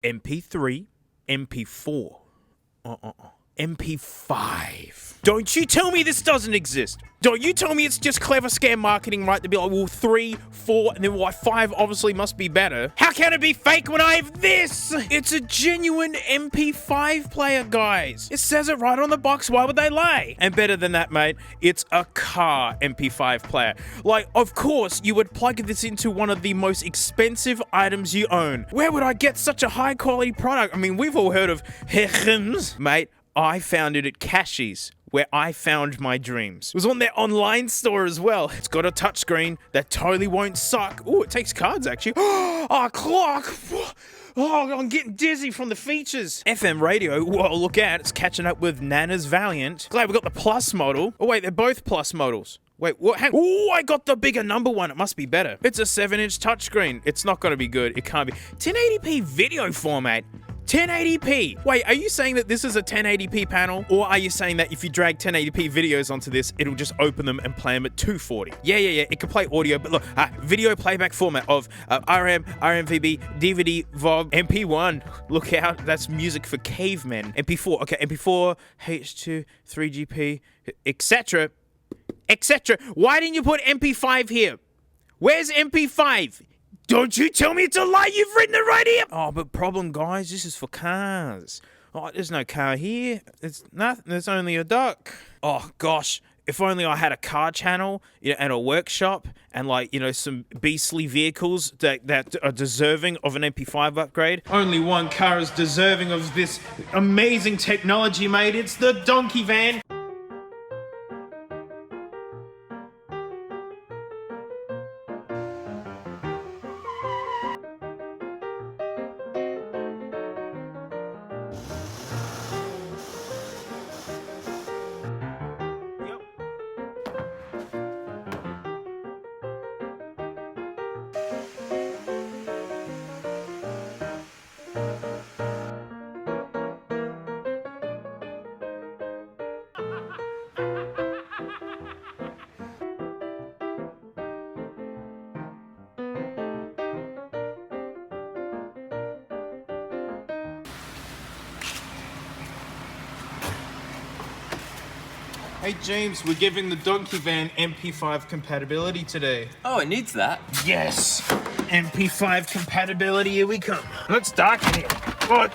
MP3, MP4, MP5. Don't you tell me this doesn't exist. Don't you tell me it's just clever scam marketing, right? To be like, well, 3, 4, and then why 5 obviously must be better. How can it be fake when I have this? It's a genuine MP5 player, guys. It says it right on the box. Why would they lie? And better than that, mate, it's a car MP5 player. Like, of course, you would plug this into one of the most expensive items you own. Where would I get such a high quality product? I mean, we've all heard of Hechims, mate. I found it at Cashies, where I found my dreams. It was on their online store as well. It's got a touchscreen that totally won't suck. Oh, it takes cards, actually. Oh, clock. Oh, I'm getting dizzy from the features. FM radio, whoa, look out. It's catching up with Nana's Valiant. Glad we got the Plus model. Oh, wait, they're both Plus models. Wait, what? Oh, I got the bigger number one. It must be better. It's a 7-inch touchscreen. It's not going to be good. It can't be. 1080p video format. 1080p. Wait, are you saying that this is a 1080p panel? Or are you saying that if you drag 1080p videos onto this, it'll just open them and play them at 240? Yeah. It can play audio, but look, video playback format of RM, RMVB, DVD, VOG, MP1. Look out, that's music for cavemen. MP4, okay, MP4, H2, 3GP, etc. etc. Why didn't you put MP5 here? Where's MP5? Don't you tell me it's a lie, you've written it right here! Oh, but problem, guys, this is for cars. Oh, there's no car here. It's nothing, there's only a duck. Oh, gosh, if only I had a car channel, and a workshop, and some beastly vehicles that are deserving of an MP5 upgrade. Only one car is deserving of this amazing technology, mate. It's the donkey van. Hey James, we're giving the donkey van MP5 compatibility today. Oh, it needs that? Yes! MP5 compatibility, here we come. It's dark in here. Oh,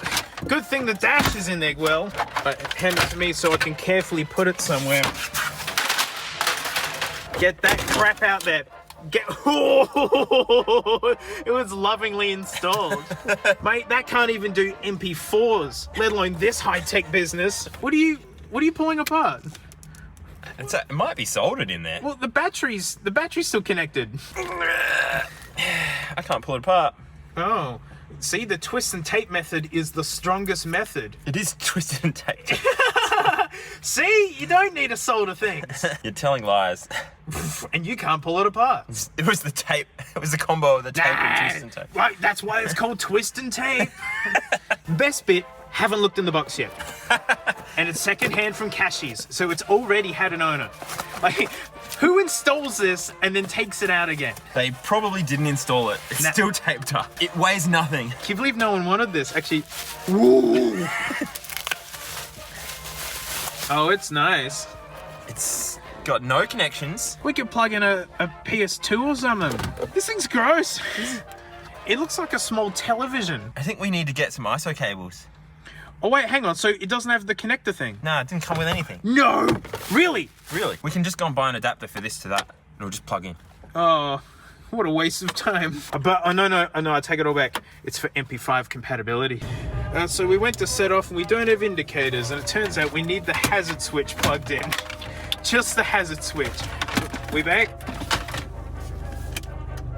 good thing the dash is in there, well. Hand it to me so I can carefully put it somewhere. Get that crap out there. Oh, it was lovingly installed. Mate, that can't even do MP4s, let alone this high-tech business. What are you pulling apart? It might be soldered in there. Well, the battery's still connected. I can't pull it apart. Oh, see, the twist and tape method is the strongest method. It is twisted and taped. See, you don't need to solder things. You're telling lies. And you can't pull it apart. It was the tape. It was the combo of the tape and twist and tape. Right, that's why it's called twist and tape. Best bit, haven't looked in the box yet. And it's secondhand from Cashies, so it's already had an owner. Like, who installs this and then takes it out again? They probably didn't install it. It's still taped up. It weighs nothing. Can you believe no one wanted this? Actually, woo! Oh, it's nice. It's got no connections. We could plug in a PS2 or something. This thing's gross. It looks like a small television. I think we need to get some ISO cables. Oh wait, hang on, so it doesn't have the connector thing? Nah, it didn't come with anything. No! Really? Really? We can just go and buy an adapter for this to that. It'll just plug in. Oh, what a waste of time. But, no, I take it all back. It's for MP5 compatibility. So we went to set off and we don't have indicators, and it turns out we need the hazard switch plugged in. Just the hazard switch. We back?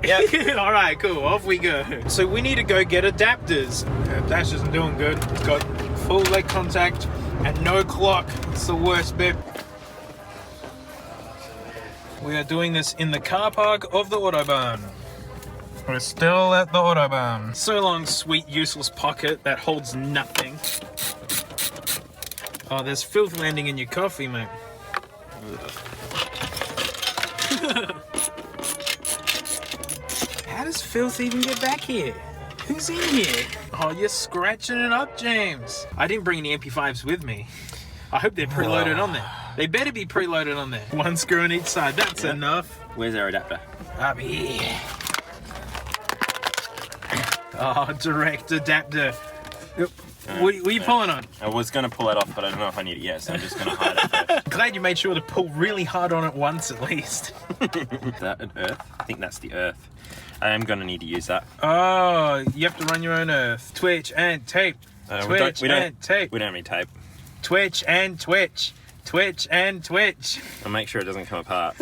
Yep. All right, cool, off we go. So we need to go get adapters. Dash isn't doing good. It's got full leg contact and no clock. It's the worst bit. We are doing this in the car park of the Autobahn. We're still at the Autobahn. So long, sweet, useless pocket that holds nothing. Oh, there's filth landing in your coffee, mate. How does filth even get back here? Who's in here? Oh, you're scratching it up, James. I didn't bring any MP5s with me. I hope they're preloaded on there. They better be preloaded on there. One screw on each side. That's enough. Where's our adapter? Up here. Oh, direct adapter. What are you pulling on? I was going to pull it off, but I don't know if I need it yet, so I'm just going to hide it first. Glad you made sure to pull really hard on it once at least. Is that an earth? I think that's the earth. I am going to need to use that. Oh, you have to run your own earth. Twitch and tape. Twitch and tape. We don't have any tape. Twitch and twitch. Twitch and twitch. I'll make sure it doesn't come apart.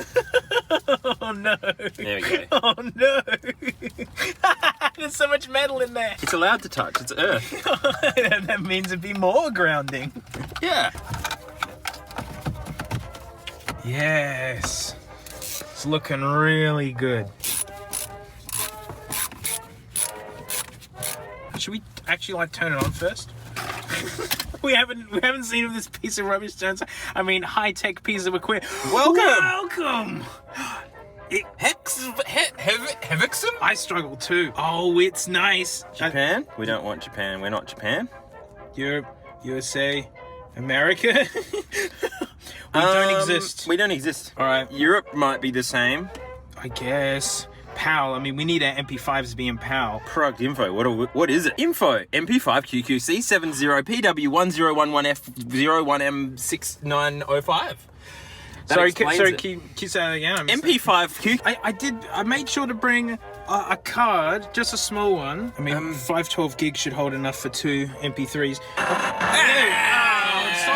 Oh no. There we go. Oh no. There's so much metal in there. It's allowed to touch. It's earth. That means it'd be more grounding. Yeah. Yes. It's looking really good. Should we actually like turn it on first? We haven't seen if this piece of rubbish turns. I mean, high-tech piece of equipment. Welcome. Hevixum? I struggle too. Oh, it's nice. Japan? We don't want Japan. We're not Japan. Europe, USA, America. We don't exist. We don't exist. All right. Europe might be the same. I guess. PAL. I mean, we need our MP5s to be in PAL. Product info. What is it? Info. MP5 QQC70P W101F01M6905. Sorry, can you say that again? MP5 I made sure to bring a card, just a small one. I mean, 512 gigs should hold enough for 2 MP3s.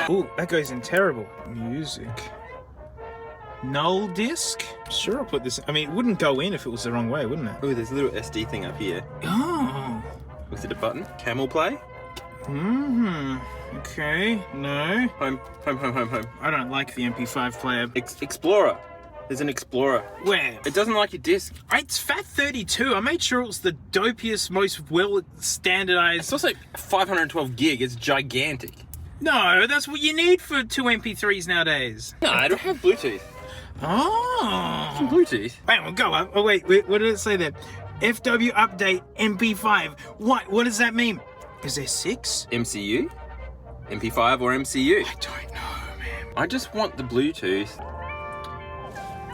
Oh, that goes in terrible. Music. Null disc? Sure, I'll put this. I mean, it wouldn't go in if it was the wrong way, wouldn't it? Oh, there's a little SD thing up here. Oh. Was it a button? Camel play? Okay. No. Home. I don't like the MP5 player. Explorer. There's an Explorer. Where? It doesn't like your disc. It's FAT32. I made sure it was the dopiest, most well standardized. It's also 512 gig. It's gigantic. No, that's what you need for 2 MP3s nowadays. No, I don't have Bluetooth. Oh. Bluetooth. Wait, we'll go up. Oh, wait, what did it say there? FW update MP5. What does that mean? Is there 6? MCU? MP5 or MCU? I don't know, man. I just want the Bluetooth.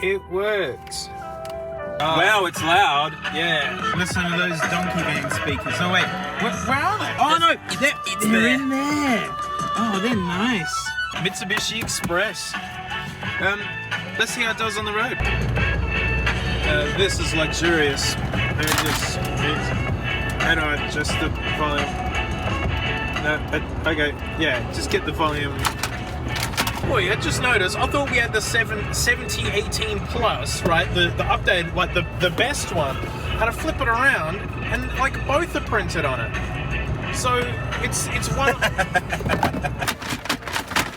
It works. Oh. Wow, it's loud. Yeah. Listen to those donkey band speakers. Oh, wait. Where are they? Oh, no. They're in there. Oh, they're nice. Mitsubishi Express. Let's see how it does on the road. This is luxurious. How do I adjust the volume? No, okay, yeah, just get the volume. Boy, I just noticed, I thought we had the 7018 Plus, right? The updated, like the best one. Had to flip it around, and like both are printed on it. So it's one.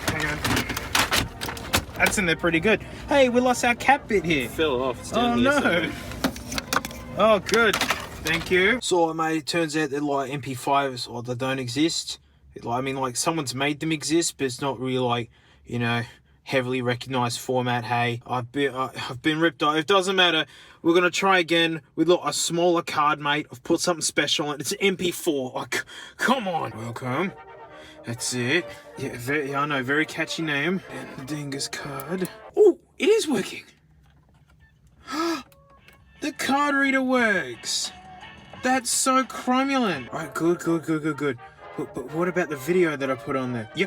Hang on. That's in there pretty good. Hey, we lost our cap bit here. It fell off. Oh no. Oh, good. Thank you. So, mate, it turns out that like MP5s, or they don't exist. I mean, like someone's made them exist, but it's not really like, you know, heavily recognized format. Hey, I've been ripped off. It doesn't matter. We're gonna try again with a smaller card, mate. I've put something special on it. It's an MP4. Like, come on. Welcome. That's it. Yeah, I know, very catchy name. And the Dingus card. Oh, it is working. The card reader works. That's so cromulent. All right, good. But what about the video that I put on there? Yeah.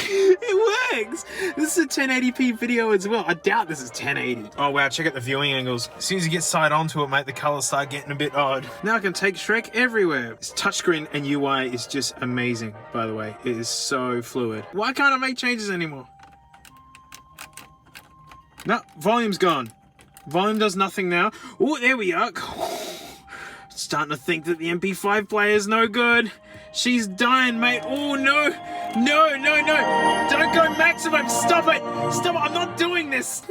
It works. This is a 1080p video as well. I doubt this is 1080. Oh wow, check out the viewing angles. As soon as you get side onto it, mate, the colors start getting a bit odd. Now I can take Shrek everywhere. This touchscreen and UI is just amazing, by the way. It is so fluid. Why can't I make changes anymore? No, volume's gone. Volume does nothing now. Oh, there we are. Starting to think that the MP5 player is no good. She's dying, mate. Oh, no. No. Don't go maximum. Stop it. I'm not doing this.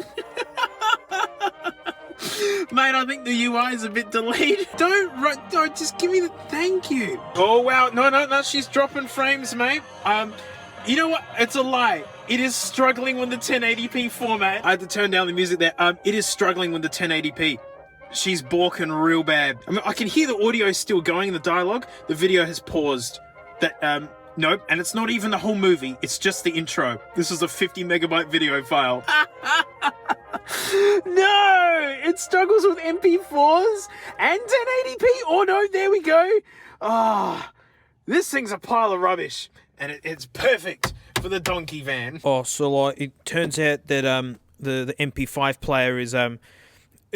Mate, I think the UI is a bit delayed. Don't, just give me the thank you. Oh, wow. No, she's dropping frames, mate. You know what? It's a lie. It is struggling with the 1080p format. I had to turn down the music there. It is struggling with the 1080p. She's balking real bad. I mean, I can hear the audio still going in the dialogue. The video has paused. Nope. And it's not even the whole movie. It's just the intro. This is a 50 megabyte video file. No! It struggles with MP4s and 1080p. Oh no, there we go. This thing's a pile of rubbish. And it's perfect for the donkey van. Oh, so like, it turns out that the MP5 player is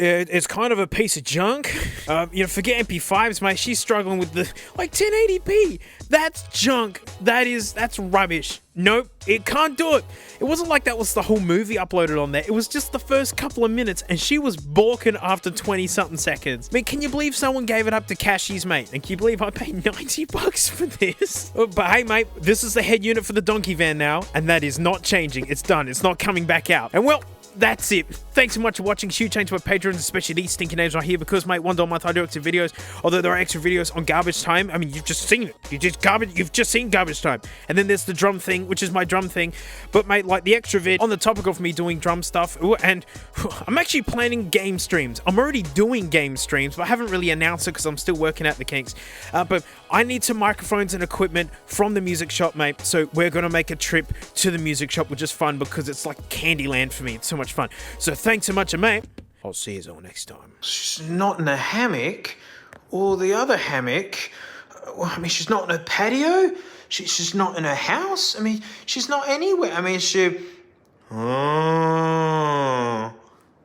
it's kind of a piece of junk. You know, forget MP5s, mate. She's struggling with the, like, 1080p. That's junk. That's rubbish. Nope, it can't do it. It wasn't like that was the whole movie uploaded on there. It was just the first couple of minutes, and she was balking after 20-something seconds. I mean, can you believe someone gave it up to Cashies, mate? And can you believe I paid $90 for this? But hey, mate, this is the head unit for the donkey van now, and that is not changing. It's done. It's not coming back out. And well, that's it. Thanks so much for watching. Huge thanks to my patrons, especially these stinking names right here, because, mate, $1 a month I do extra videos, although there are extra videos on garbage time. I mean, you've just seen it. You've just seen garbage time. And then there's the drum thing, which is my drum thing. But, mate, like, the extra vid on the topic of me doing drum stuff, and I'm actually planning game streams. I'm already doing game streams, but I haven't really announced it because I'm still working out the kinks. But I need some microphones and equipment from the music shop, mate. So we're going to make a trip to the music shop, which is fun because it's like Candyland for me. It's so much fun. So thanks so much, mate. I'll see you all next time. She's not in a hammock or the other hammock. Well, I mean, she's not in a patio. She's not in a house. I mean, she's not anywhere. I mean,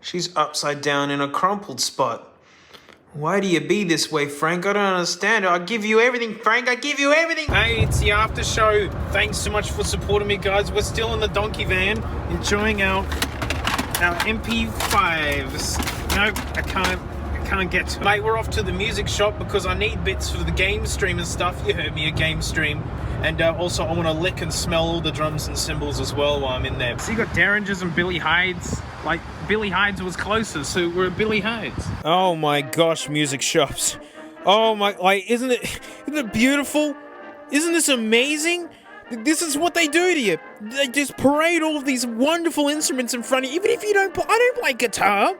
she's upside down in a crumpled spot. Why do you be this way, Frank? I don't understand. I'll give you everything, Frank. I give you everything. Hey, it's the after show. Thanks so much for supporting me, guys. We're still in the donkey van, enjoying our MP5s. Nope, I can't get to it. Mate, we're off to the music shop because I need bits for the game stream and stuff. You heard me, a game stream. And also, I want to lick and smell all the drums and cymbals as well while I'm in there. So you got Derringers and Billy Hydes. Like, Billy Hydes was closer, so we're at Billy Hydes. Oh my gosh, music shops. Oh my, like, isn't it beautiful? Isn't this amazing? This is what they do to you. They just parade all of these wonderful instruments in front of you. Even if you don't, I don't play guitar.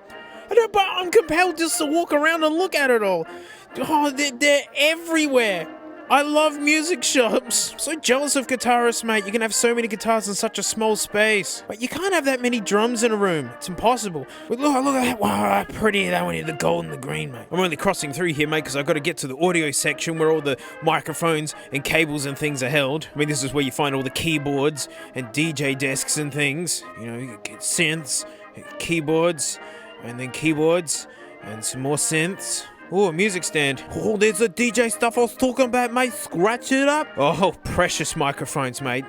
But I'm compelled just to walk around and look at it all. Oh, they're everywhere. I love music shops. I'm so jealous of guitarists, mate. You can have so many guitars in such a small space. But you can't have that many drums in a room. It's impossible. But look at that. Wow, pretty that one here, the gold and the green, mate. I'm only crossing through here, mate, because I've got to get to the audio section where all the microphones and cables and things are held. I mean, this is where you find all the keyboards and DJ desks and things. You know, you get synths, keyboards, and then keyboards, and some more synths. Oh, a music stand. Oh, there's the DJ stuff I was talking about, mate. Scratch it up. Oh, precious microphones, mate.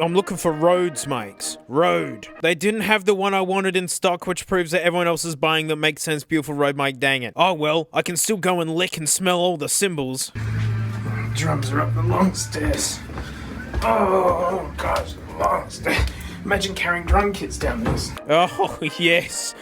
I'm looking for Rhodes mics. Rode. They didn't have the one I wanted in stock, which proves that everyone else is buying the Make Sense Beautiful Rode mic, dang it. Oh, well, I can still go and lick and smell all the cymbals. Drums are up the long stairs. Oh, gosh, long stairs. Imagine carrying drum kits down this. Oh, yes.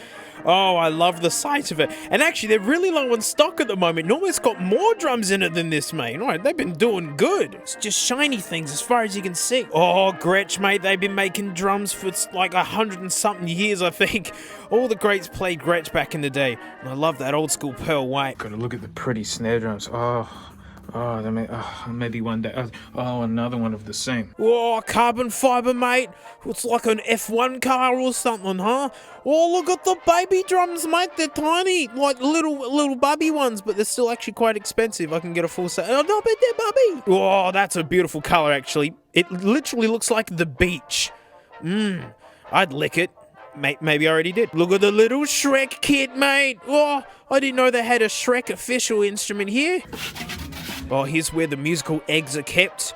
Oh, I love the sight of it. And actually, they're really low on stock at the moment. Normally, it's got more drums in it than this, mate. All right, they've been doing good. It's just shiny things as far as you can see. Oh, Gretsch, mate, they've been making drums for like 100 and something years, I think. All the greats played Gretsch back in the day. And I love that old school pearl white. Gotta look at the pretty snare drums. Maybe one day. Oh, another one of the same. Oh, carbon fiber, mate. It's like an F1 car or something, huh? Oh, look at the baby drums, mate. They're tiny, like little bubby ones, but they're still actually quite expensive. I can get a full set. Oh, no, but they're bubby. Oh, that's a beautiful color, actually. It literally looks like the beach. I'd lick it. Maybe I already did. Look at the little Shrek kit, mate. Oh, I didn't know they had a Shrek official instrument here. Oh, here's where the musical eggs are kept.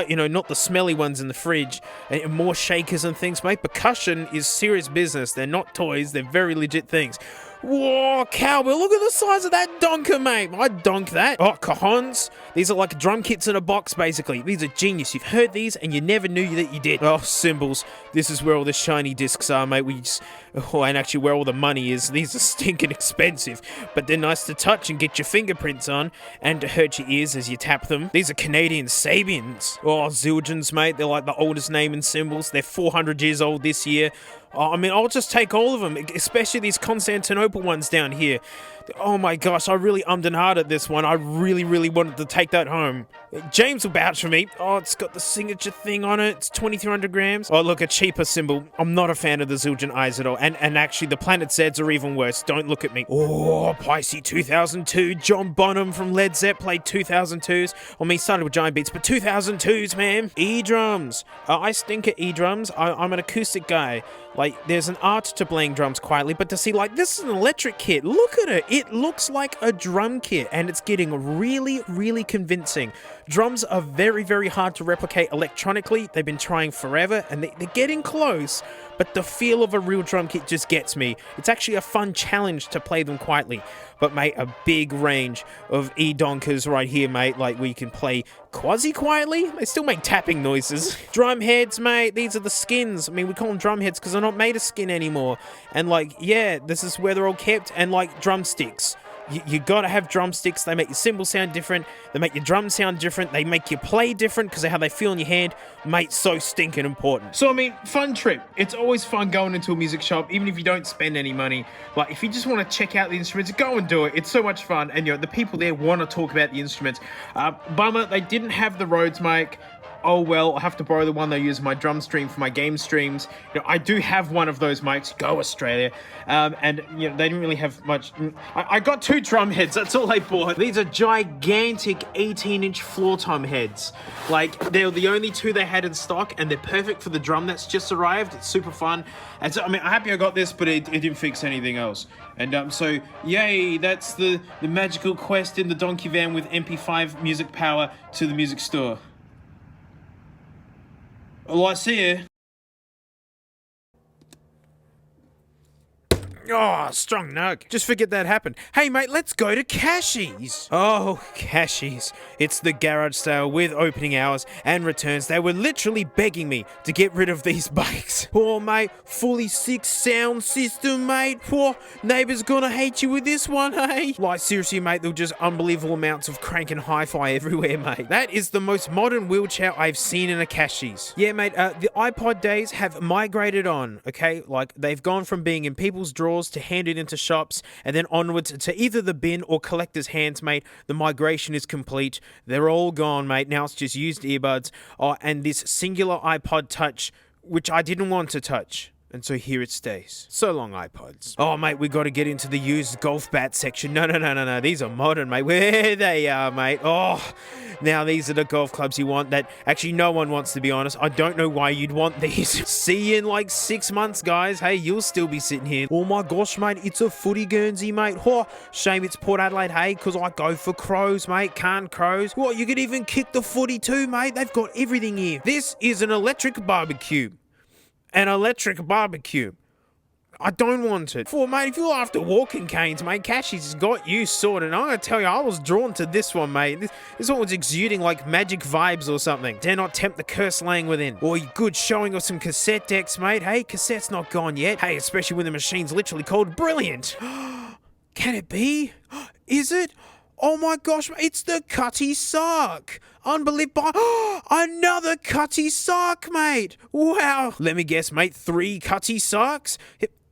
You know, not the smelly ones in the fridge. And more shakers and things, mate. Percussion is serious business. They're not toys. They're very legit things. Whoa, cowbell, look at the size of that donker, mate. I'd donk that. Oh, cajons. These are like drum kits in a box, basically. These are genius. You've heard these and you never knew that you did. Oh, cymbals. This is where all the shiny discs are, mate. And actually where all the money is. These are stinking expensive, but they're nice to touch and get your fingerprints on and to hurt your ears as you tap them. These are Canadian Sabians. Oh, Zildjians, mate. They're like the oldest name in cymbals. They're 400 years old this year. I mean, I'll just take all of them, especially these Constantinople ones down here. Oh my gosh, I really ummed and ahed at this one. I really, really wanted to take that home. James will vouch for me. Oh, it's got the signature thing on it. It's 2,300 grams. Oh, look, a cheaper cymbal. I'm not a fan of the Zildjian eyes at all. And actually, the Planet Zeds are even worse. Don't look at me. Oh, Pisces 2002. John Bonham from Led Zepp played 2002s. I mean, he started with giant beats, but 2002s, man. E-drums. I stink at E-drums. I'm an acoustic guy. Like, there's an art to playing drums quietly, but to see, like, this is an electric kit. Look at it. It looks like a drum kit, and it's getting really, really convincing. Drums are very, very hard to replicate electronically. They've been trying forever, and they're getting close, but the feel of a real drum kit just gets me. It's actually a fun challenge to play them quietly. But, mate, a big range of E-donkers right here, mate. Like, where you can play quasi-quietly. They still make tapping noises. Drum heads, mate. These are the skins. I mean, we call them drum heads because they're not made of skin anymore. And, like, yeah, this is where they're all kept. And, like, drumsticks. You gotta have drumsticks. They make your cymbals sound different. They make your drums sound different. They make you play different because of how they feel in your hand. Mate, so stinking important. So, I mean, fun trip. It's always fun going into a music shop, even if you don't spend any money. Like, if you just want to check out the instruments, go and do it. It's so much fun. And, you know, the people there want to talk about the instruments. Bummer, they didn't have the Rhodes mic. Oh well, I have to borrow the one they use in my drum stream for my game streams. You know, I do have one of those mics. Go Australia. And you know, they didn't really have much. I got 2 drum heads. That's all I bought. These are gigantic 18-inch floor tom heads. Like, they're the only 2 they had in stock, and they're perfect for the drum that's just arrived. It's super fun. And so, I mean, I'm happy I got this, but it didn't fix anything else. And so, yay, that's the magical quest in the donkey van with MP5 music power to the music store. Well, I see you. Oh, strong nug. Just forget that happened. Hey, mate, let's go to Cashies. Oh, Cashies. It's the garage sale with opening hours and returns. They were literally begging me to get rid of these bikes. Oh, mate, fully 6 sound system, mate. Oh, neighbors gonna hate you with this one, hey? Like, seriously, mate, there were just unbelievable amounts of crank and hi-fi everywhere, mate. That is the most modern wheelchair I've seen in a Cashies. Yeah, mate, the iPod days have migrated on, okay? Like, they've gone from being in people's drawers to hand it into shops and then onwards to either the bin or collector's hands, mate. The migration is complete. They're all gone, mate. Now it's just used earbuds. Oh, and this singular iPod Touch, which I didn't want to touch. And so here it stays. So long, iPods. Oh, mate, we got to get into the used golf bat section. No. These are modern, mate. Where they are, mate. Oh, now these are the golf clubs you want that actually no one wants, to be honest. I don't know why you'd want these. See you in like 6 months, guys. Hey, you'll still be sitting here. Oh my gosh, mate, it's a footy Guernsey, mate. Oh, shame it's Port Adelaide, hey, because I go for crows, mate. Can't crows. What, you could even kick the footy too, mate. They've got everything here. This is an electric barbecue. An electric barbecue. I don't want it. For, mate, if you're after walking canes, mate, Cashies has got you sorted. I'm going to tell you, I was drawn to this one, mate. This one was exuding like magic vibes or something. Dare not tempt the curse laying within. Or good showing of some cassette decks, mate. Hey, cassette's not gone yet. Hey, especially when the machine's literally called brilliant. Can it be? Is it? Oh my gosh, it's the Cutty Sark. Unbelievable. Another Cutty Sark, mate. Wow. Let me guess, mate, 3 Cutty Sarks?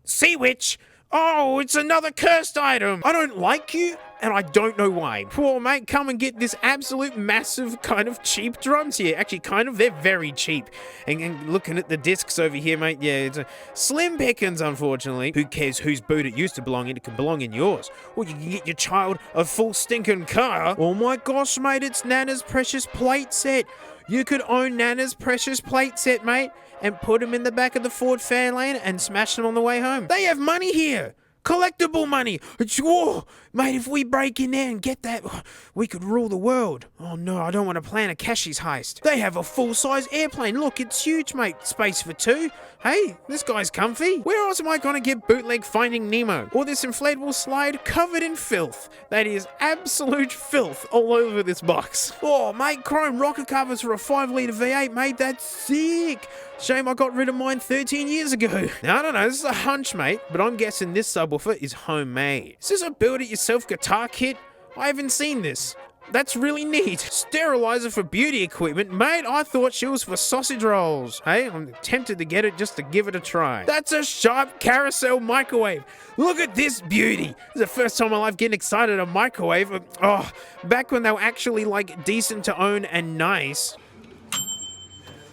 Sea Witch. Oh, it's another cursed item. I don't like you, and I don't know why. Poor mate, come and get this absolute massive kind of cheap drums here. Actually, kind of, they're very cheap. And looking at the discs over here, mate, yeah, it's a slim pickings, unfortunately. Who cares whose boot it used to belong in? It can belong in yours. Or you can get your child a full stinking car. Oh my gosh, mate, it's Nana's precious plate set. You could own Nana's precious plate set, mate, and put them in the back of the Ford Fairlane and smash them on the way home. They have money here. Collectible money! Whoa, mate, if we break in there and get that, we could rule the world. Oh no, I don't want to plan a Cashies heist. They have a full-size airplane. Look, it's huge, mate. Space for two. Hey, this guy's comfy. Where else am I going to get bootleg Finding Nemo? Or this inflatable slide covered in filth. That is absolute filth all over this box. Oh, mate, chrome rocker covers for a 5-litre V8, mate. That's sick. Shame I got rid of mine 13 years ago. Now, I don't know, this is a hunch, mate, but I'm guessing this subwoofer is homemade. Is this a build-it-yourself guitar kit? I haven't seen this. That's really neat. Sterilizer for beauty equipment. Mate, I thought she was for sausage rolls. Hey, I'm tempted to get it just to give it a try. That's a sharp carousel microwave. Look at this beauty. This is the first time in my life getting excited at a microwave. Oh, back when they were actually like decent to own and nice.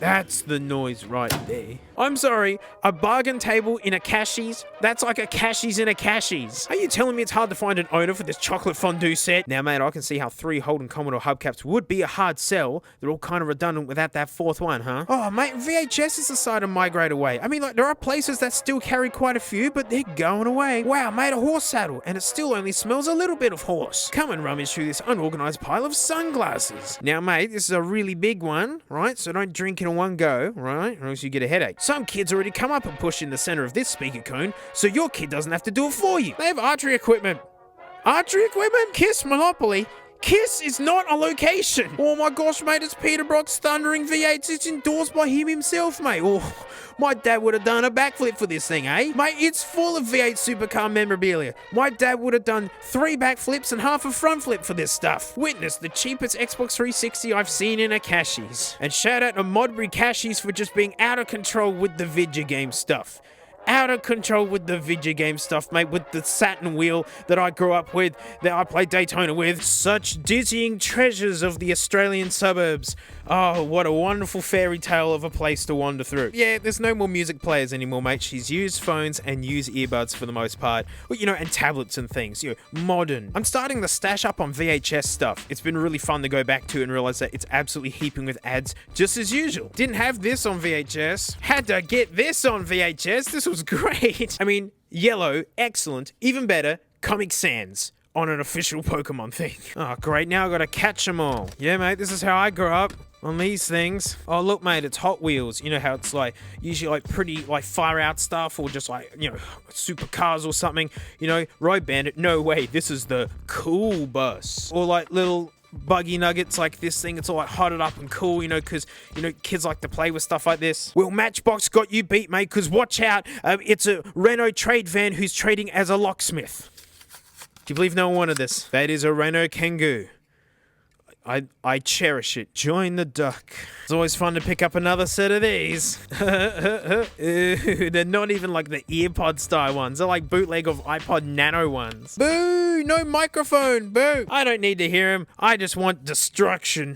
That's the noise right there. I'm sorry, a bargain table in a Cashies? That's like a Cashies in a Cashies. Are you telling me it's hard to find an owner for this chocolate fondue set? Now, mate, I can see how 3 Holden Commodore hubcaps would be a hard sell. They're all kind of redundant without that 4th one, huh? Oh, mate, VHS is decided to migrate away. I mean, like, there are places that still carry quite a few, but they're going away. Wow, mate, a horse saddle, and it still only smells a little bit of horse. Come and rummage through this unorganized pile of sunglasses. Now, mate, this is a really big one, right? So don't drink it in one go, right? Or else you get a headache. Some kids already come up and push in the center of this speaker cone, so your kid doesn't have to do it for you. They have archery equipment. Archery equipment? Kiss Monopoly. Kiss is not a location. Oh my gosh, mate, it's Peter Brock's Thundering V8s. It's endorsed by him himself, mate. Oh, my dad would have done a backflip for this thing, eh? Mate, it's full of V8 supercar memorabilia. My dad would have done 3 backflips and half a front flip for this stuff. Witness the cheapest Xbox 360 I've seen in a Cashies. And shout out to Modbury Cashies for just being out of control with the video game stuff. Out of control with the video game stuff, mate, with the Saturn wheel that I grew up with, that I played Daytona with. Such dizzying treasures of the Australian suburbs. Oh, what a wonderful fairy tale of a place to wander through. Yeah, there's no more music players anymore, mate. She's used phones and used earbuds for the most part. Well, you know, and tablets and things, you know, modern. I'm starting to stash up on VHS stuff. It's been really fun to go back to and realize that it's absolutely heaping with ads, just as usual. Didn't have this on VHS. Had to get this on VHS. This was great. I mean, yellow, excellent, even better, Comic Sans on an official Pokemon thing. Oh, great, now I gotta catch them all. Yeah, mate, this is how I grew up. On these things. Oh, look, mate, it's Hot Wheels. You know how it's like, usually like pretty, like far out stuff or just like, you know, supercars or something. You know, Road Bandit, no way, this is the cool bus. Or like little buggy nuggets like this thing. It's all like hotted up and cool, you know, because, you know, kids like to play with stuff like this. Well, Matchbox got you beat, mate, because watch out. It's a Renault trade van who's trading as a locksmith. Do you believe no one wanted this? That is a Renault Kangoo. I cherish it. Join the duck. It's always fun to pick up another set of these. They're not even like the earpod style ones. They're like bootleg of iPod Nano ones. Boo! No microphone! Boo! I don't need to hear him. I just want destruction.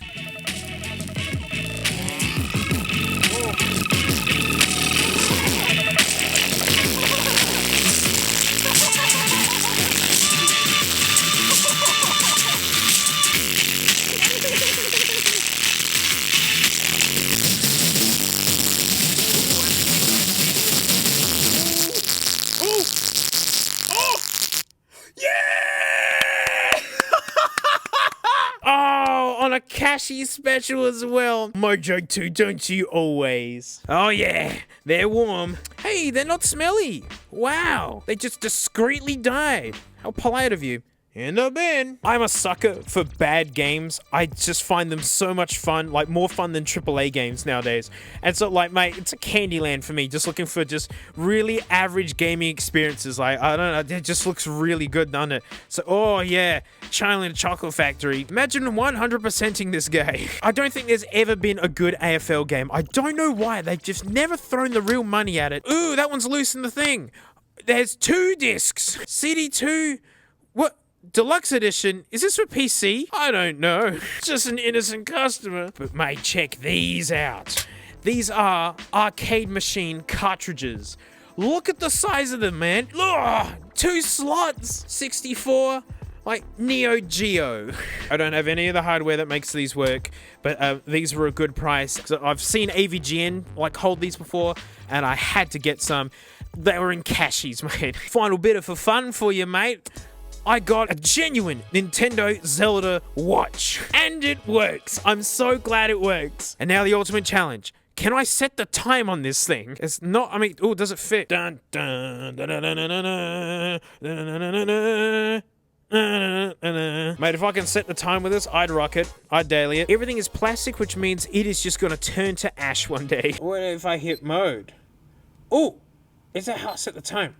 Cashies Special as well. Mojo 2, don't you always? Oh yeah, they're warm. Hey, they're not smelly. Wow, they just discreetly died. How polite of you. In the bin. I'm a sucker for bad games. I just find them so much fun, like more fun than AAA games nowadays. And so, like, mate, it's a candy land for me, just looking for just really average gaming experiences. Like, I don't know, it just looks really good, doesn't it? So, oh yeah, Charlie and the Chocolate Factory. Imagine 100%ing this game. I don't think there's ever been a good AFL game. I don't know why. They've just never thrown the real money at it. Ooh, that one's loose in the thing. There's 2 discs. CD2. What? Deluxe edition? Is this for PC? I don't know. Just an innocent customer. But mate, check these out. These are arcade machine cartridges. Look at the size of them, man. Ugh, 2 slots. 64. Like Neo Geo. I don't have any of the hardware that makes these work, but these were a good price. So I've seen AVGN like hold these before, and I had to get some. They were in Cashies, mate. Final bit of for fun for you, mate. I got a genuine Nintendo Zelda watch. And it works. I'm so glad it works. And now the ultimate challenge. Can I set the time on this thing? It's not, I mean, oh, does it fit? Dun, dun, dun, dun, dun, dun, dun, dun, dun, dun, dun. Mate, if I can set the time with this, I'd rock it. I'd daily it. Everything is plastic, which means it is just going to turn to ash one day. What if I hit mode? Oh, is that how I set the time?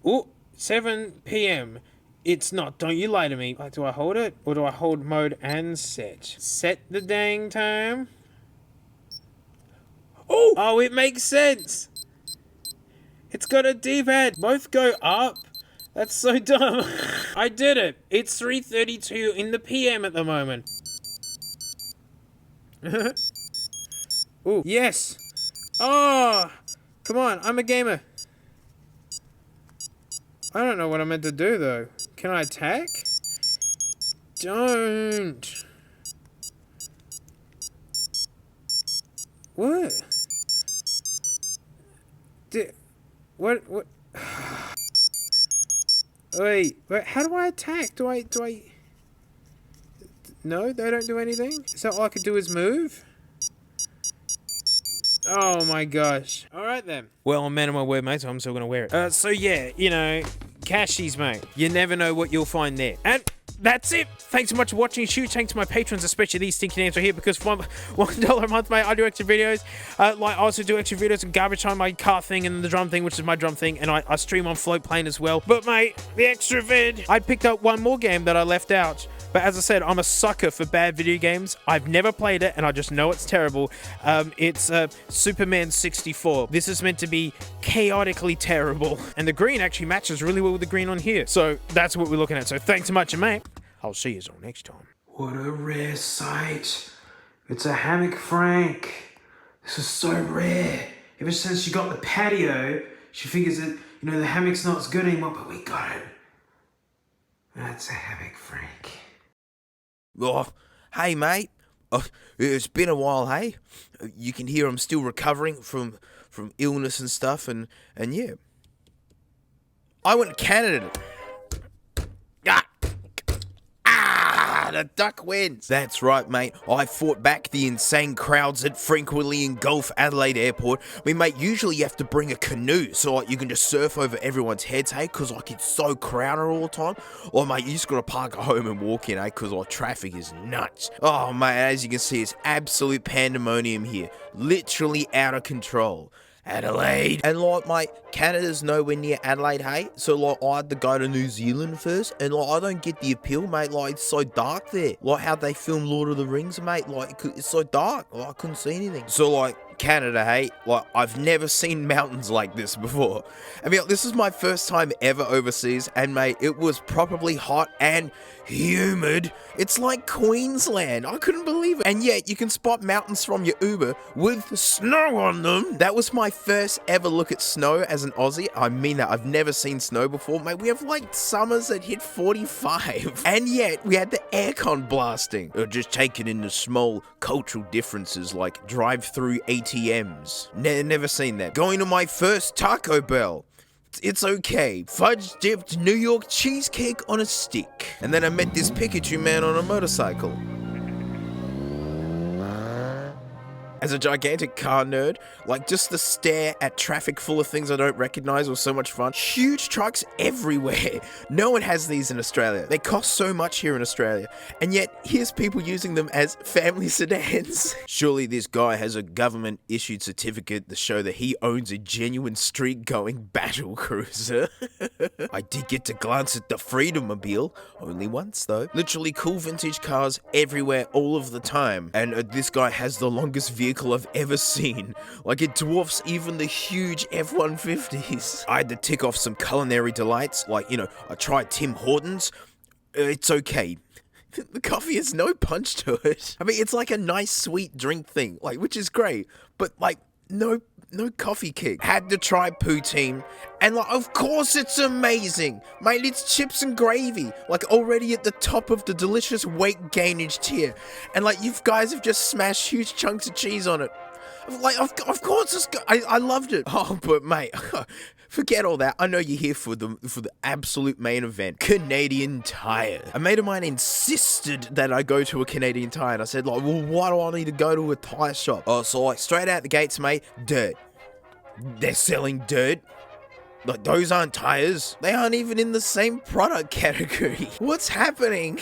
Oh, 7 p.m. It's not. Don't you lie to me. Like, do I hold it? Or do I hold mode and set? Set the dang time. Oh, it makes sense. It's got a D-pad. Both go up. That's so dumb. I did it. It's 3:32 in the PM at the moment. Oh, yes. Oh, come on. I'm a gamer. I don't know what I'm meant to do, though. Can I attack? Don't. What? What? Wait, how do I attack? Do I... No, they don't do anything? Is that all I could do is move? Oh my gosh. Alright then. Well, I'm man of my word, mate, so I'm still gonna wear it. So yeah, you know, Cashies, mate. You never know what you'll find there. And that's it. Thanks so much for watching. Huge thanks to my patrons, especially these stinky names right here, because for $1 a month, mate, I do extra videos. I also do extra videos and garbage time, my car thing and the drum thing, which is my drum thing, and I stream on Float Plane as well. But mate, the extra vid, I picked up one more game that I left out. But as I said, I'm a sucker for bad video games. I've never played it, and I just know it's terrible. It's Superman 64. This is meant to be chaotically terrible. And the green actually matches really well with the green on here. So that's what we're looking at. So thanks so much, mate. I'll see you all next time. What a rare sight. It's a hammock, Frank. This is so rare. Ever since she got the patio, she figures that, you know, the hammock's not as good anymore, but we got it. That's a hammock, Frank. Oh, hey mate, it's been a while, hey? You can hear I'm still recovering from illness and stuff, and yeah. I went to Canada. The duck wins. That's right, mate. I fought back the insane crowds that frequently engulf Adelaide Airport. I mean, mate, usually you have to bring a canoe so like you can just surf over everyone's heads, hey? Because like it's so crowded all the time. Or mate, you just gotta park at home and walk in, eh? Because like traffic is nuts. Oh mate, as you can see, it's absolute pandemonium here. Literally out of control. Adelaide. And like, mate, Canada's nowhere near Adelaide, hey? So like, I had to go to New Zealand first, and like, I don't get the appeal, mate. Like, it's so dark there. Like, how they film Lord of the Rings, mate. Like, it's so dark. Like, I couldn't see anything. So like, Canada, hey? Like, I've never seen mountains like this before. I mean, this is my first time ever overseas, and mate, it was probably hot and humid. It's like Queensland. I couldn't believe it. And yet, you can spot mountains from your Uber with snow on them. That was my first ever look at snow as an Aussie. I mean that. I've never seen snow before. Mate, we have like summers that hit 45. And yet, we had the aircon blasting. Or just taking in the small cultural differences like drive-through ATMs. Never seen that. Going to my first Taco Bell. It's okay. Fudge-dipped New York cheesecake on a stick. And then I met this Pikachu man on a motorcycle. As a gigantic car nerd, like just the stare at traffic full of things I don't recognize was so much fun. Huge trucks everywhere. No one has these in Australia. They cost so much here in Australia. And yet, here's people using them as family sedans. Surely this guy has a government-issued certificate to show that he owns a genuine street-going battle cruiser. I did get to glance at the Freedom-mobile. Only once, though. Literally cool vintage cars everywhere all of the time. And this guy has the longest vehicle I've ever seen. Like, it dwarfs even the huge F-150s. I had to tick off some culinary delights, like, you know, I tried Tim Hortons. It's okay. The coffee has no punch to it. I mean, it's like a nice sweet drink thing, like, which is great, but like, no coffee kick. Had to try poutine, and like, of course it's amazing. Mate, it's chips and gravy, like already at the top of the delicious weight gainage tier. And like, you guys have just smashed huge chunks of cheese on it. Like, of course, I loved it. Oh, but mate, forget all that. I know you're here for the absolute main event, Canadian Tyre. A mate of mine insisted that I go to a Canadian Tyre, and I said, like, well, why do I need to go to a tyre shop? Oh, so like straight out the gates, mate, dirt. They're selling dirt. Like, those aren't tires. They aren't even in the same product category. What's happening?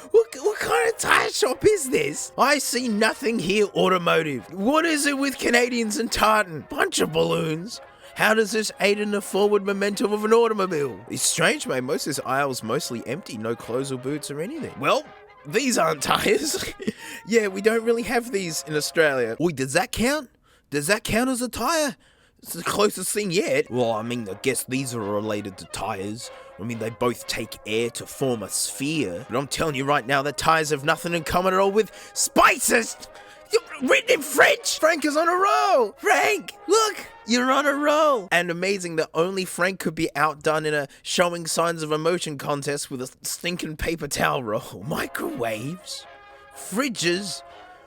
What kind of tire shop is this? I see nothing here automotive. What is it with Canadians and tartan? Bunch of balloons. How does this aid in the forward momentum of an automobile? It's strange, mate. Most of this aisle's mostly empty. No clothes or boots or anything. Well, these aren't tires. Yeah, we don't really have these in Australia. Wait, does that count? Does that count as a tire? It's the closest thing yet. Well, I mean, I guess these are related to tires. I mean, they both take air to form a sphere. But I'm telling you right now that tires have nothing in common at all with spices. Written in French. Frank is on a roll. Frank, look, you're on a roll. And amazing that only Frank could be outdone in a showing signs of emotion contest with a stinking paper towel roll. Microwaves, fridges,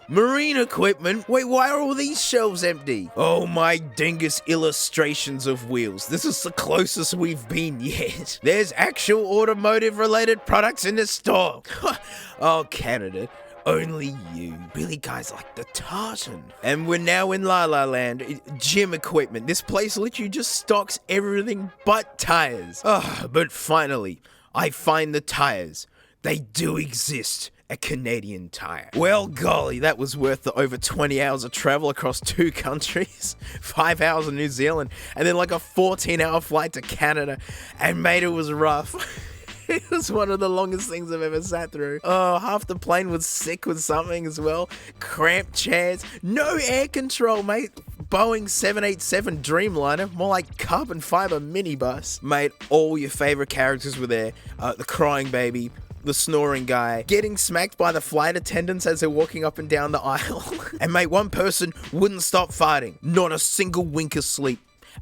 marine equipment. Wait, why are all these shelves empty? Oh my dingus illustrations of wheels. This is the closest we've been yet. There's actual automotive related products in the store. Oh, Canada. Only you. Really, guys, like the tartan. And we're now in La La Land. Gym equipment. This place literally just stocks everything but tires. Oh, but finally, I find the tires. They do exist. A Canadian Tyre. Well, golly, that was worth the over 20 hours of travel across 2 countries, 5 hours in New Zealand, and then like a 14-hour flight to Canada. And mate, it was rough. It was one of the longest things I've ever sat through. Oh, half the plane was sick with something as well. Cramped chairs, no air control, mate. Boeing 787 Dreamliner, more like carbon fiber minibus. Mate, all your favorite characters were there. The crying baby, the snoring guy, getting smacked by the flight attendants as they're walking up and down the aisle. And mate, one person wouldn't stop farting. Not a single wink of sleep.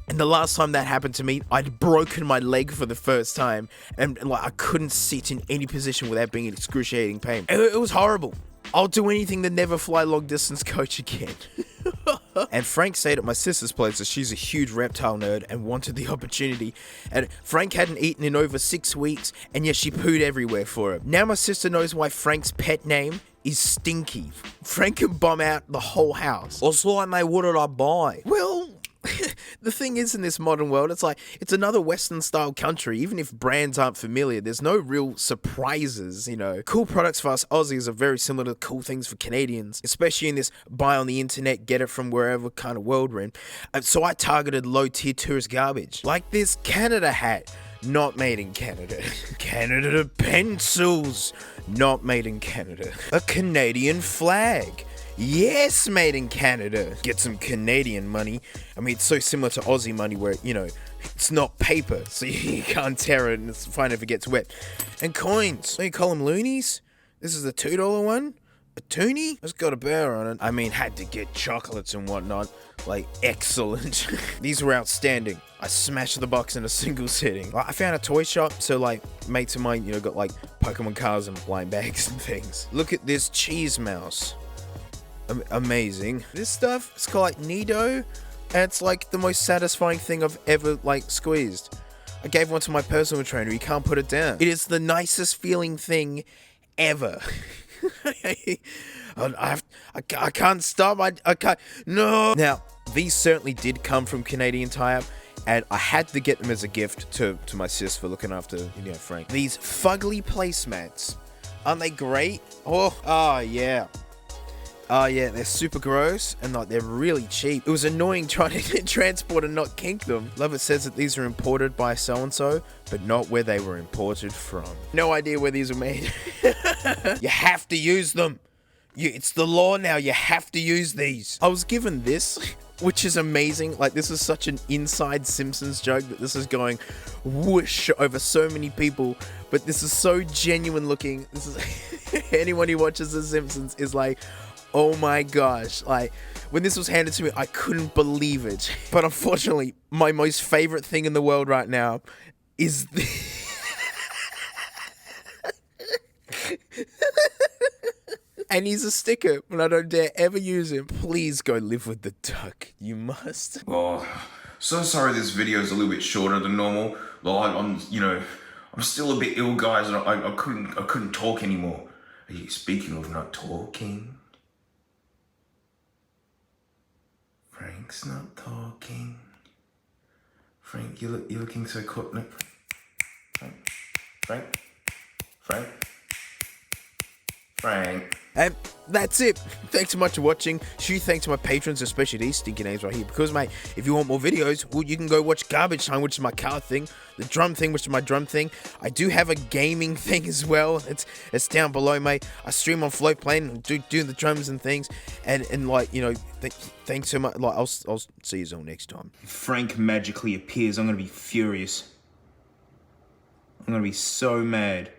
And the last time that happened to me, I'd broken my leg for the first time. And like, I couldn't sit in any position without being in excruciating pain. It was horrible. I'll do anything to never fly long distance coach again. And Frank stayed at my sister's place, so she's a huge reptile nerd and wanted the opportunity. And Frank hadn't eaten in over 6 weeks, and yet she pooed everywhere for him. Now my sister knows why Frank's pet name is Stinky. Frank can bum out the whole house. Also, like, mate, what did I buy? Well, the thing is, in this modern world, it's another Western style country. Even if brands aren't familiar, there's no real surprises, you know. Cool products for us Aussies are very similar to cool things for Canadians, especially in this buy on the internet, get it from wherever kind of world we're in. So I targeted low tier tourist garbage, like this Canada hat. Not made in Canada. Canada pencils. Not made in Canada. A Canadian flag. Yes, made in Canada. Get some Canadian money. I mean, it's so similar to Aussie money where, you know, it's not paper, so you can't tear it and it's fine if it gets wet. And coins. So you call them loonies? This is a $2 one? A toonie? It's got a bear on it. I mean, had to get chocolates and whatnot. Like, excellent. These were outstanding. I smashed the box in a single sitting. I found a toy shop, so like, mates of mine, you know, got like Pokemon cards and blind bags and things. Look at this cheese mouse. Amazing. This stuff, it's called like Nido, and it's like the most satisfying thing I've ever like squeezed. I gave one to my personal trainer. He can't put it down. It is the nicest feeling thing ever. I can't stop. I can't. No. Now, these certainly did come from Canadian Tyre, and I had to get them as a gift to my sis for looking after, you know, Frank. These fugly placemats, aren't they great? Oh yeah. Oh yeah, they're super gross and like they're really cheap. It was annoying trying to transport and not kink them. Love it says that these are imported by so-and-so, but not where they were imported from. No idea where these were made. You have to use them. It's the law now, you have to use these. I was given this, which is amazing. Like, this is such an inside Simpsons joke that this is going whoosh over so many people, but this is so genuine looking. This is anyone who watches The Simpsons is like, oh my gosh, like, when this was handed to me, I couldn't believe it. But unfortunately, my most favorite thing in the world right now is And he's a sticker, but I don't dare ever use him. Please go live with the duck. You must. Oh, so sorry this video is a little bit shorter than normal. Like, I'm still a bit ill, guys, and I couldn't talk anymore. Speaking of not talking, Frank's not talking. Frank, you're looking so cool. No. Frank. And that's it. Thanks so much for watching. Huge thanks to my patrons, especially these stinky names right here. Because, mate, if you want more videos, well, you can go watch Garbage Time, which is my car thing. The drum thing, which is my drum thing. I do have a gaming thing as well. It's down below, mate. I stream on Float Plane, do the drums and things. And like, you know, thanks so much. Like, I'll see you all next time. If Frank magically appears, I'm gonna be furious. I'm gonna be so mad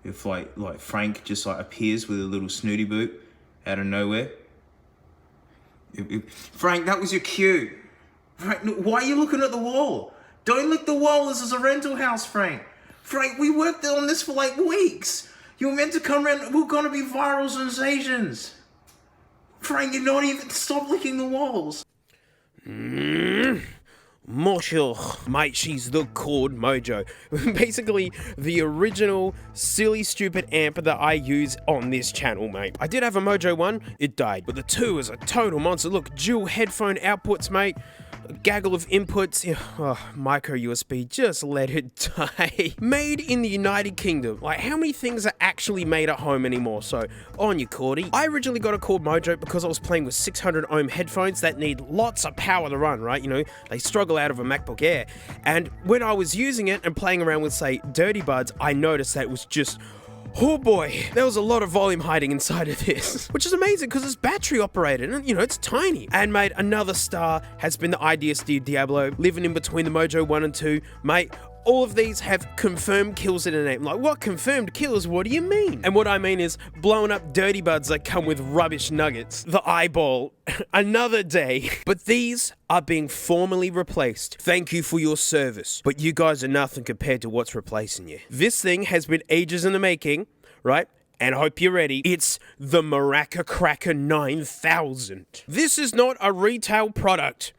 if like Frank just like appears with a little snooty boot out of nowhere. Frank, that was your cue. Frank, why are you looking at the wall? Don't lick the wall. This is a rental house, Frank. Frank, we worked on this for like weeks. You were meant to come around. We're gonna be viral sensations. Frank, you're not even. Stop licking the walls. Monsieur, mate, she's the Chord Mojo. Basically, the original silly, stupid amp that I use on this channel, mate. I did have a Mojo 1, it died, but the 2 is a total monster. Look, dual headphone outputs, mate. A gaggle of inputs, micro USB, just let it die. Made in the United Kingdom. Like, how many things are actually made at home anymore? So, on you, Cordy. I originally got a Chord Mojo because I was playing with 600 ohm headphones that need lots of power to run, right? You know, they struggle out of a MacBook Air. And when I was using it and playing around with, say, Dirty Buds, I noticed that it was just... oh boy, there was a lot of volume hiding inside of this, which is amazing because it's battery operated and, you know, it's tiny. And, mate, another star has been the IDSD Diablo, living in between the Mojo 1 and 2. Mate, all of these have confirmed kills in the name. Like, what confirmed kills? What do you mean? And what I mean is blowing up Dirty Buds that come with rubbish nuggets. The eyeball. Another day. But these are being formally replaced. Thank you for your service. But you guys are nothing compared to what's replacing you. This thing has been ages in the making, right? And I hope you're ready. It's the Maraca Cracker 9000. This is not a retail product.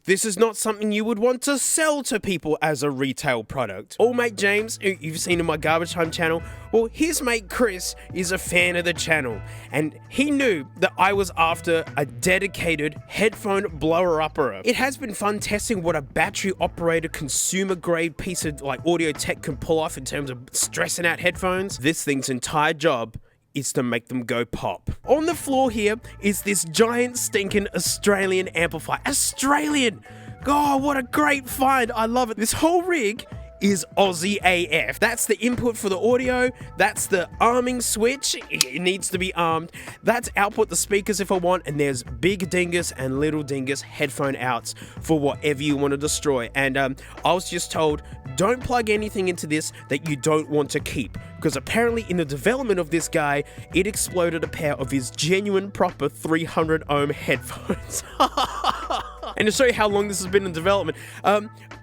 This is not something you would want to sell to people as a retail product. Old mate James, who you've seen in my Garbage Time channel, well, his mate Chris is a fan of the channel, and he knew that I was after a dedicated headphone blower-upper. It has been fun testing what a battery-operated consumer-grade piece of like audio tech can pull off in terms of stressing out headphones. This thing's entire job is to make them go pop. On the floor here is this giant stinking Australian amplifier. Australian! God, what a great find. I love it. This whole rig is Aussie AF. That's the input for the audio. That's the arming switch. It needs to be armed. That's output the speakers if I want. And there's big dingus and little dingus headphone outs for whatever you want to destroy. And I was just told, don't plug anything into this that you don't want to keep. Because apparently in the development of this guy, it exploded a pair of his genuine proper 300 ohm headphones. And to show you how long this has been in development,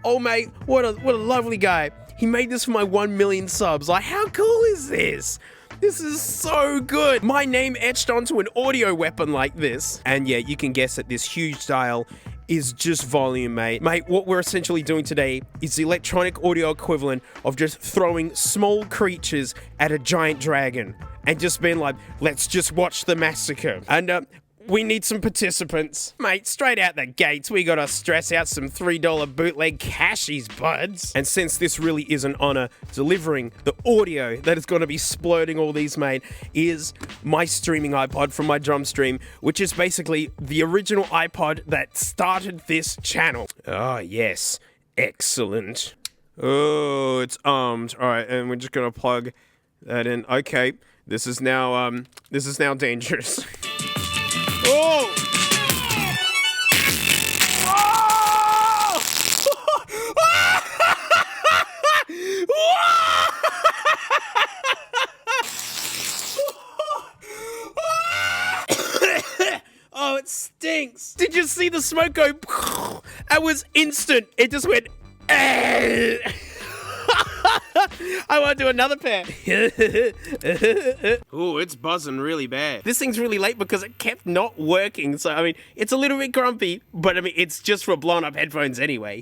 oh mate, what a lovely guy. He made this for my 1 million subs. Like, how cool is this? This is so good. My name etched onto an audio weapon like this. And yeah, you can guess that this huge dial is just volume, mate. Mate, what we're essentially doing today is the electronic audio equivalent of just throwing small creatures at a giant dragon and just being like, let's just watch the massacre. And we need some participants. Mate, straight out the gates, we gotta stress out some $3 bootleg Cashies buds. And since this really is an honor, delivering the audio that is gonna be splurting all these, mate, is my streaming iPod from my drum stream, which is basically the original iPod that started this channel. Oh, yes. Excellent. Oh, it's armed. All right, and we're just gonna plug that in. Okay, this is now dangerous. Oh! Oh, it stinks. Did you see the smoke go? It was instant. It just went. I want to do another pair. Oh, it's buzzing really bad. This thing's really late because it kept not working. So, I mean, it's a little bit grumpy, but I mean, it's just for blown up headphones anyway.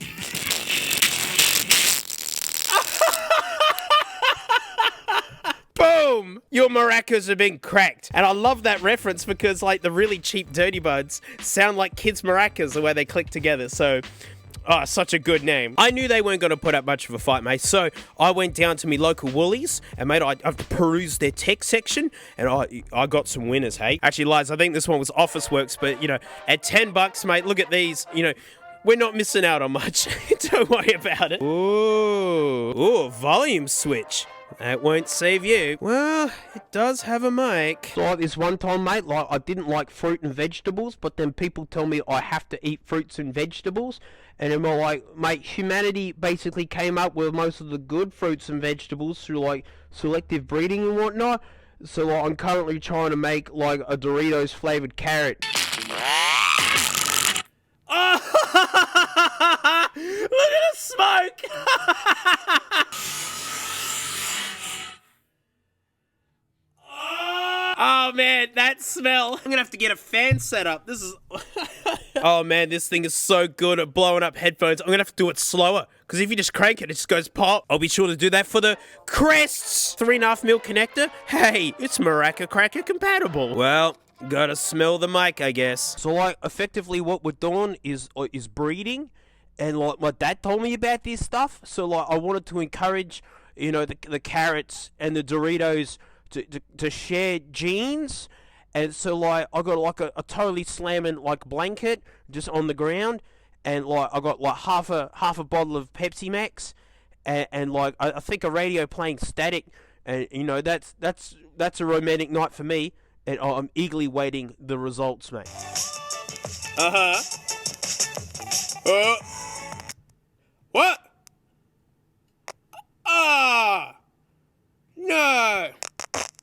Boom! Your maracas have been cracked. And I love that reference because, like, the really cheap Dirty Buds sound like kids' maracas the way they click together. So, oh, such a good name. I knew they weren't going to put up much of a fight, mate. So I went down to me local Woolies and, mate, I've perused their tech section and I got some winners, hey? Actually, lies, I think this one was Officeworks, but, you know, at $10, mate, look at these, you know, we're not missing out on much. Don't worry about it. Ooh, volume switch. That won't save you. Well, it does have a mic. So like this one time, mate, like I didn't like fruit and vegetables, but then people tell me I have to eat fruits and vegetables. And I'm like, mate, humanity basically came up with most of the good fruits and vegetables through like selective breeding and whatnot. So like, I'm currently trying to make like a Doritos flavored carrot. Oh, look at the smoke. Oh man, that smell. I'm gonna have to get a fan set up. This is... Oh man, this thing is so good at blowing up headphones. I'm gonna have to do it slower, because if you just crank it, it just goes pop. I'll be sure to do that for the Crests 3.5mm connector. Hey, it's Maraca Cracker compatible. Well, gotta smell the mic, I guess. So like, effectively what we're doing is breeding, and like my dad told me about this stuff. So like, I wanted to encourage, you know, the carrots and the Doritos to share genes. And so like, I got like a totally slamming like blanket just on the ground, and like I got like half a bottle of Pepsi Max, and like I think a radio playing static, and you know, that's a romantic night for me, and I'm eagerly waiting the results, mate. What? Ah! No!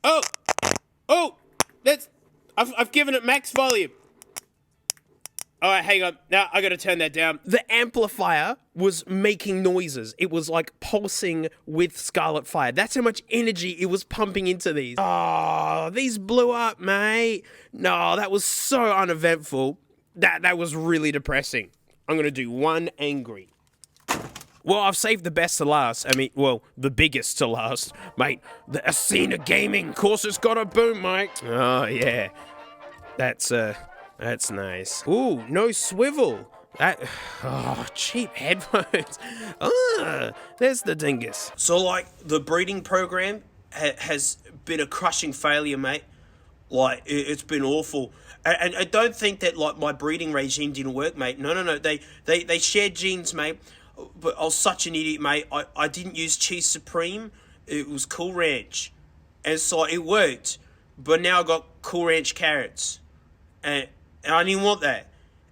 Oh! That's... I've given it max volume. Alright, hang on. Now, I gotta turn that down. The amplifier was making noises. It was like pulsing with Scarlet Fire. That's how much energy it was pumping into these. Oh, these blew up, mate. No, that was so uneventful. That was really depressing. I'm gonna do one angry. Well, I've saved the best to last. I mean, well, the biggest to last. Mate, the Asina Gaming. Of course, it's got a boom mic. Oh, yeah. That's nice. Ooh, no swivel. Cheap headphones. There's the dingus. So, like, the breeding program has been a crushing failure, mate. Like, it's been awful. And I don't think that, like, my breeding regime didn't work, mate. No. They shared genes, mate. But I was such an idiot, mate. I didn't use Cheese Supreme. It was Cool Ranch. And so it worked. But now I got Cool Ranch carrots. And I didn't want that.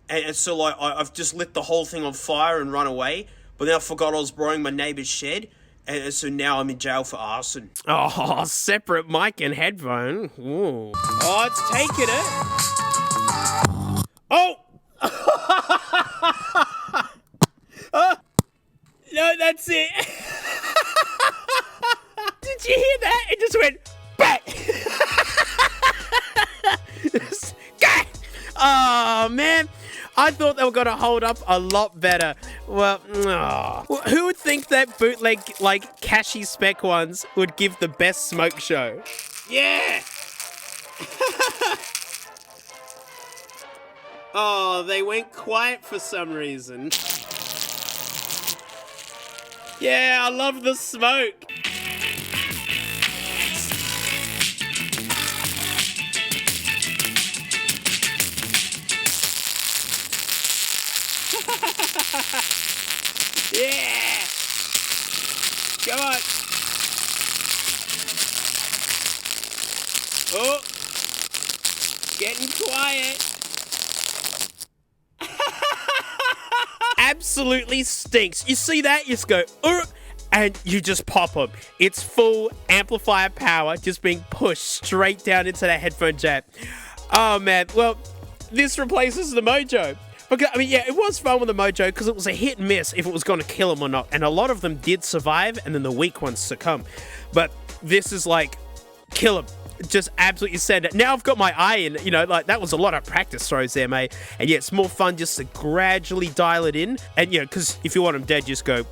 And so, like, I've just lit the whole thing on fire and run away. But then I forgot I was borrowing my neighbor's shed. And so now I'm in jail for arson. Oh, separate mic and headphone. Ooh. Oh, it's taking it. Oh! No, that's it. Did you hear that? It just went back. Oh, man. I thought they were going to hold up a lot better. Well, who would think that bootleg, like, Cashies Spec ones would give the best smoke show? Yeah. Oh, they went quiet for some reason. Yeah, I love the smoke. Yeah. Come on. Oh. Getting quiet. Absolutely stinks. You see that? You just go, and you just pop them. It's full amplifier power just being pushed straight down into that headphone jack. Oh, man. Well, this replaces the Mojo. Okay, I mean, yeah, it was fun with the Mojo because it was a hit and miss if it was going to kill them or not. And a lot of them did survive, and then the weak ones succumb. But this is like, kill them. Just absolutely send it. Now I've got my eye in, you know, like that was a lot of practice throws there, mate. And yeah, it's more fun just to gradually dial it in. And yeah, because if you want them dead, just go.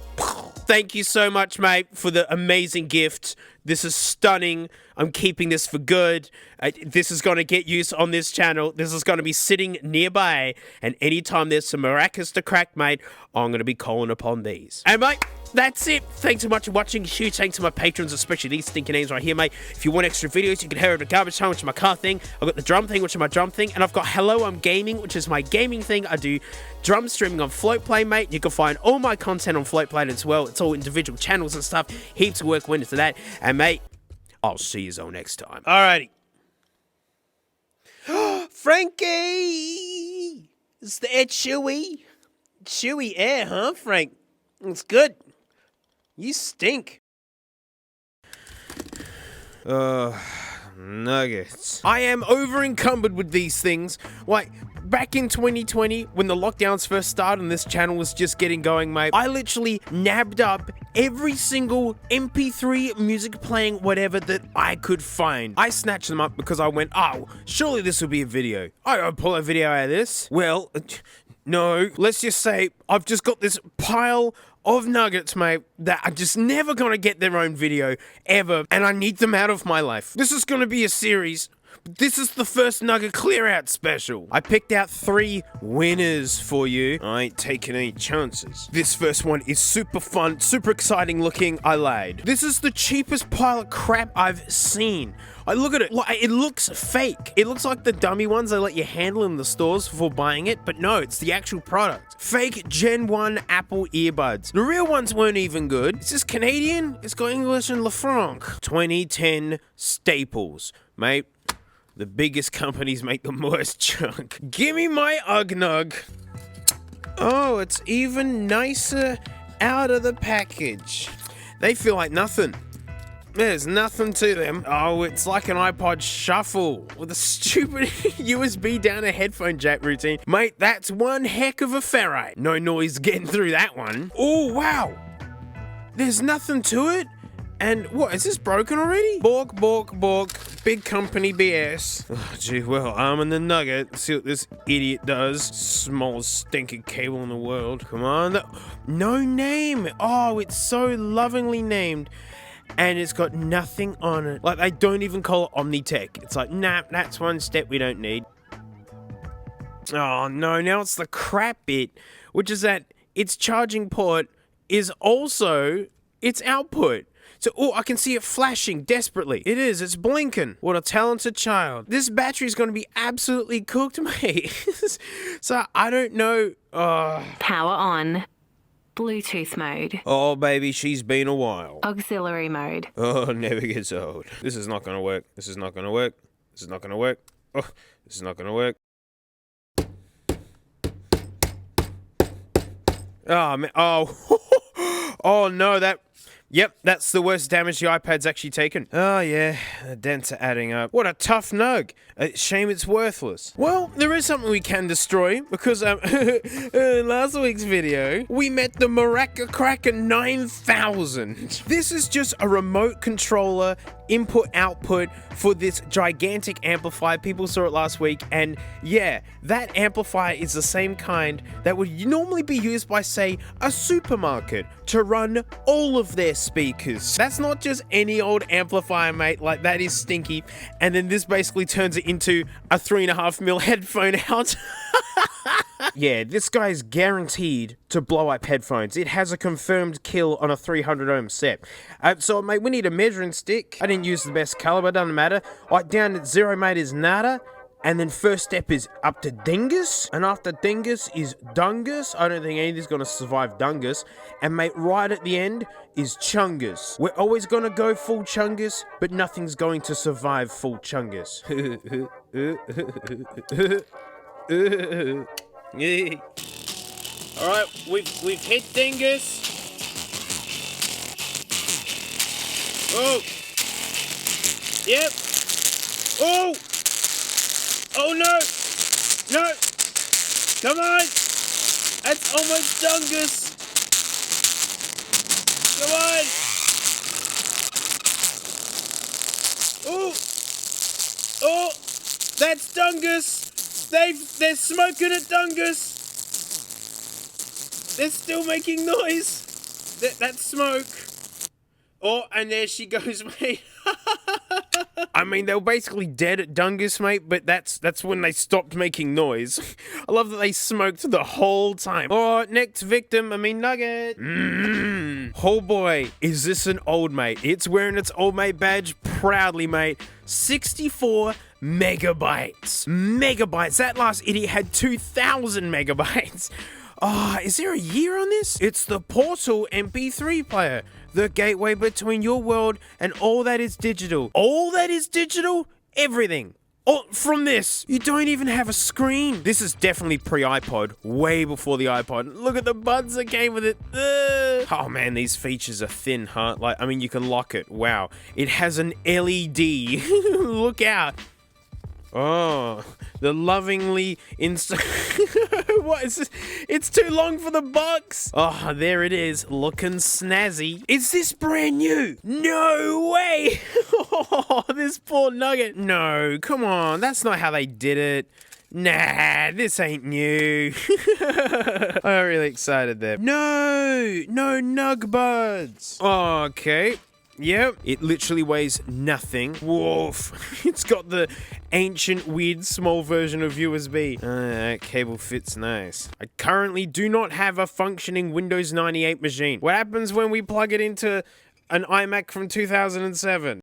Thank you so much, mate, for the amazing gift. This is stunning. I'm keeping this for good. This is going to get used on this channel. This is going to be sitting nearby. And anytime there's some maracas to crack, mate, I'm going to be calling upon these. And, mate, that's it. Thanks so much for watching. Huge thanks to my patrons, especially these stinking names right here, mate. If you want extra videos, you can head over to Garbage Time, which is my car thing. I've got the drum thing, which is my drum thing. And I've got Hello, I'm Gaming, which is my gaming thing. I do drum streaming on Floatplay, mate. You can find all my content on Floatplay as well. It's all individual channels and stuff. Heaps of work went into that. And, mate, I'll see you all next time. Alrighty. Frankie! It's the Ed Chewy. Chewy air, huh, Frank? It's good. You stink. Nuggets. I am over encumbered with these things. Like, back in 2020, when the lockdowns first started and this channel was just getting going, mate, I literally nabbed up every single MP3 music playing whatever that I could find. I snatched them up because I went, oh, surely this will be a video. I'll pull a video out of this. Well, no, let's just say I've just got this pile of nuggets, mate, that are just never gonna get their own video, ever, and I need them out of my life. This is gonna be a series. This is the first Nugget Clear Out special. I picked out 3 winners for you. I ain't taking any chances. This first one is super fun, super exciting looking. I lied. This is the cheapest pile of crap I've seen. I look at it, it looks fake. It looks like the dummy ones they let you handle in the stores before buying it, but no, it's the actual product. Fake Gen 1 Apple earbuds. The real ones weren't even good. It's just Canadian, it's got English and LaFranc. 2010 staples, mate. The biggest companies make the worst junk. Gimme my Ugnug. Oh, it's even nicer out of the package. They feel like nothing. There's nothing to them. Oh, it's like an iPod Shuffle with a stupid USB down a headphone jack routine. Mate, that's one heck of a ferrite. No noise getting through that one. Oh, wow. There's nothing to it. And what, is this broken already? Bork, bork, bork. Big company BS. Oh, gee, well, I'm in the nugget. See what this idiot does. Smallest stinking cable in the world. Come on. No name. Oh, it's so lovingly named. And it's got nothing on it. Like, they don't even call it Omnitech. It's like, nah, that's one step we don't need. Oh, no, now it's the crap bit, which is that its charging port is also its output. So, oh, I can see it flashing desperately. It is, it's blinking. What a talented child. This battery's gonna be absolutely cooked, mate. So, I don't know. Power on. Bluetooth mode. Oh, baby, she's been a while. Auxiliary mode. Oh, never gets old. This is not gonna work. This is not gonna work. This is not gonna work. Oh, this is not gonna work. Oh, man. Oh. Oh, no, that... Yep, that's the worst damage the iPad's actually taken. Oh yeah, the dents are adding up. What a tough nug. Shame it's worthless. Well, there is something we can destroy, because last week's video, we met the Maraca Cracker 9000. This is just a remote controller input-output for this gigantic amplifier. People saw it last week, and yeah, that amplifier is the same kind that would normally be used by, say, a supermarket to run all of their speakers. That's not just any old amplifier, mate. Like, that is stinky. And then this basically turns it into a 3.5mm headphone out. Yeah, this guy is guaranteed to blow up headphones. It has a confirmed kill on a 300 ohm set. So, mate, we need a measuring stick. I didn't use the best caliber, doesn't matter. Like, down at 0, mate, is nada. And then first step is up to dingus. And after dingus is dungus. I don't think anything's going to survive dungus. And, mate, right at the end is chungus. We're always going to go full chungus, but nothing's going to survive full chungus. Alright, we've hit dingus. Oh! Yep! Oh! Oh no! No! Come on! That's almost Dungus. Come on. Oh, that's Dungus. They're smoking at Dungus. They're still making noise. That's smoke. Oh, and there she goes, mate. I mean, they were basically dead at Dungus, mate, but that's when they stopped making noise. I love that they smoked the whole time. Oh, next victim, Nugget. Oh boy, is this an old mate? It's wearing its old mate badge proudly, mate. 64 megabytes. Megabytes. That last idiot had 2,000 megabytes. Oh, is there a year on this? It's the Portal MP3 player. The gateway between your world and all that is digital. All that is digital? Everything. Oh, from this. You don't even have a screen. This is definitely pre-iPod. Way before the iPod. Look at the buds that came with it. Oh man, these features are thin, huh? You can lock it. Wow. It has an LED. Look out. Oh, the lovingly what is this? It's too long for the box. Oh, there it is, looking snazzy. Is this brand new? No way. Oh, this poor Nugget. No, come on, that's not how they did it. Nah, this ain't new. I'm really excited there. No Nug Buds. Okay. Yep, it literally weighs nothing. Woof. It's got the ancient, weird, small version of USB. That cable fits nice. I currently do not have a functioning Windows 98 machine. What happens when we plug it into an iMac from 2007?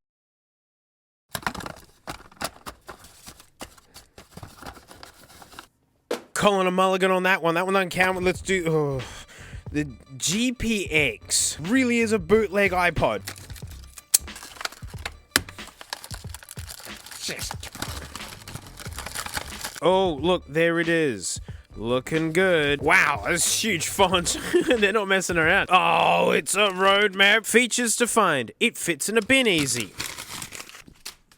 Calling a mulligan on that one. That one doesn't count. Let's do... the GPX really is a bootleg iPod. Oh, look, there it is. Looking good. Wow, that's huge font. They're not messing around. Oh, it's a roadmap. Features to find. It fits in a bin easy.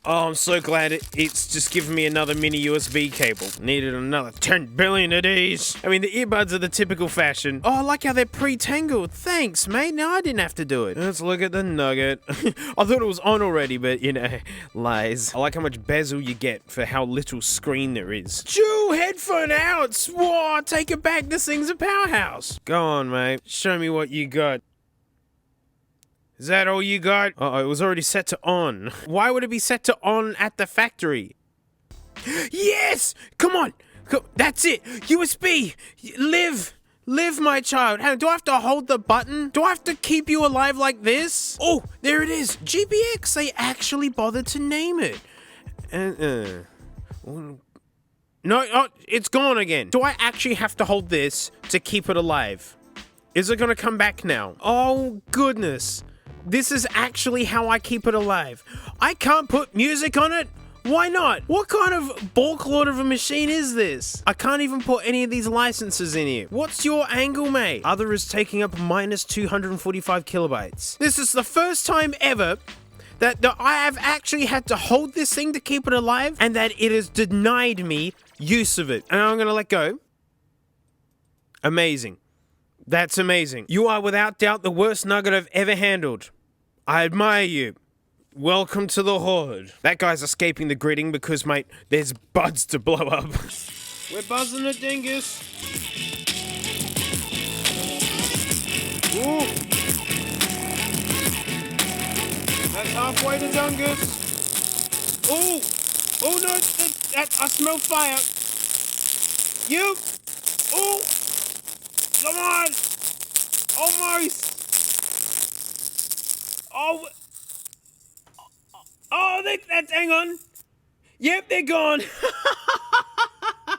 Oh, I'm so glad it's just given me another mini USB cable. Needed another 10 billion of these. I mean, the earbuds are the typical fashion. Oh, I like how they're pre-tangled. Thanks, mate. Now I didn't have to do it. Let's look at the Nugget. I thought it was on already, but, lies. I like how much bezel you get for how little screen there is. Dual headphone outs. Whoa, take it back. This thing's a powerhouse. Go on, mate. Show me what you got. Is that all you got? Uh-oh, it was already set to on. Why would it be set to on at the factory? Yes! Come on! That's it! USB! Live! Live, my child. Do I have to hold the button? Do I have to keep you alive like this? Oh, there it is. GPX. They actually bothered to name it. No, it's gone again. Do I actually have to hold this to keep it alive? Is it gonna come back now? Oh, goodness. This is actually how I keep it alive. I can't put music on it? Why not? What kind of ballclord of a machine is this? I can't even put any of these licenses in here. What's your angle, mate? Other is taking up minus 245 kilobytes. This is the first time ever that I have actually had to hold this thing to keep it alive and that it has denied me use of it. And I'm gonna let go. Amazing. That's amazing. You are without doubt the worst nugget I've ever handled. I admire you. Welcome to the horde. That guy's escaping the gridding because, mate, there's buds to blow up. We're buzzing the dingus. Ooh. That's halfway to Dungus. Ooh. Oh no, I smell fire. You. Ooh. Come on. Almost. That's, hang on. Yep, they're gone.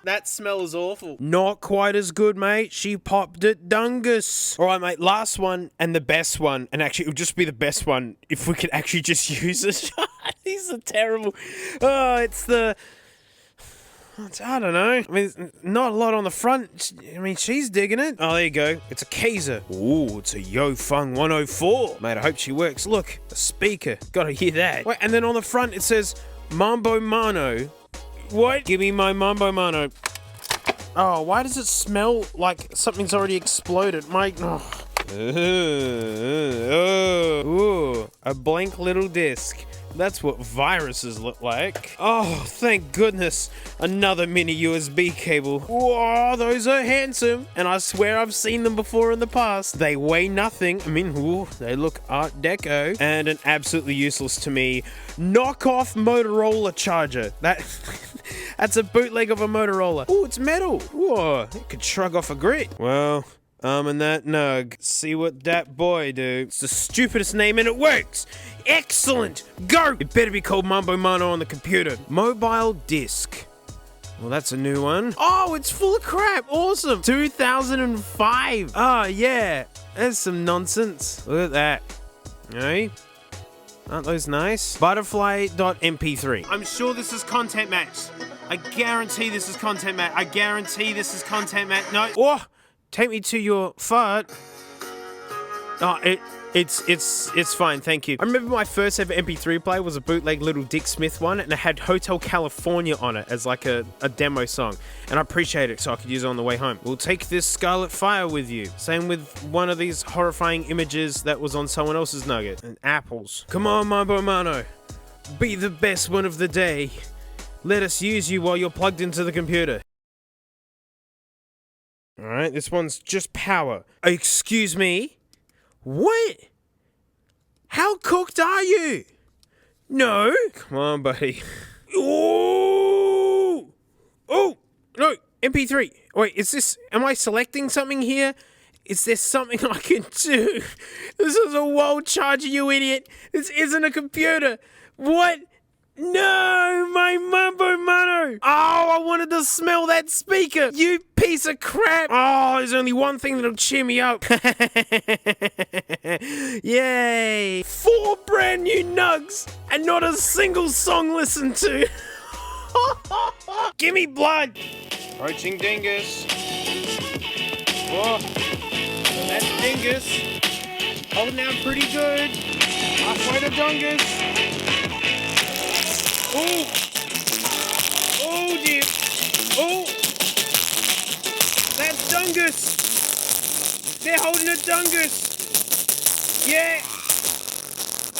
That smell is awful. Not quite as good, mate. She popped it Dungus. All right, mate, last one and the best one. And actually, it would just be the best one if we could actually just use it. These are terrible. Oh, I don't know. I mean, not a lot on the front. I mean, she's digging it. Oh, there you go. It's a Kaiser. Ooh, it's a Yofeng 104. Mate, I hope she works. Look, the speaker. Gotta hear that. Wait, and then on the front it says Mambo Mano. What? Give me my Mambo Mano. Oh, why does it smell like something's already exploded? Ooh, a blank little disc. That's what viruses look like. Oh, thank goodness. Another mini USB cable. Whoa, those are handsome. And I swear I've seen them before in the past. They weigh nothing. I mean, ooh, they look Art Deco. And an absolutely useless to me knockoff Motorola charger. That's a bootleg of a Motorola. Oh, it's metal. Whoa, it could shrug off a grit. Well, and that nug. See what that boy do. It's the stupidest name and it works. Excellent. Go. It better be called Mambo Mano on the computer. Mobile disc. Well, that's a new one. Oh, it's full of crap. Awesome. 2005. Oh, yeah. That's some nonsense. Look at that. Hey? Aren't those nice? Butterfly.mp3. I'm sure this is content match. I guarantee this is content match. I guarantee this is content match. No. Oh, take me to your fart. Oh, it's fine, thank you. I remember my first ever MP3 player was a bootleg Little Dick Smith one, and it had Hotel California on it as like a demo song. And I appreciate it, so I could use it on the way home. We'll take this Scarlet Fire with you. Same with one of these horrifying images that was on someone else's nugget. And apples. Come on, Mambo Mano. Be the best one of the day. Let us use you while you're plugged into the computer. Alright, this one's just power. Excuse me? What? How cooked are you? No. Come on, buddy. Ooh! Oh! No! MP3. Wait, is this... Am I selecting something here? Is there something I can do? This is a wall charger, you idiot. This isn't a computer. What? No, my Mambo Mano. Oh, I wanted to smell that speaker. You piece of crap. Oh, there's only one thing that'll cheer me up. Yay. 4 brand new nugs and not a single song listened to. Gimme blood. Approaching Dingus. Whoa. That's Dingus. Holding out pretty good. Halfway to Dungus. Oh! Oh dear! Oh! That's Dungus! They're holding a Dungus! Yeah!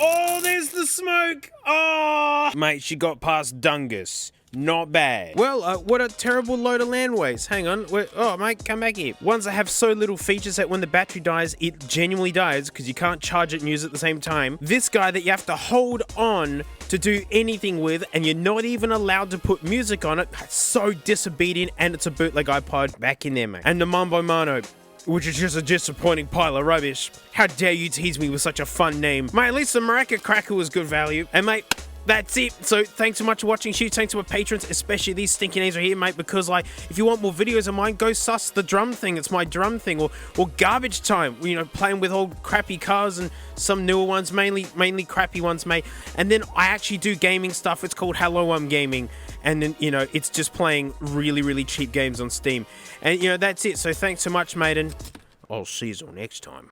Oh, there's the smoke! Oh! Mate, she got past Dungus. Not bad. Well, what a terrible load of landways. Hang on. Oh, mate, come back here. Ones that have so little features that when the battery dies, it genuinely dies because you can't charge it and use it at the same time. This guy that you have to hold on to do anything with, and you're not even allowed to put music on it. It's so disobedient, and it's a bootleg iPod. Back in there, mate. And the Mambo Mano, which is just a disappointing pile of rubbish. How dare you tease me with such a fun name. Mate, at least the Maraca Cracker was good value. And mate, that's it. So thanks so much for watching. Huge thanks to our patrons, especially these stinky names right here, mate, because like if you want more videos of mine, go sus the drum thing. It's my drum thing, or garbage time, you know, playing with old crappy cars and some newer ones, mainly crappy ones, mate. And then I actually do gaming stuff. It's called Hello I'm Gaming, and then, you know, it's just playing really cheap games on Steam. And you know, that's it. So thanks so much, mate, and I'll see you all next time.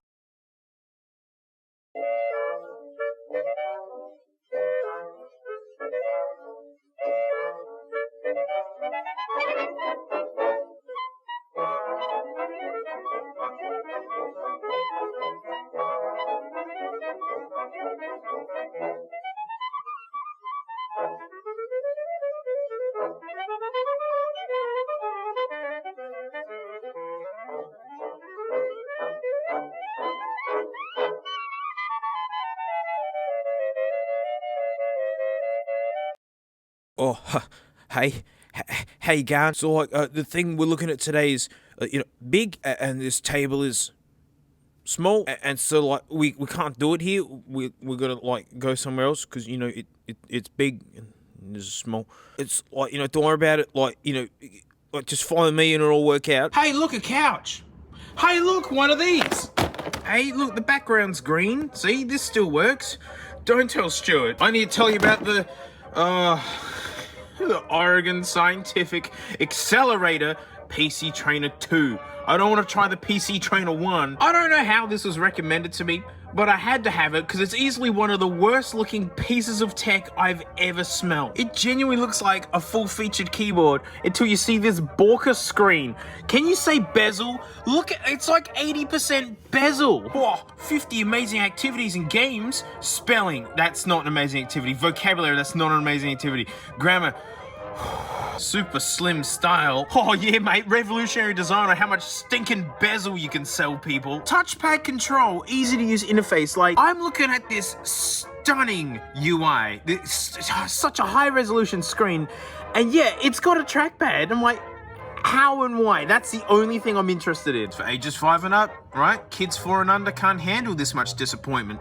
Oh, hey, Garn. So, like, the thing we're looking at today is, you know, big, and this table is small, and so, like, we can't do it here. We're gonna, like, go somewhere else, because, you know, it's big, and this is small. It's, like, you know, don't worry about it, like, you know, like, just follow me and it'll all work out. Hey, look, a couch. Hey, look, one of these. Hey, look, the background's green. See, this still works. Don't tell Stuart. I need to tell you about the Oregon Scientific Accelerator PC Trainer 2. I don't want to try the PC Trainer 1. I don't know how this was recommended to me, but I had to have it because it's easily one of the worst looking pieces of tech I've ever smelled. It genuinely looks like a full-featured keyboard until you see this Borka screen. Can you say bezel? Look, it's like 80% bezel. Whoa, 50 amazing activities in games. Spelling, that's not an amazing activity. Vocabulary, that's not an amazing activity. Grammar, super slim style. Oh yeah, mate, revolutionary design on how much stinking bezel you can sell people. Touchpad control, easy to use interface. Like, I'm looking at this stunning UI. It's such a high resolution screen. And yeah, it's got a trackpad. I'm like, how and why? That's the only thing I'm interested in. For ages 5 and up, right? Kids 4 and under can't handle this much disappointment.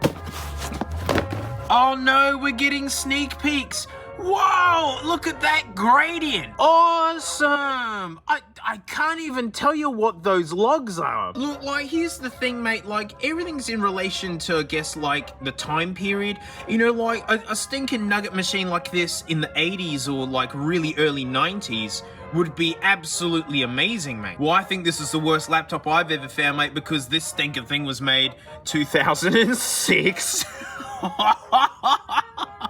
Oh no, we're getting sneak peeks. Whoa, look at that gradient. Awesome. I can't even tell you what those logs are. Look, like, here's the thing, mate. Like, everything's in relation to, I guess, like, the time period. You know, like, a stinking nugget machine like this in the 80s or, like, really early 90s would be absolutely amazing, mate. Well, I think this is the worst laptop I've ever found, mate, because this stinking thing was made 2006.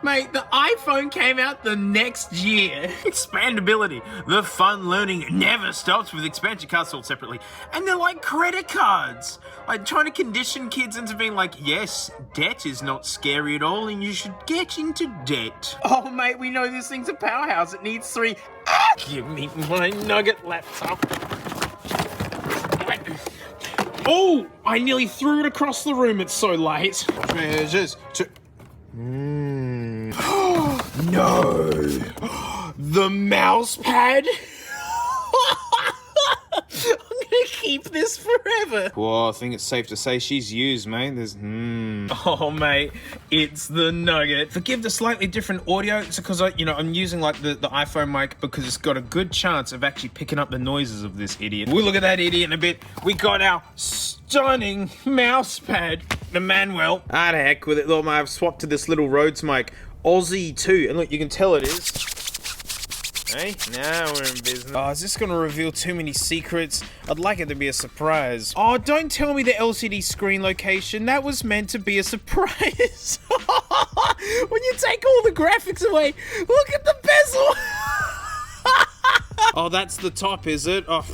Mate, the iPhone came out the next year. Expandability. The fun learning never stops with expansion cards sold separately. And they're like credit cards. Like trying to condition kids into being like, yes, debt is not scary at all and you should get into debt. Oh, mate, we know this thing's a powerhouse. It needs 3. Give me my nugget laptop. Oh, I nearly threw it across the room. It's so light. Treasures. No. The mouse pad? I'm gonna keep this forever. Well, I think it's safe to say she's used, mate. There's Oh, mate, it's the Nugget. Forgive the slightly different audio. It's because I'm using like the iPhone mic because it's got a good chance of actually picking up the noises of this idiot. We'll look at that idiot in a bit. We got our stunning mouse pad, the Manuel. Ah, the heck with it. Look, I've swapped to this little Rhodes mic, Aussie 2, and look, you can tell it is. Hey, now we're in business. Oh, is this gonna reveal too many secrets? I'd like it to be a surprise. Oh, don't tell me the LCD screen location. That was meant to be a surprise. When you take all the graphics away, look at the bezel. Oh, that's the top, is it? Oh,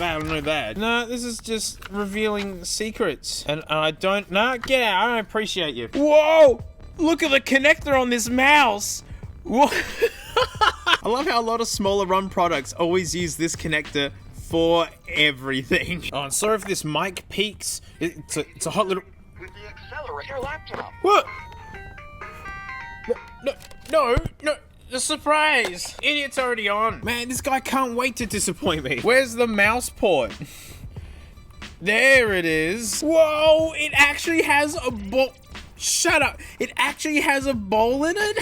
I don't know that. No, this is just revealing secrets. And I don't... No, get out. I don't appreciate you. Whoa! Look at the connector on this mouse. Whoa. I love how a lot of smaller run products always use this connector for everything. Oh, and sorry if this mic peaks. It's a hot little... With the accelerator laptop. What? No, the surprise. Idiot's already on. Man, this guy can't wait to disappoint me. Where's the mouse port? There it is. Whoa, it actually has a ball. Shut up. It actually has a bowl in it?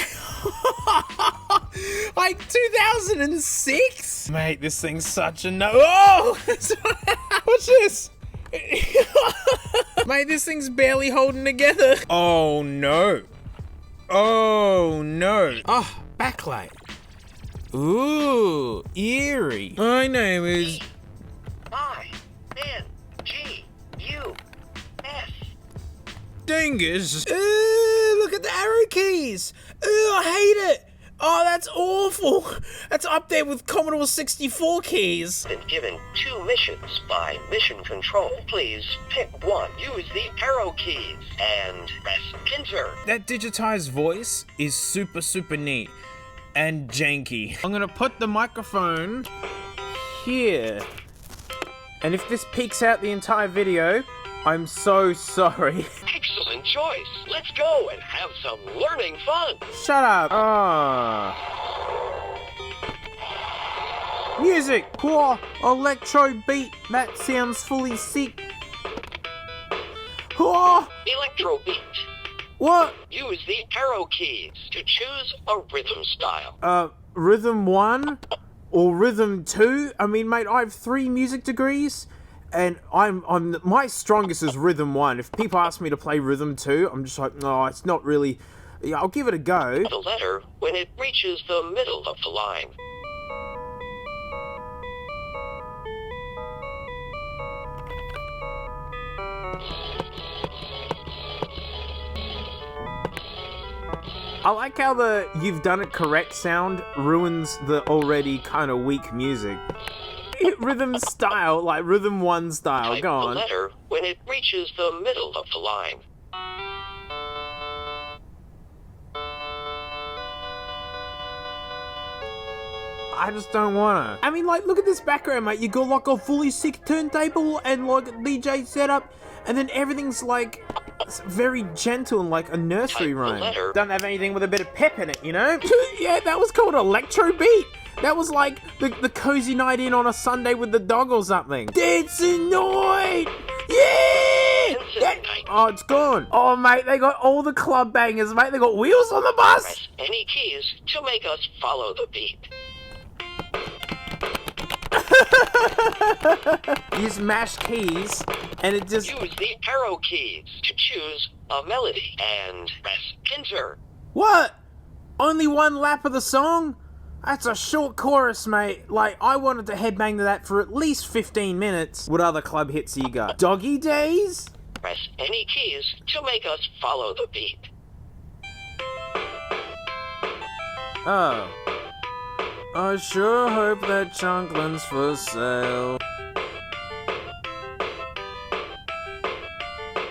Like 2006? Mate, this thing's such a no. Oh! What's this? Mate, this thing's barely holding together. Oh no. Oh no. Oh, backlight. Ooh, eerie. My name is... I-N-G-U-S. Dingus. Ooh, look at the arrow keys. Ooh, I hate it. Oh, that's awful. That's up there with Commodore 64 keys. Been given 2 missions by Mission Control. Please pick one. Use the arrow keys and press enter. That digitized voice is super, super neat and janky. I'm gonna put the microphone here. And if this peaks out the entire video, I'm so sorry. Excellent choice. Let's go and have some learning fun. Shut up. Music. Whoa, electro beat. That sounds fully sick. Whoa. Electro beat. What? Use the arrow keys to choose a rhythm style. Rhythm 1 or rhythm 2? I mean, mate, I have 3 music degrees. And my strongest is rhythm 1. If people ask me to play rhythm 2, I'm just like, no, it's not really. Yeah, I'll give it a go. The letter when it reaches the middle of the line. I like how the "you've done it correct" sound ruins the already kind of weak music. Rhythm style, like Rhythm 1 style, Type go the on. letter when it reaches the middle of the line. I just don't wanna. I mean, like, look at this background, mate. You got like a fully sick turntable and like a DJ setup, and then everything's like very gentle and like a nursery Type the rhyme. letter. Don't have anything with a bit of pep in it, you know? Yeah, that was called Electro Beat. That was like the cozy night in on a Sunday with the dog or something. Dancing night! Yeah! Dancing night. Oh, it's gone. Oh, mate, they got all the club bangers, mate. They got wheels on the bus. Press any keys to make us follow the beat. You smash keys, and it just... Use the arrow keys to choose a melody and press enter. What? Only one lap of the song? That's a short chorus, mate. Like, I wanted to headbang to that for at least 15 minutes. What other club hits you got? Doggy Days? Press any keys to make us follow the beat. Oh. I sure hope that Chunklin's for sale.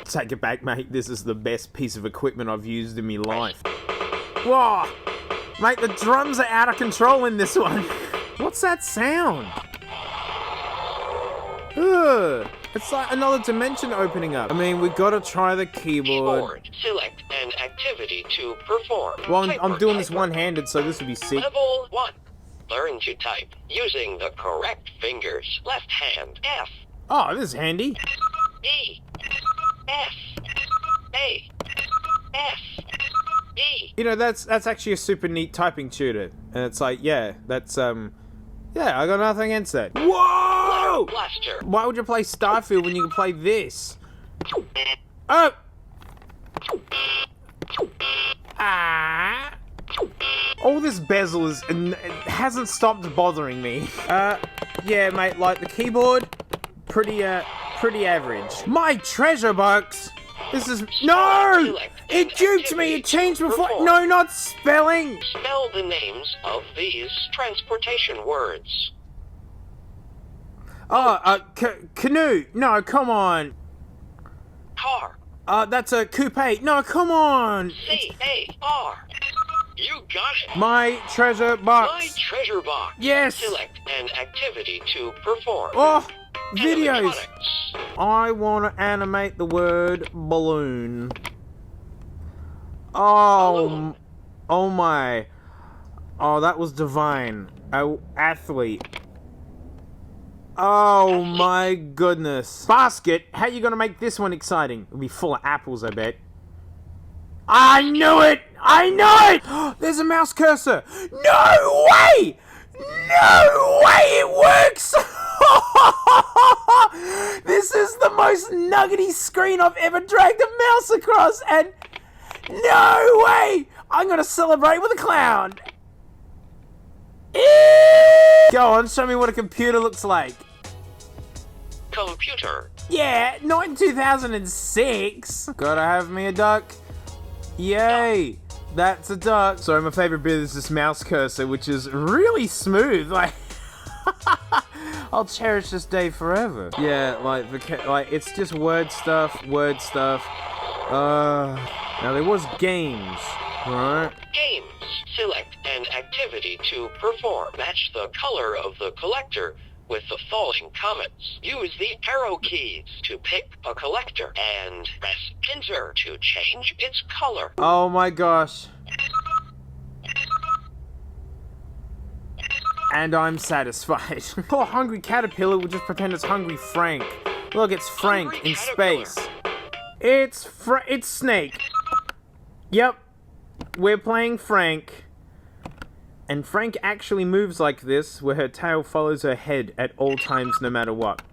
Take it back, mate. This is the best piece of equipment I've used in my life. Whoa! Mate, the drums are out of control in this one. What's that sound? Ugh. It's like another dimension opening up. I mean, we gotta try the keyboard. Keyboard. Select an activity to perform. Well, I'm doing this Typer. one-handed, so this would be sick. Level 1. Learn to type using the correct fingers. Left hand F, Oh, this is handy. E, F, A, F, E. You know, that's actually a super neat typing tutor. And it's like, yeah, that's, yeah, I got nothing against that. Whoa! Blaster. Why would you play Starfield when you can play this? Oh! Ah! All this bezel is, and it hasn't stopped bothering me. Yeah, mate, like the keyboard, pretty average. My treasure box! This is, no! It duped me, it changed before, no, not spelling! Spell the names of these transportation words. Oh, canoe, no, come on. Car. That's a coupe, no, come on! C-A-R. You got it. My treasure box. My treasure box. Yes. Select an activity to perform. Oh, videos. Animatronics. I want to animate the word balloon. Oh, Balloon. oh my. Oh, that was divine. Oh, athlete. Oh my goodness. Basket, how you gonna make this one exciting? It'll be full of apples, I bet. I knew it! I know it! There's a mouse cursor! No way! No way it works! This is the most nuggety screen I've ever dragged a mouse across, and no way! I'm gonna celebrate with a clown! Go on, show me what a computer looks like. Computer. Yeah, not in 2006. Gotta have me a duck. Yay! That's a duck. Sorry, my favorite bit is this mouse cursor, which is really smooth. Like, I'll cherish this day forever. Yeah, like it's just word stuff, word stuff. Now there was games, right? Games. Select an activity to perform. Match the color of the collector with the following comments. Use the arrow keys to pick a collector and press enter to change its color. Oh my gosh. And I'm satisfied. Poor Hungry Caterpillar will just pretend it's Hungry Frank. Look, it's Frank Hungry in Caterpillar. space. It's Snake. Yep. We're playing Frank. And Frank actually moves like this, where her tail follows her head at all times, no matter what.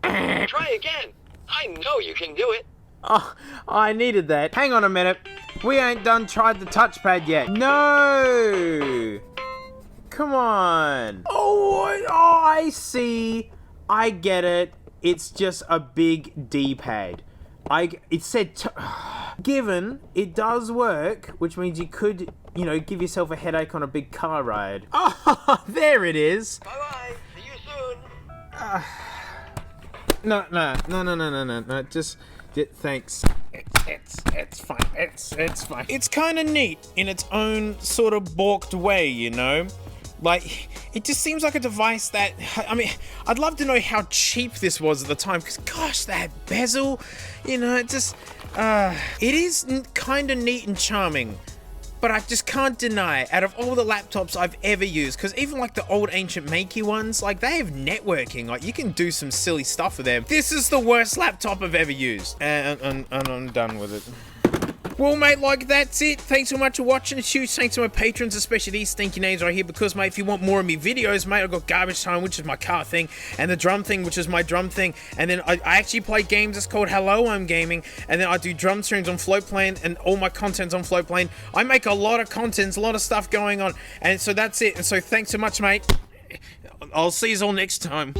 Try again. I know you can do it. Oh, I needed that. Hang on a minute. We ain't done tried the touchpad yet. No! Come on. Oh, I see. I get it. It's just a big D-pad. It said given it does work, which means you could, you know, give yourself a headache on a big car ride. Oh, there it is. Bye-bye. See you soon. No. Just thanks. It's fine. It's fine. It's kind of neat in its own sort of balked way, you know? Like, it just seems like a device that, I mean, I'd love to know how cheap this was at the time, because gosh, that bezel, you know, it just, it is kind of neat and charming. But I just can't deny, out of all the laptops I've ever used, because even like the old ancient Makey ones, like they have networking, like you can do some silly stuff with them. This is the worst laptop I've ever used. And I'm done with it. Well, mate, like, that's it. Thanks so much for watching. A huge thanks to my patrons, especially these stinky names right here, because, mate, if you want more of me videos, mate, I've got Garbage Time, which is my car thing, and the drum thing, which is my drum thing, and then I actually play games. It's called Hello, I'm Gaming, and then I do drum streams on Floatplane, and all my content's on Floatplane. I make a lot of content, a lot of stuff going on, and so that's it. And so thanks so much, mate. I'll see you all next time.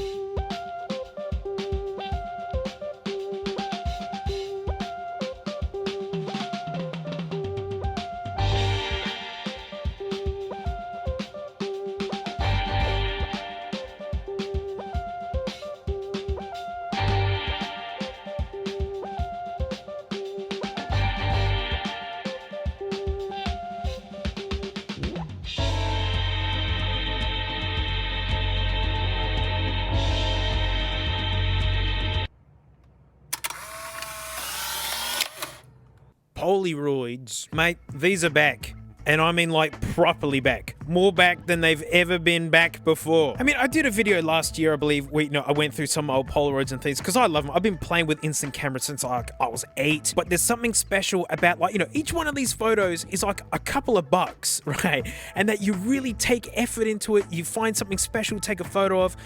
Polaroids. Mate, these are back. And I mean like properly back. More back than they've ever been back before. I mean, I did a video last year, I believe. I went through some old Polaroids and things because I love them. I've been playing with instant cameras since I was 8. But there's something special about, like, you know, each one of these photos is like a couple of bucks, right? And that you really take effort into it. You find something special to take a photo of.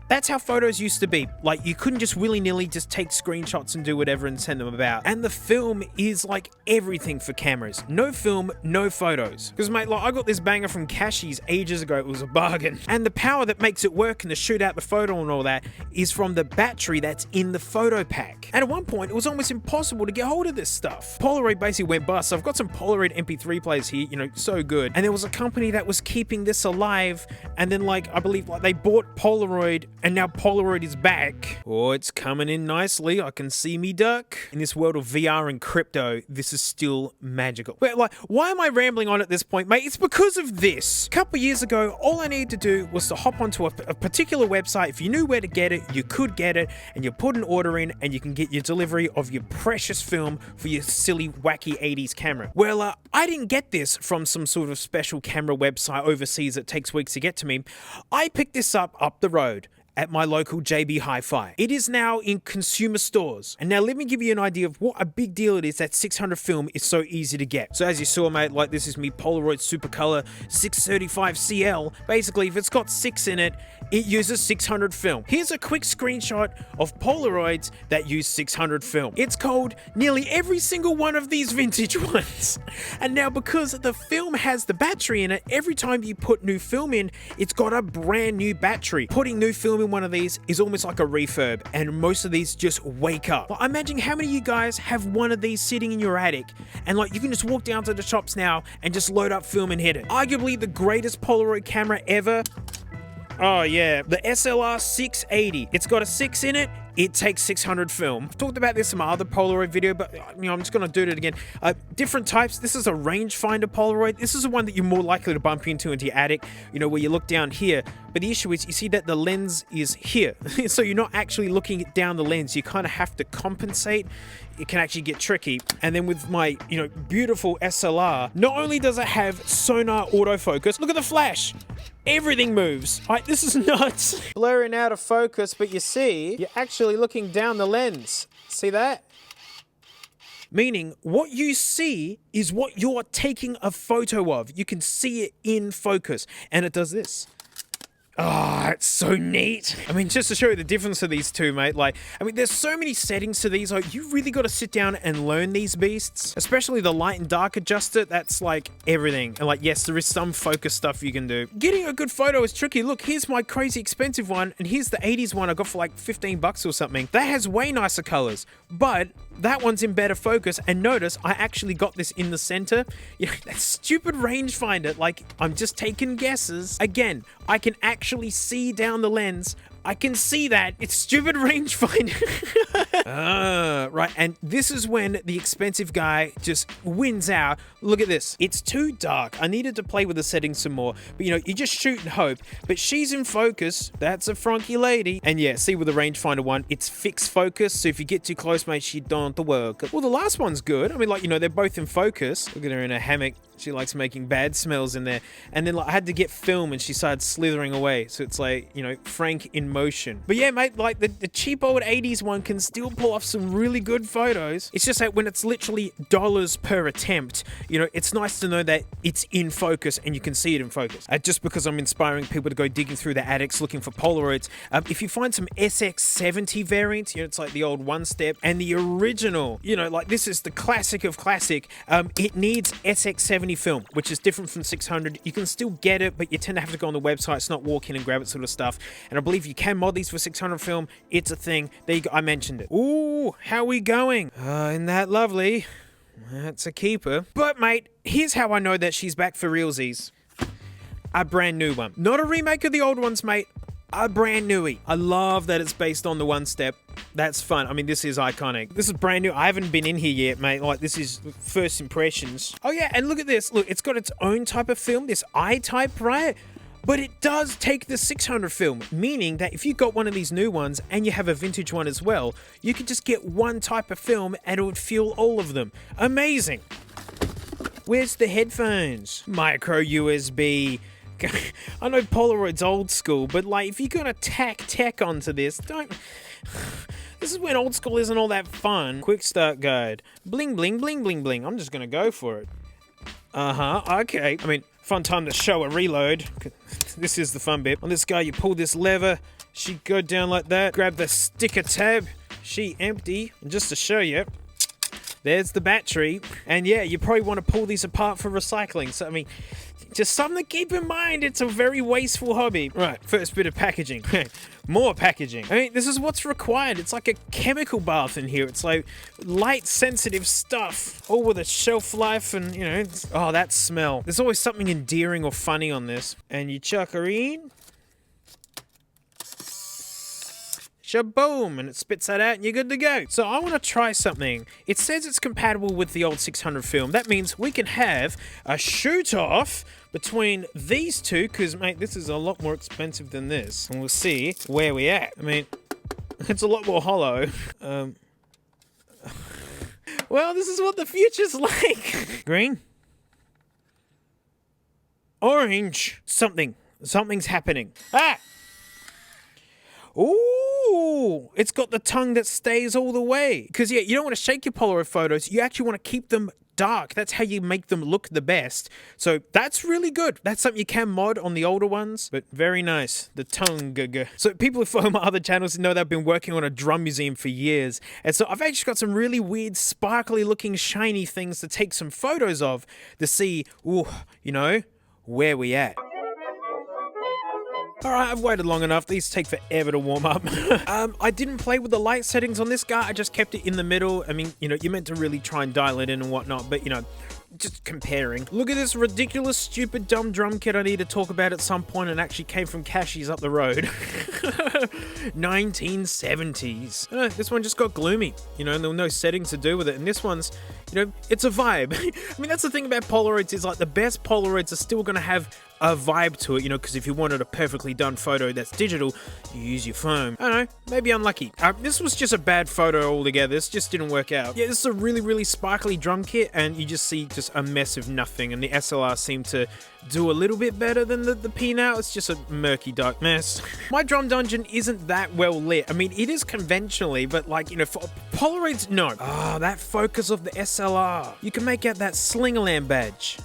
That's how photos used to be. Like, you couldn't just willy-nilly just take screenshots and do whatever and send them about. And the film is like everything for cameras. No film, no photos. Because, mate, like, I got this banger from Cashies ages ago. It was a bargain. And the power that makes it work and to shoot out the photo and all that is from the battery that's in the photo pack. And at one point, it was almost impossible to get hold of this stuff. Polaroid basically went bust. So I've got some Polaroid MP3 players here, you know, so good. And there was a company that was keeping this alive. And then, like, I believe, like, they bought Polaroid, and now Polaroid is back. Oh, it's coming in nicely. I can see me duck. In this world of VR and crypto, this is still magical. But, like, why am I rambling on at this point, mate? It's because of this. A couple years ago, all I needed to do was to hop onto a particular website. If you knew where to get it, you could get it, and you put an order in, and you can get your delivery of your precious film for your silly, wacky 80s camera. Well, I didn't get this from some sort of special camera website overseas that takes weeks to get to me. I picked this up the road at my local JB Hi-Fi. It is now in consumer stores. And now let me give you an idea of what a big deal it is that 600 film is so easy to get. So as you saw, mate, like, this is me Polaroid Supercolor 635 CL. Basically, if it's got 6 in it, it uses 600 film. Here's a quick screenshot of Polaroids that use 600 film. It's called nearly every single one of these vintage ones. And now, because the film has the battery in it, every time you put new film in, it's got a brand new battery. Putting new film in one of these is almost like a refurb, and most of these just wake up. Like, imagine how many of you guys have one of these sitting in your attic, and like, you can just walk down to the shops now and just load up film and hit it. Arguably the greatest Polaroid camera ever. Oh yeah, the SLR 680. It's got a 6 in it. It takes 600 film. I've talked about this in my other Polaroid video, but you know, I'm just going to do it again. Different types. This is a rangefinder Polaroid. This is the one that you're more likely to bump into your attic, you know, where you look down here. But the issue is, you see that the lens is here. So you're not actually looking down the lens. You kind of have to compensate. It can actually get tricky. And then with my, you know, beautiful SLR, not only does it have sonar autofocus, look at the flash. Everything moves. Right, this is nuts. Blurring out of focus, but you see, you're actually looking down the lens. See that? Meaning, what you see is what you're taking a photo of. You can see it in focus. And it does this. Oh, it's so neat. I mean, just to show you the difference of these two, mate, like, I mean, there's so many settings to these. Like, you really got to sit down and learn these beasts, especially the light and dark adjuster. That's like everything. And like, yes, there is some focus stuff you can do. Getting a good photo is tricky. Look, here's my crazy expensive one, and here's the 80s one I got for like 15 bucks or something. That has way nicer colors, but that one's in better focus. And notice, I actually got this in the center. You know, that stupid rangefinder, like, I'm just taking guesses. Again, I can actually see down the lens. I can see that. It's stupid rangefinder. Right, and this is when the expensive guy just wins out. Look at this. It's too dark. I needed to play with the settings some more. But, you know, you just shoot and hope. But she's in focus. That's a frankie lady. And yeah, see with the rangefinder one, it's fixed focus. So if you get too close, mate, she don't work. Well, the last one's good. I mean, like, you know, they're both in focus. Look at her in a hammock. She likes making bad smells in there. And then, like, I had to get film and she started slithering away. So it's like, you know, Frank in motion. But yeah, mate, like the cheap old 80s one can still pull off some really good photos. It's just that when it's literally dollars per attempt, you know, it's nice to know that it's in focus and you can see it in focus. Just because I'm inspiring people to go digging through their attics looking for Polaroids. If you find some SX70 variants, you know, it's like the old one step and the original, you know, like this is the classic of classic. It needs SX70 film, which is different from 600. You can still get it, but you tend to have to go on the website. It's not walk in and grab it sort of stuff. And I believe you can mod these for 600 film. It's a thing. There you go. I mentioned it. Ooh, how we going? Isn't that lovely? That's a keeper. But mate, here's how I know that she's back for realsies. A brand new one. Not a remake of the old ones, mate. A brand newie. I love that it's based on the one step. That's fun. I mean, this is iconic. This is brand new. I haven't been in here yet, mate. Like, this is first impressions. Oh yeah, and look at this. Look, it's got its own type of film, this I-type, right? But it does take the 600 film, meaning that if you got one of these new ones and you have a vintage one as well, you could just get one type of film and it would fuel all of them. Amazing. Where's the headphones? Micro USB. I know Polaroid's old school, but like if you're gonna tack tech onto this, don't. This is when old school isn't all that fun. Quick start guide. Bling bling bling bling bling. I'm just gonna go for it. Okay. I mean, fun time to show a reload. This is the fun bit. On this guy, you pull this lever. She go down like that. Grab the sticker tab. She empty. And just to show you, there's the battery. And yeah, you probably want to pull these apart for recycling. So I mean, just something to keep in mind. It's a very wasteful hobby. Right, first bit of packaging. More packaging. I mean, this is what's required. It's like a chemical bath in here. It's like light sensitive stuff. All with a shelf life and, you know, oh, that smell. There's always something endearing or funny on this. And you chuck her in. Shaboom, and it spits that out and you're good to go. So I want to try something. It says it's compatible with the old 600 film. That means we can have a shoot-off between these two, because, mate, this is a lot more expensive than this. And we'll see where we at. I mean, it's a lot more hollow. Well, this is what the future's like. Green. Orange. Something's happening. Ah! Ooh, it's got the tongue that stays all the way. Because, yeah, you don't want to shake your Polaroid photos. You actually want to keep them dark. That's how you make them look the best. So that's really good. That's something you can mod on the older ones, but very nice. The tongue. So people who follow my other channels know that I've been working on a drum museum for years. And so I've actually got some really weird, sparkly looking, shiny things to take some photos of to see, ooh, you know, where we at. Alright, I've waited long enough. These take forever to warm up. I didn't play with the light settings on this guy. I just kept it in the middle. I mean, you know, you're meant to really try and dial it in and whatnot, but, you know, just comparing. Look at this ridiculous, stupid, dumb drum kit I need to talk about at some point and actually came from Cashies up the road. 1970s. This one just got gloomy, you know, and there were no settings to do with it. And this one's, you know, it's a vibe. I mean, that's the thing about Polaroids is like the best Polaroids are still going to have a vibe to it, you know, because if you wanted a perfectly done photo that's digital, you use your phone. I don't know, maybe unlucky. This was just a bad photo altogether. This just didn't work out. Yeah, this is a really, really sparkly drum kit, and you just see just a mess of nothing, and the SLR seemed to do a little bit better than the P now. It's just a murky, dark mess. My drum dungeon isn't that well lit. I mean, it is conventionally, but like, you know, for Polaroids, no. That focus of the SLR. You can make out that Slingerland badge.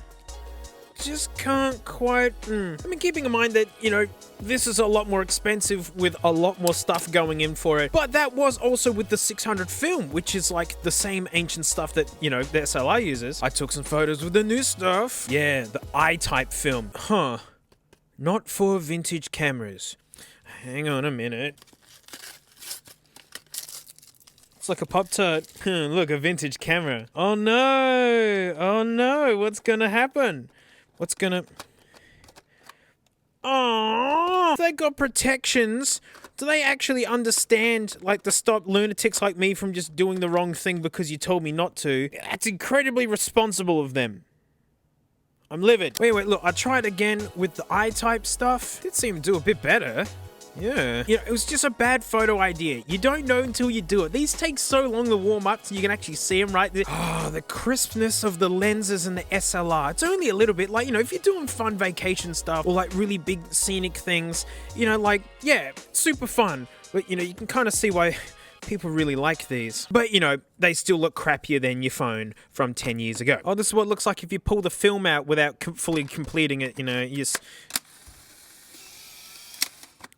Just can't quite. I mean, keeping in mind that, you know, this is a lot more expensive with a lot more stuff going in for it. But that was also with the 600 film, which is like the same ancient stuff that, you know, the SLR uses. I took some photos with the new stuff. Yeah, the I-type film. Huh. Not for vintage cameras. Hang on a minute. It's like a Pop-Tart. Look, a vintage camera. Oh no! Oh no! What's gonna happen? What's gonna... Oh, they got protections. Do they actually understand, like, to stop lunatics like me from just doing the wrong thing because you told me not to? That's incredibly responsible of them. I'm livid. Wait, look, I tried again with the I-type stuff. It seemed to do a bit better. Yeah. You know, it was just a bad photo idea. You don't know until you do it. These take so long to warm up so you can actually see them, right? Oh, the crispness of the lenses and the SLR. It's only a little bit, like, you know, if you're doing fun vacation stuff or like really big scenic things, you know, like, yeah, super fun. But, you know, you can kind of see why people really like these. But, you know, they still look crappier than your phone from 10 years ago. Oh, this is what it looks like if you pull the film out without fully completing it, you know, you just...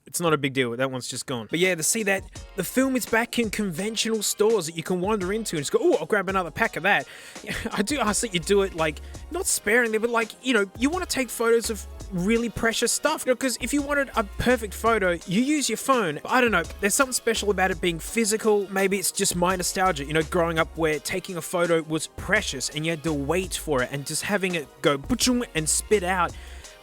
It's not a big deal. That one's just gone. But yeah, to see that the film is back in conventional stores that you can wander into and just go, oh, I'll grab another pack of that. I do ask that you do it, like, not sparingly, but like, you know, you want to take photos of really precious stuff. Because if you wanted a perfect photo, you use your phone. I don't know. There's something special about it being physical. Maybe it's just my nostalgia, you know, growing up where taking a photo was precious and you had to wait for it, and just having it go and spit out.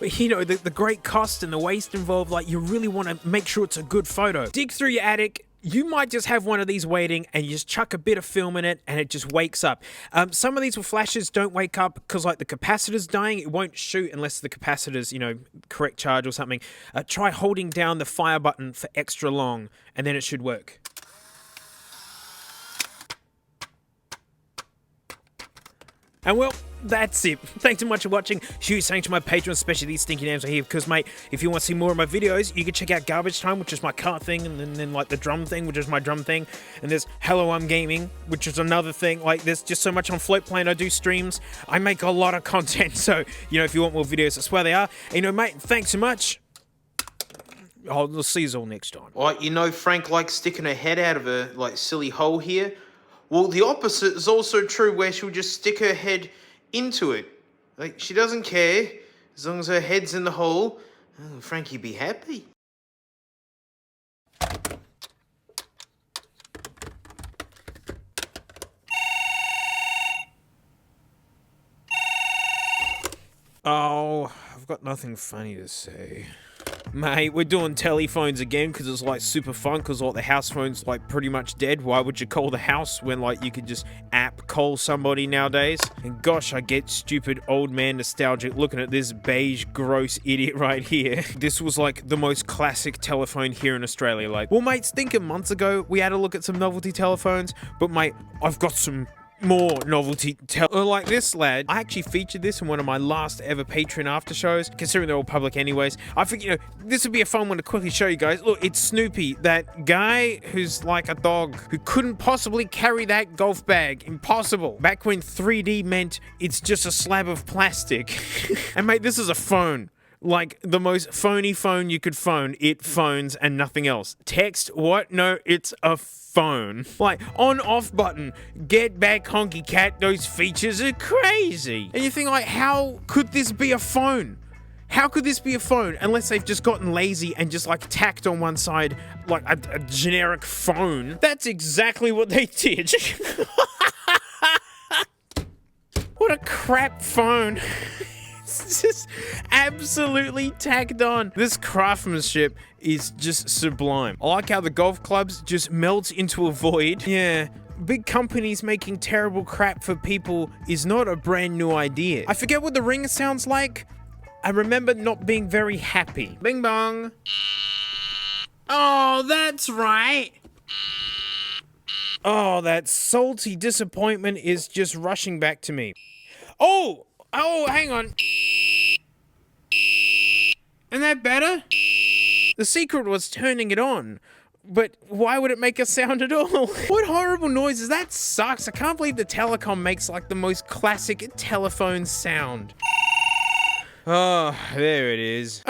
But, you know, the great cost and the waste involved, like, you really want to make sure it's a good photo. Dig through your attic. You might just have one of these waiting and you just chuck a bit of film in it and it just wakes up. Some of these with flashes don't wake up because, like, the capacitor's dying. It won't shoot unless the capacitor's, you know, correct charge or something. Try holding down the fire button for extra long and then it should work. And well, that's it. Thanks so much for watching. Huge thanks to my patrons, especially these stinky names are here, because, mate, if you want to see more of my videos, you can check out Garbage Time, which is my car thing, and then like the drum thing, which is my drum thing, and there's Hello I'm Gaming, which is another thing. Like, there's just so much on Floatplane. I do streams. I make a lot of content, so, you know, if you want more videos, that's where they are. And, you know, mate, thanks so much. I'll see you all next time. Like, you know, Frank likes sticking her head out of a, like, silly hole here. Well, the opposite is also true, where she'll just stick her head into it. Like, she doesn't care as long as her head's in the hole. Oh, Frankie be happy. Oh, I've got nothing funny to say. Mate, we're doing telephones again because it's like super fun, because like the house phone's like pretty much dead. Why would you call the house when like you could just app call somebody nowadays? And gosh, I get stupid old man nostalgic looking at this beige gross idiot right here. This was like the most classic telephone here in Australia. Like, well, mates, thinking months ago we had a look at some novelty telephones, but mate, I've got some more novelty like this lad. I actually featured this in one of my last ever Patreon after shows, considering they're all public anyways. I figured, you know, this would be a fun one to quickly show you guys. Look, it's Snoopy, that guy who's like a dog who couldn't possibly carry that golf bag. Impossible. Back when 3D meant it's just a slab of plastic. And mate, this is a phone. Like, the most phony phone you could phone. It phones and nothing else. Text, what? No, it's a phone. Like, on-off button, get back honky cat, those features are crazy. And you think, like, how could this be a phone? How could this be a phone unless they've just gotten lazy and just like tacked on one side like a generic phone? That's exactly what they did. What a crap phone. It's just absolutely tacked on. This craftsmanship is just sublime. I like how the golf clubs just melt into a void. Yeah. Big companies making terrible crap for people is not a brand new idea. I forget what the ring sounds like. I remember not being very happy. Bing bong. Oh, that's right. Oh, that salty disappointment is just rushing back to me. Oh, hang on. Isn't that better? The secret was turning it on. But why would it make a sound at all? What horrible noises. That sucks. I can't believe the telecom makes like the most classic telephone sound. Oh, there it is.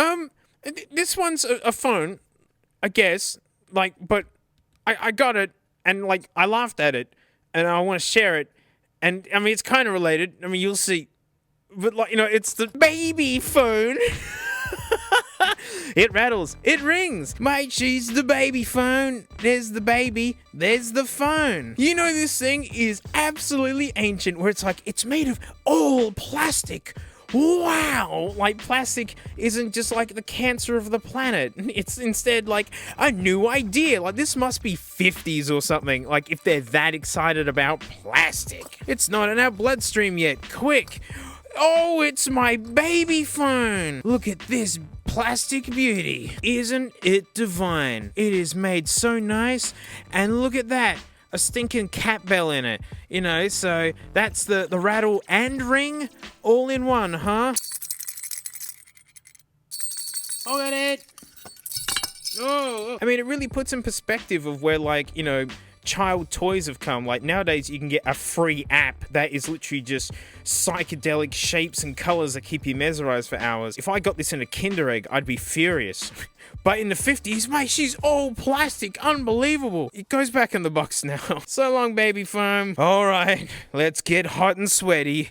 This one's a phone, I guess. Like, but I got it and like I laughed at it and I want to share it. And I mean, it's kind of related. I mean, you'll see. But like, you know, it's the baby phone. It rattles. It rings. Mate, she's the baby phone. There's the baby. There's the phone. You know, this thing is absolutely ancient, where it's like, it's made of all plastic. Wow! Like, plastic isn't just like the cancer of the planet. It's instead like a new idea. Like, this must be 50s or something. Like, if they're that excited about plastic. It's not in our bloodstream yet. Quick! Oh, it's my baby phone! Look at this plastic beauty. Isn't it divine? It is made so nice. And look at that. A stinking cat bell in it, you know, so that's the rattle and ring all in one, huh? Oh, got it. Oh, I mean, it really puts in perspective of where, like, you know, child toys have come. Like, nowadays you can get a free app that is literally just psychedelic shapes and colors that keep you mesmerized for hours. If I got this in a Kinder Egg, I'd be furious. But in the 50s, mate, she's all plastic. Unbelievable. It goes back in the box now. So long, baby foam. All right, let's get hot and sweaty.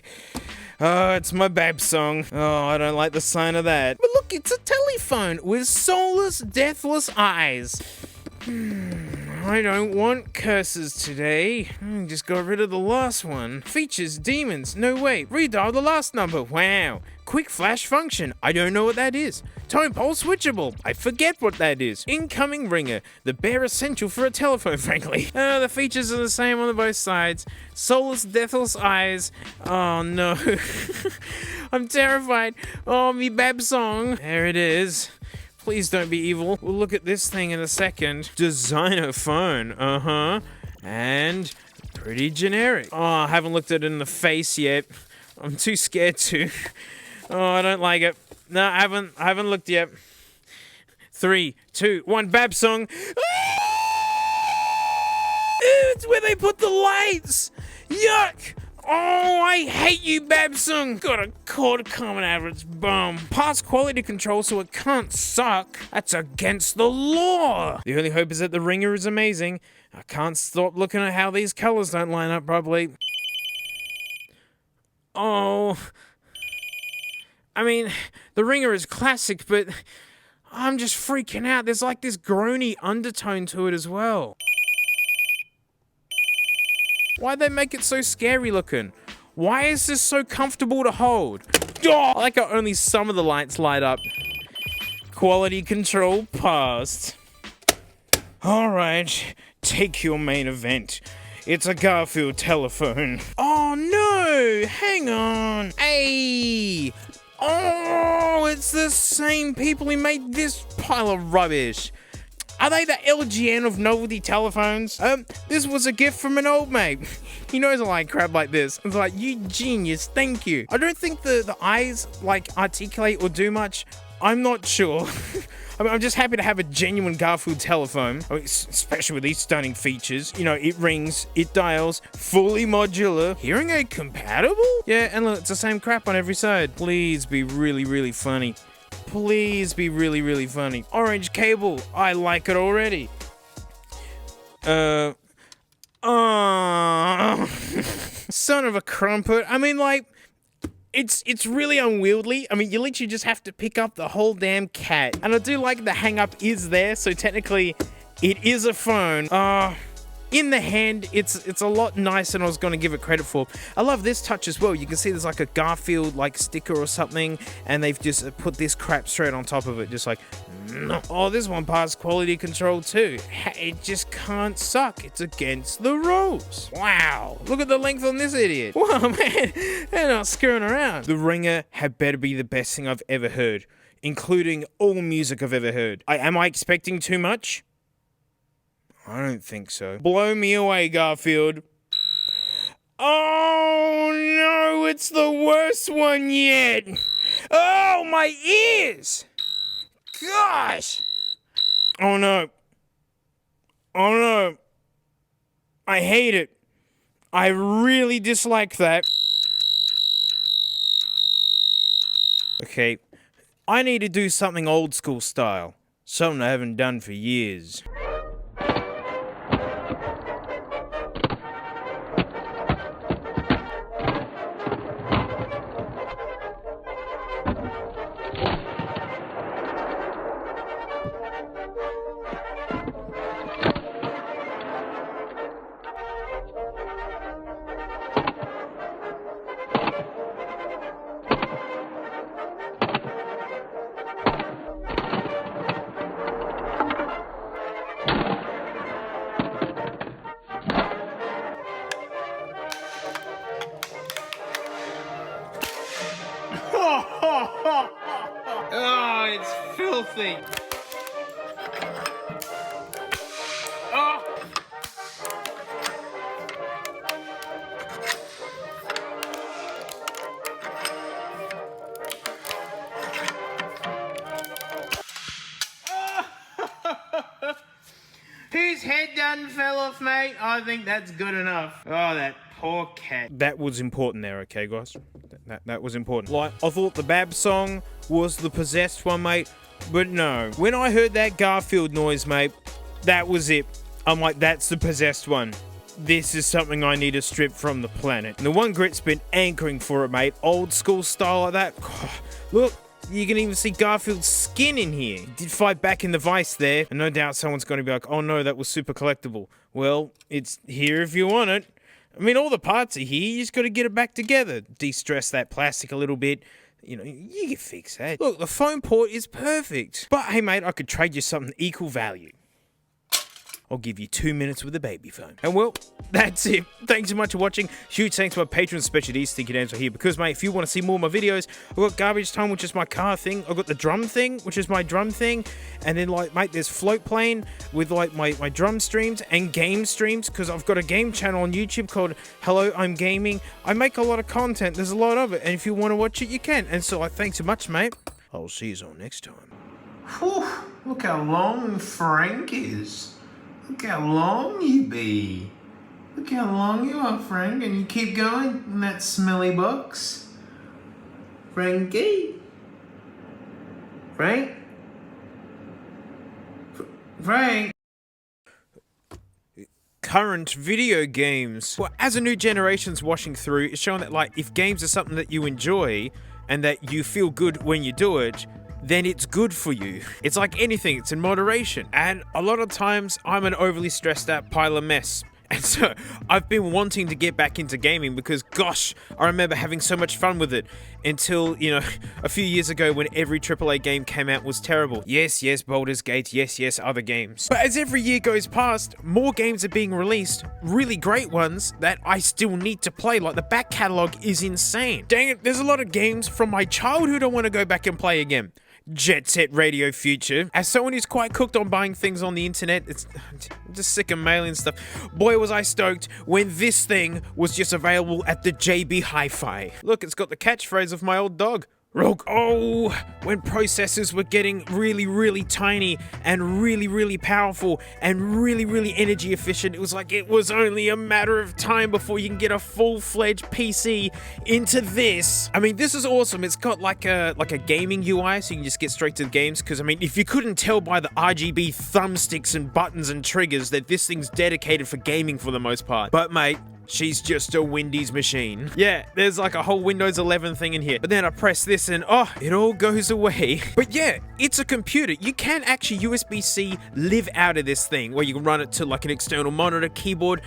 Oh, it's my bab song. Oh, I don't like the sign of that. But look, it's a telephone with soulless, deathless eyes. I don't want curses today. Just got rid of the last one. Features, demons, no wait. Redial the last number. Wow. Quick flash function. I don't know what that is. Tone pole switchable. I forget what that is. Incoming ringer. The bare essential for a telephone, frankly. The features are the same on both sides. Soulless, deathless eyes. Oh no. I'm terrified. Oh, me bab song. There it is. Please don't be evil. We'll look at this thing in a second. Designer phone. Uh-huh. And pretty generic. Oh, I haven't looked at it in the face yet. I'm too scared to. Oh, I don't like it. No, I haven't looked yet. 3, 2, 1, bab song. It's where they put the lights. Yuck. Oh, I hate you, Babsung. Got a cord coming out of its bum. Pass quality control so it can't suck. That's against the law. The only hope is that the ringer is amazing. I can't stop looking at how these colors don't line up properly. Oh. I mean, the ringer is classic, but I'm just freaking out. There's like this groany undertone to it as well. Why'd they make it so scary looking? Why is this so comfortable to hold? Oh, I like how only some of the lights light up. Quality control passed. Alright, take your main event. It's a Garfield telephone. Oh no! Hang on! Hey! Oh, it's the same people who made this pile of rubbish. Are they the LGN of novelty telephones? This was a gift from an old mate. He knows I like crap like this. It's like, you genius, thank you. I don't think the eyes, like, articulate or do much. I'm not sure. I mean, I'm just happy to have a genuine Garfield telephone, I mean, especially with these stunning features. You know, it rings, it dials, fully modular. Hearing aid compatible? Yeah, and look, it's the same crap on every side. Please be really, really funny. Please be really, really funny. Orange cable. I like it already. Son of a crumpet. I mean, like, it's really unwieldy. I mean, you literally just have to pick up the whole damn cat. And I do like the hang up is there, so technically it is a phone. In the hand, it's a lot nicer than I was going to give it credit for. I love this touch as well. You can see there's like a Garfield like sticker or something, and they've just put this crap straight on top of it, just like, no. Oh, this one passed quality control too. It just can't suck. It's against the rules. Wow, look at the length on this idiot. Whoa, man, they're not screwing around. The ringer had better be the best thing I've ever heard, including all music I've ever heard. Am I expecting too much? I don't think so. Blow me away, Garfield. Oh no, it's the worst one yet. Oh, my ears. Gosh. Oh no. Oh no. I hate it. I really dislike that. Okay. I need to do something old school style. Something I haven't done for years. his head done fell off, mate, I think that's good enough. Oh, that poor cat. That was important there, okay, guys? That was important. Like, I thought the Bab song was the possessed one, mate, but no. When I heard that Garfield noise, mate, that was it. I'm like, that's the possessed one. This is something I need to strip from the planet. And the one Grit's been anchoring for it, mate. Old school style like that. Look, you can even see Garfield's skin in here. He did fight back in the vice there. And no doubt someone's going to be like, oh no, that was super collectible. Well, it's here if you want it. I mean, all the parts are here. You just got to get it back together. De-stress that plastic a little bit. You know, you can fix that. Look, the phone port is perfect. But hey, mate, I could trade you something equal value. I'll give you 2 minutes with a baby phone. And well, that's it. Thanks so much for watching. Huge thanks to my patrons, especially these stinky names right here. Because, mate, if you want to see more of my videos, I've got Garbage Time, which is my car thing. I've got the drum thing, which is my drum thing. And then, like, mate, there's Float Plane with, like, my drum streams and game streams. Because I've got a game channel on YouTube called Hello, I'm Gaming. I make a lot of content. There's a lot of it. And if you want to watch it, you can. And so, thanks so much, mate. I'll see you all next time. Whew, look how long Frank is. Look how long you be. Look how long you are, Frank. And you keep going in that smelly box. Frankie? Frank? Frank? Current video games. Well, as a new generation's washing through, it's showing that, like, if games are something that you enjoy and that you feel good when you do it, then it's good for you. It's like anything, it's in moderation. And a lot of times, I'm an overly stressed out pile of mess. And so, I've been wanting to get back into gaming because, gosh, I remember having so much fun with it until, you know, a few years ago when every AAA game came out was terrible. Yes, Baldur's Gate, yes, other games. But as every year goes past, more games are being released, really great ones that I still need to play. Like, the back catalogue is insane. Dang it, there's a lot of games from my childhood I want to go back and play again. Jet Set Radio Future. As someone who's quite cooked on buying things on the internet, I'm just sick of mailing stuff. Boy, was I stoked when this thing was just available at the JB Hi-Fi. Look, it's got the catchphrase of my old dog. ROG. Oh, when processors were getting really tiny and really powerful and really energy efficient, it was like it was only a matter of time before you can get a full-fledged PC into this. I mean, this is awesome. It's got like a gaming UI, so you can just get straight to the games. Because I mean, if you couldn't tell by the RGB thumbsticks and buttons and triggers that this thing's dedicated for gaming for the most part. But mate, she's just a Windows machine. Yeah, there's like a whole Windows 11 thing in here. But then I press this and oh, it all goes away. But yeah, it's a computer. You can actually USB-C live out of this thing where you can run it to like an external monitor, keyboard,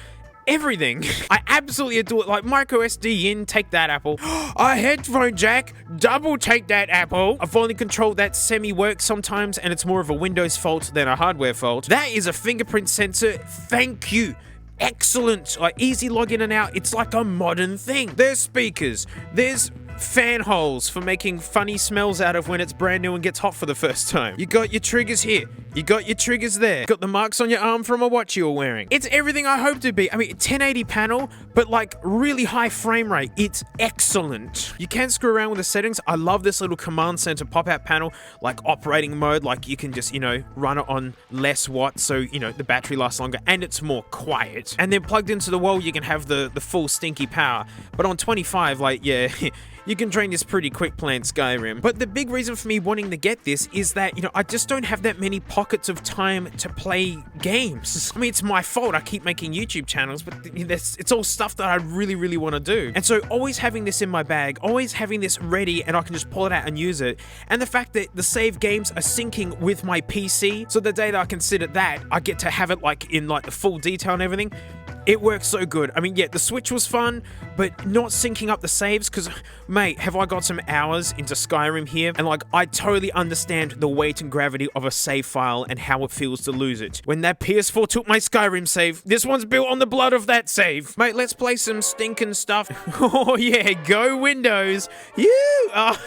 everything. I absolutely adore it. Like micro SD in, take that Apple. A headphone jack, double take that Apple. I've only controlled that semi-work sometimes and it's more of a Windows fault than a hardware fault. That is a fingerprint sensor. Thank you. Excellent. Like easy log in and out. It's like a modern thing. There's speakers. There's fan holes for making funny smells out of when it's brand new and gets hot for the first time. You got your triggers here. You got your triggers there. Got the marks on your arm from a watch you were wearing. It's everything I hope to be. I mean, 1080 panel, but like really high frame rate. It's excellent. You can screw around with the settings. I love this little command center pop-out panel, like operating mode. Like you can just, you know, run it on less watts, so, you know, the battery lasts longer and it's more quiet. And then plugged into the wall, you can have the full stinky power. But on 25, like, yeah, you can drain this pretty quick playing Skyrim. But the big reason for me wanting to get this is that, you know, I just don't have that many pockets of time to play games. I mean, it's my fault. I keep making YouTube channels, but it's all stuff that I really want to do. And so always having this in my bag, always having this ready and I can just pull it out and use it. And the fact that the save games are syncing with my PC, so the day that I consider that, I get to have it like in like the full detail and everything. It works so good. I mean, yeah, the Switch was fun, but not syncing up the saves, because, mate, have I got some hours into Skyrim here? And, like, I totally understand the weight and gravity of a save file and how it feels to lose it. When that PS4 took my Skyrim save, this one's built on the blood of that save. Mate, let's play some stinking stuff. Oh, yeah, go Windows. Oh.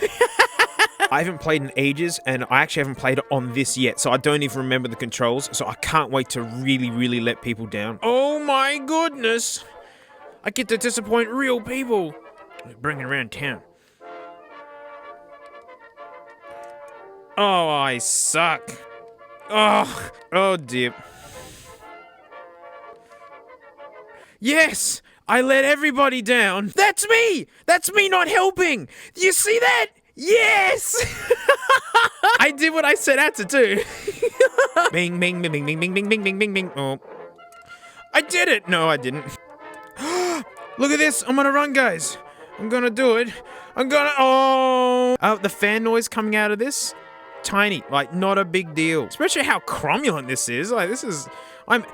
I haven't played in ages, and I actually haven't played it on this yet, so I don't even remember the controls, so I can't wait to really let people down. Oh my goodness! I get to disappoint real people. Bring it around town. Oh, I suck. Oh, Dip. Yes, I let everybody down. That's me! That's me not helping! You see that? Yes! I did what I set out to do. Bing, bing, bing, bing, bing, bing, bing, bing, bing, bing, bing. Oh. I did it! No, I didn't. Look at this! I'm gonna run, guys. I'm gonna do it. I'm gonna... Oh! The fan noise coming out of this? Tiny. Like, not a big deal. Especially how cromulent this is. Like, this is... I'm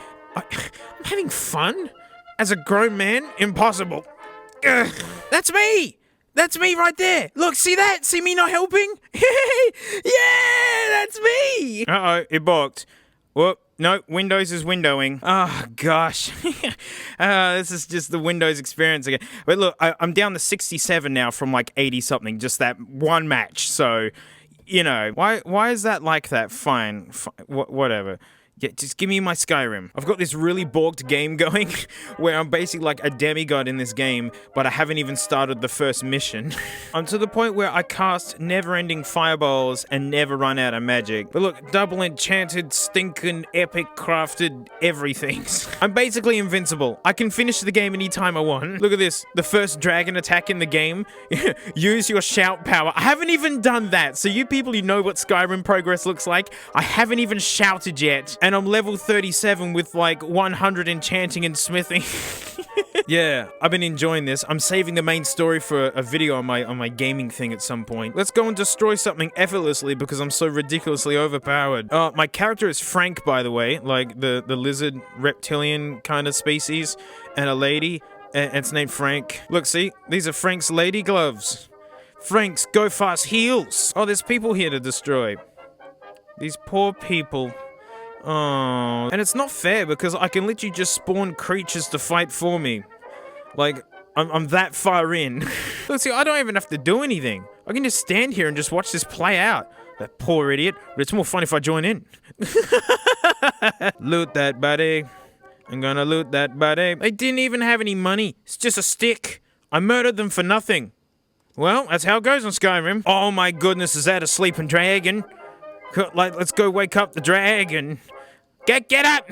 having fun? As a grown man? Impossible. Ugh. That's me! That's me right there! Look, see that? See me not helping? Yeah! That's me! Uh-oh, it balked. Whoop. No, Windows is windowing. Oh, gosh. This is just the Windows experience again. But look, I'm down to 67 now from like 80-something. Just that one match. So, you know, why is that like that? Fine. Whatever. Yeah, just give me my Skyrim. I've got this really borked game going where I'm basically like a demigod in this game, but I haven't even started the first mission. I'm to the point where I cast never-ending fireballs and never run out of magic. But look, double enchanted, stinking, epic crafted everythings. I'm basically invincible. I can finish the game anytime I want. Look at this. The first dragon attack in the game. Use your shout power. I haven't even done that. So you people, you know what Skyrim progress looks like. I haven't even shouted yet. And I'm level 37 with like 100 enchanting and smithing. Yeah, I've been enjoying this. I'm saving the main story for a video on my gaming thing at some point. Let's go and destroy something effortlessly because I'm so ridiculously overpowered. My character is Frank, by the way, like the lizard reptilian kind of species, and a lady, and it's named Frank. Look, see? These are Frank's lady gloves. Frank's go fast heels. Oh, there's people here to destroy. These poor people. Oh, and it's not fair because I can literally just spawn creatures to fight for me. Like, I'm that far in. Look, see, I don't even have to do anything. I can just stand here and just watch this play out. That poor idiot. But it's more fun if I join in. Loot that, buddy. I'm gonna loot that, buddy. They didn't even have any money. It's just a stick. I murdered them for nothing. Well, that's how it goes on Skyrim. Oh my goodness, is that a sleeping dragon? Like, let's go wake up the dragon. Get up!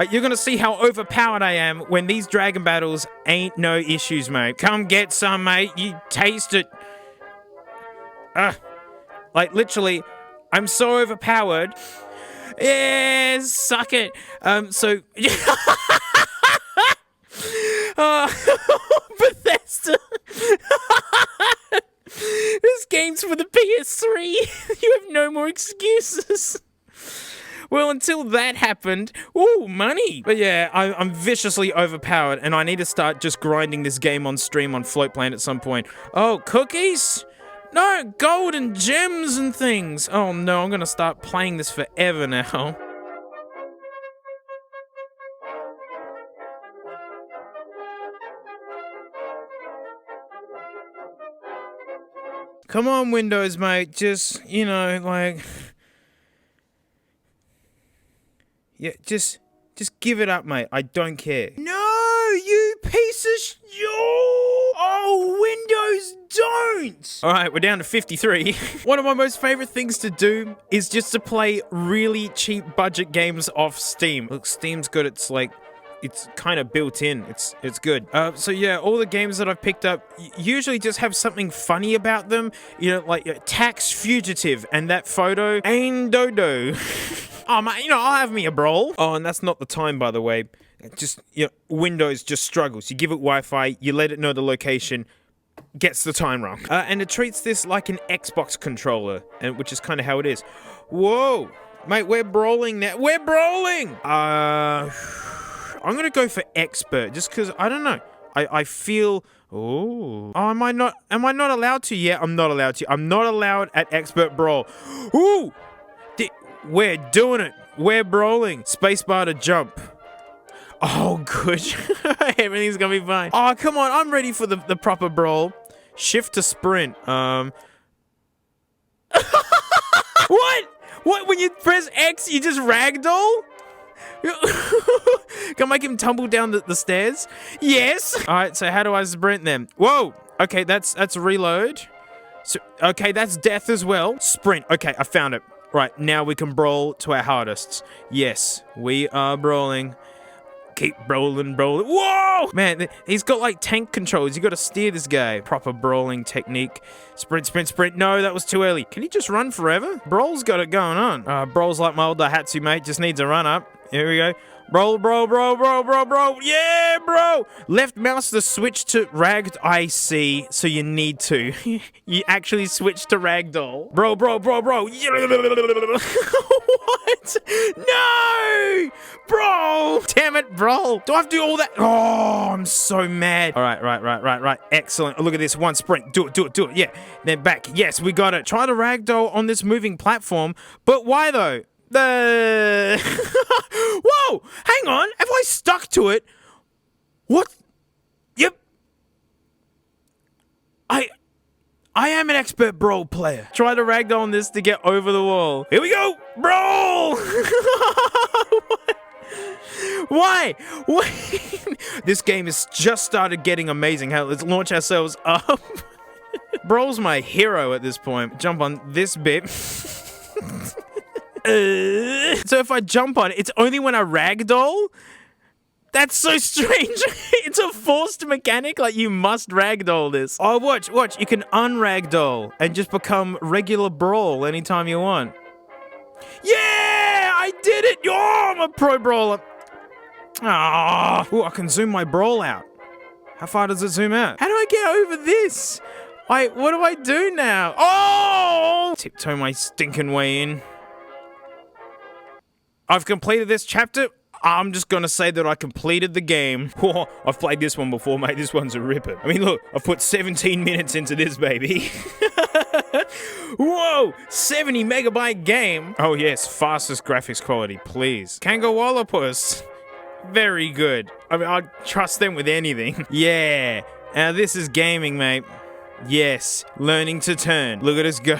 You're gonna see how overpowered I am when these dragon battles ain't no issues, mate. Come get some, mate. You taste it. Like, literally, I'm so overpowered. Yeah, suck it. So... Bethesda. This game's for the PS3. You have no more excuses. Well, until that happened, ooh, money. But yeah, I'm viciously overpowered, and I need to start just grinding this game on stream on Floatplane at some point. Oh, cookies? No, gold and gems and things. Oh no, I'm gonna start playing this forever now. Come on, Windows, mate. Just, you know, like... Yeah, just give it up, mate. I don't care. No, you piece of Oh, Windows don't! Alright, we're down to 53. One of my most favorite things to do is just to play really cheap budget games off Steam. Look, Steam's good. It's like... It's kind of built in. It's good. So yeah, all the games that I've picked up usually just have something funny about them. You know, like Tax Fugitive and that photo. Ain Dodo. Oh, man, you know, I'll have me a brawl. Oh, and that's not the time, by the way. Just, you know, Windows just struggles. You give it Wi-Fi, you let it know the location, gets the time wrong. And it treats this like an Xbox controller, and which is kind of how it is. Whoa. Mate, we're brawling now. We're brawling! I'm gonna go for expert, just because, I don't know. I feel... Oh, am I not allowed to? Yeah, I'm not allowed to. I'm not allowed at expert brawl. Ooh! We're doing it. We're brawling. Spacebar to jump. Oh, good. Everything's gonna be fine. Oh, come on. I'm ready for the proper brawl. Shift to sprint. What? What? When you press X, you just ragdoll? Can I make him tumble down the stairs? Yes. All right, so how do I sprint then? Whoa. Okay, that's reload. So, okay, that's death as well. Sprint. Okay, I found it. Right, now we can brawl to our hardest. Yes, we are brawling. Keep rolling. Whoa! Man, he's got like tank controls. You got to steer this guy. Proper brawling technique. Sprint. No, that was too early. Can he just run forever? Brawl's got it going on. Brawl's like my old Daihatsu, mate. Just needs a run up. Here we go. Bro. Yeah, bro. Left mouse to switch to ragged. I see. So you need to. You actually switch to ragdoll. Bro. What? No! Bro! Damn it, bro. Do I have to do all that? Oh, I'm so mad. All right. Excellent. Look at this. One sprint. Do it. Yeah. Then back. Yes, we got it. Try to ragdoll on this moving platform. But why, though? Whoa! Hang on. Have I stuck to it? What? Yep. I am an expert brawl player. Try to ragdoll on this to get over the wall. Here we go. Brawl! Why? This game has just started getting amazing. Let's launch ourselves up. Brawl's my hero at this point. Jump on this bit. So if I jump on it, it's only when I ragdoll? That's so strange. It's a forced mechanic, like you must ragdoll this. Oh, watch. You can unragdoll and just become regular brawl anytime you want. Yeah, I did it. Oh, I'm a pro brawler. Oh, I can zoom my brawl out. How far does it zoom out? How do I get over this? What do I do now? Oh! Tiptoe my stinking way in. I've completed this chapter. I'm just gonna say that I completed the game. Oh, I've played this one before, mate. This one's a ripper. I mean, look, I've put 17 minutes into this, baby. Whoa, 70 megabyte game. Oh yes, fastest graphics quality, please. Kango Wallopus. Very good. I mean, I'd trust them with anything. Yeah, now this is gaming, mate. Yes, learning to turn. Look at us go.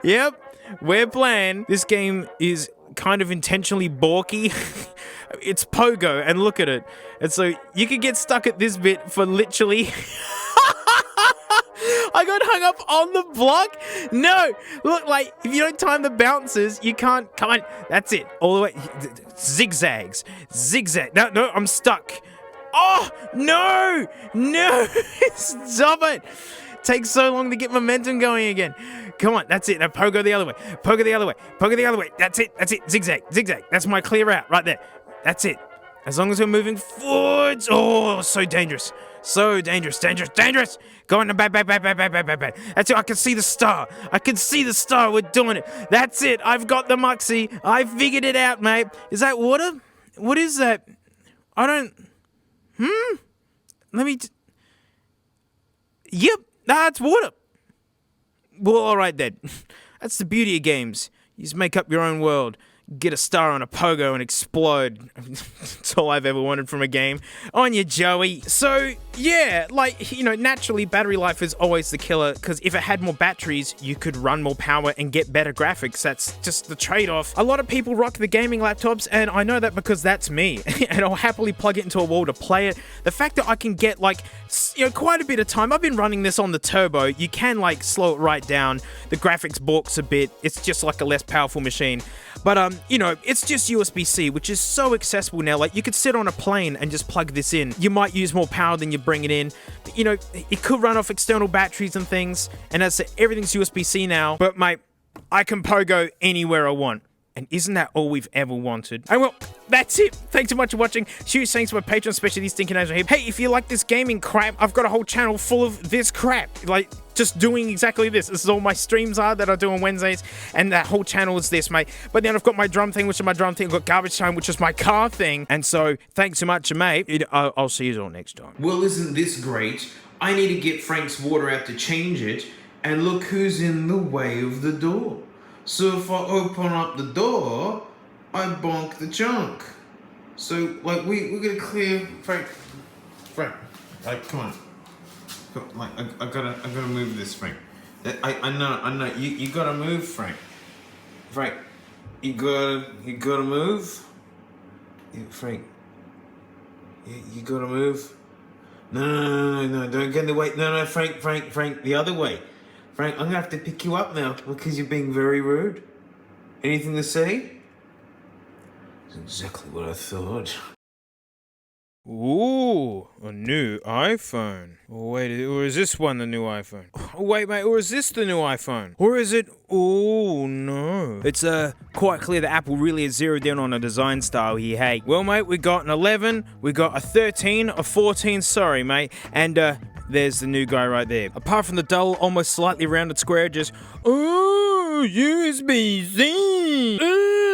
Yep. We're playing. This game is kind of intentionally balky. It's pogo, and look at it. And so you could get stuck at this bit for literally... I got hung up on the block? No! Look, like, if you don't time the bounces, you can't... Come on, that's it. All the way... Zigzags. Zigzag. No, I'm stuck. Oh, no! No! Stop it! Takes so long to get momentum going again. Come on, that's it. Now pogo the other way. Pogo the other way. Pogo the other way. That's it. Zigzag. That's my clear route right there. That's it. As long as we're moving forwards. Oh, so dangerous. So dangerous. Go on, back. That's it. I can see the star. We're doing it. That's it. I've got the muxie. I figured it out, mate. Is that water? What is that? I don't... Let me... Yep. That's water. Well, alright then. That's the beauty of games. You just make up your own world. Get a star on a pogo and explode. That's all I've ever wanted from a game. On you, Joey. So, yeah, like, you know, naturally battery life is always the killer, because if it had more batteries, you could run more power and get better graphics. That's just the trade-off. A lot of people rock the gaming laptops, and I know that because that's me. And I'll happily plug it into a wall to play it. The fact that I can get, like, you know, quite a bit of time. I've been running this on the turbo. You can, like, slow it right down. The graphics balks a bit. It's just like a less powerful machine. But, you know, it's just USB-C, which is so accessible now. Like, you could sit on a plane and just plug this in. You might use more power than you bring it in. But, you know, it could run off external batteries and things. And as I said, everything's USB-C now. But, mate, I can pogo anywhere I want. And isn't that all we've ever wanted? And well, that's it. Thanks so much for watching. Huge thanks to my Patreon, especially these stinking Asian here. Hey, if you like this gaming crap, I've got a whole channel full of this crap. Like, just doing exactly this. This is all my streams are that I do on Wednesdays. And that whole channel is this, mate. But then I've got my drum thing, which is my drum thing. I've got garbage time, which is my car thing. And so, thanks so much, mate. I'll see you all next time. Well, isn't this great? I need to get Frank's water out to change it. And look who's in the way of the door. So if I open up the door, I bonk the junk. So, like, we're gonna clear... Frank, like, come on. Like, I gotta move this, Frank. I know, you gotta move, Frank. Frank, you gotta move? Yeah, Frank, you gotta move? No, don't get in the way. No, Frank, the other way. Frank, I'm gonna have to pick you up now because you're being very rude. Anything to say? That's exactly what I thought. Ooh, a new iPhone. Wait, or is this one the new iPhone? Wait, mate, or is this the new iPhone? Or is it... Oh, no. It's quite clear that Apple really has zeroed in on a design style here, hey. Well, mate, we got an 11, we got a 13, a 14, sorry, mate, and, there's the new guy right there. Apart from the dull, almost slightly rounded square, just... Oh, USB-C!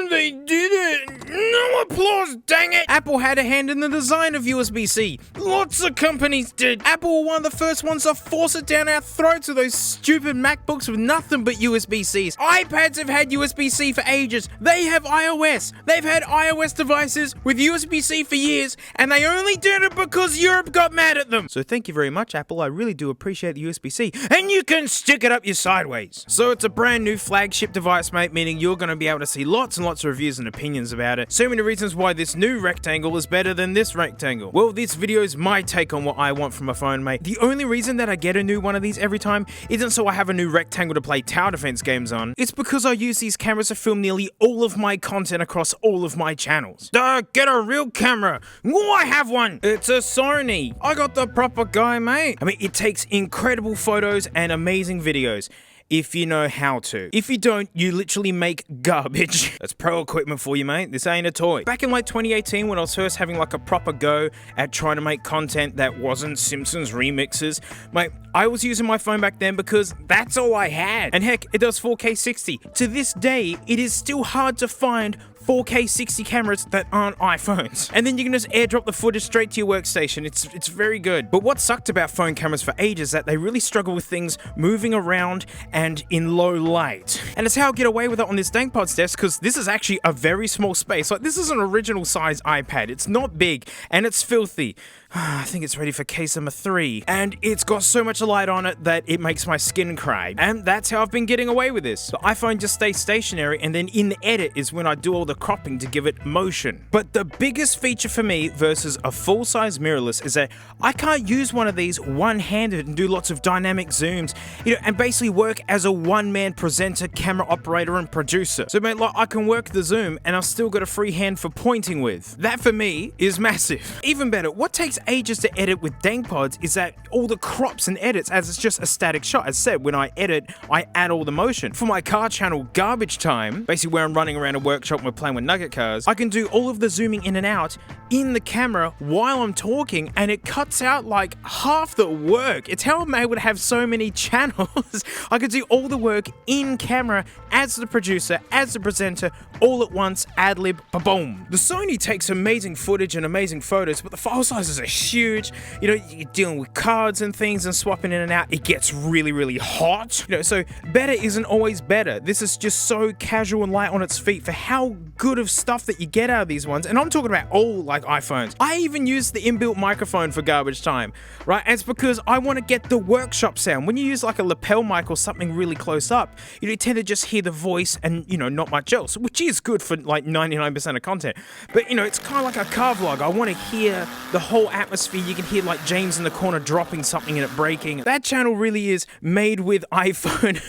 They did it! No applause, dang it! Apple had a hand in the design of USB-C. Lots of companies did. Apple were one of the first ones to force it down our throats with those stupid MacBooks with nothing but USB-Cs. iPads have had USB-C for ages. They have iOS. They've had iOS devices with USB-C for years, and they only did it because Europe got mad at them. So thank you very much, Apple. I really do appreciate the USB-C. And you can stick it up your sideways. So it's a brand new flagship device, mate, meaning you're going to be able to see lots and lots of reviews and opinions about it. So many reasons why this new rectangle is better than this rectangle. Well, this video is my take on what I want from a phone, mate. The only reason that I get a new one of these every time isn't so I have a new rectangle to play tower defense games on. It's because I use these cameras to film nearly all of my content across all of my channels. Get a real camera. Oh, I have one. It's a Sony. I got the proper guy, mate. I mean, it takes incredible photos and amazing videos. If you know how to. If you don't, you literally make garbage. That's pro equipment for you, mate. This ain't a toy. Back in like 2018, when I was first having like a proper go at trying to make content that wasn't Simpsons remixes, mate, I was using my phone back then because that's all I had. And heck, it does 4K 60. To this day, it is still hard to find 4K 60 cameras that aren't iPhones. And then you can just airdrop the footage straight to your workstation. It's very good. But what sucked about phone cameras for ages is that they really struggle with things moving around and in low light. And it's how I get away with it on this DankPods desk, because this is actually a very small space. Like, this is an original size iPad. It's not big and it's filthy. I think it's ready for case number 3. And it's got so much light on it that it makes my skin cry. And that's how I've been getting away with this. The iPhone just stays stationary, and then in the edit is when I do all the cropping to give it motion. But the biggest feature for me versus a full-size mirrorless is that I can't use one of these one-handed and do lots of dynamic zooms, and basically work as a one-man presenter, camera operator, and producer. So, mate, like, I can work the zoom, and I've still got a free hand for pointing with. That, for me, is massive. Even better, what takes ages to edit with DankPods is that all the crops and edits, as it's just a static shot. As said, when I edit, I add all the motion. For my car channel, Garbage Time, basically where I'm running around a workshop and we're playing with nugget cars, I can do all of the zooming in and out in the camera while I'm talking, and it cuts out like half the work. It's how I'm able to have so many channels. I could do all the work in camera as the producer, as the presenter, all at once, ad-lib, ba-boom. The Sony takes amazing footage and amazing photos, but the file sizes are huge. You're dealing with cards and things and swapping in and out. It gets really, really hot. So better isn't always better. This is just so casual and light on its feet for how good of stuff that you get out of these ones. And I'm talking about all like iPhones. I even use the inbuilt microphone for Garbage Time, right? And it's because I want to get the workshop sound. When you use like a lapel mic or something really close up, you tend to just hear the voice and, not much else, which is good for like 99% of content. But, it's kind of like a car vlog. I want to hear the whole atmosphere. You can hear like James in the corner dropping something and it breaking. That channel really is made with iPhone.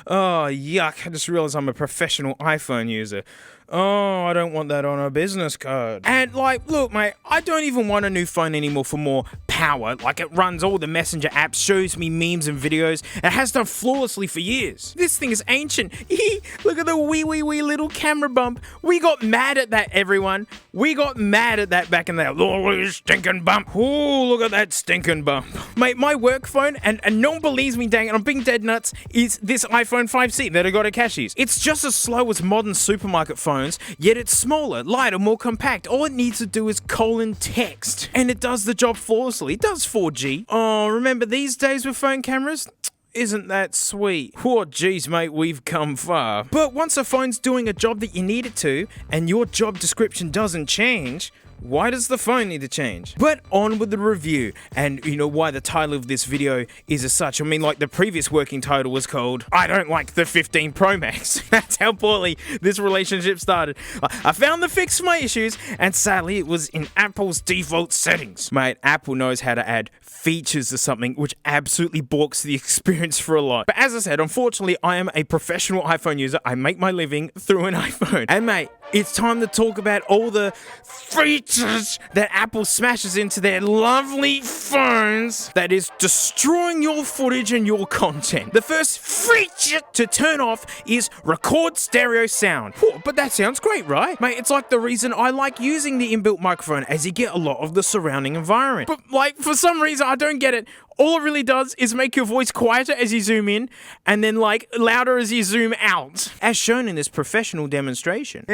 Oh, yuck. I just realized I'm a professional iPhone user. Oh, I don't want that on a business card. And look, mate, I don't even want a new phone anymore for more power. Like, it runs all the messenger apps, shows me memes and videos, and it has done flawlessly for years. This thing is ancient. Look at the wee little camera bump. We got mad at that, everyone. We got mad at that back in the day. Oh, stinking bump. Oh, look at that stinking bump. Mate, my work phone, and no one believes me, dang it, I'm being dead nuts, is this iPhone 5C that I got at Cashies. It's just as slow as modern supermarket phones, yet it's smaller, lighter, more compact. All it needs to do is text, and it does the job flawlessly. It does 4G. Oh, remember these days with phone cameras? Isn't that sweet? Oh, geez, mate, we've come far. But once a phone's doing a job that you need it to, and your job description doesn't change, why does the phone need to change? But on with the review, and why the title of this video is as such. I mean, like, the previous working title was called I Don't Like the 15 Pro Max. That's how poorly this relationship started. I found the fix for my issues, and sadly it was in Apple's default settings. Mate, Apple knows how to add features to something which absolutely balks the experience for a lot. But as I said, unfortunately, I am a professional iPhone user. I make my living through an iPhone. And mate, It's time to talk about all the features that Apple smashes into their lovely phones that is destroying your footage and your content. The first feature to turn off is record stereo sound. Whew, but that sounds great, right? Mate, it's like the reason I like using the inbuilt microphone, as you get a lot of the surrounding environment. But like, for some reason, I don't get it. All it really does is make your voice quieter as you zoom in, and then like louder as you zoom out, as shown in this professional demonstration.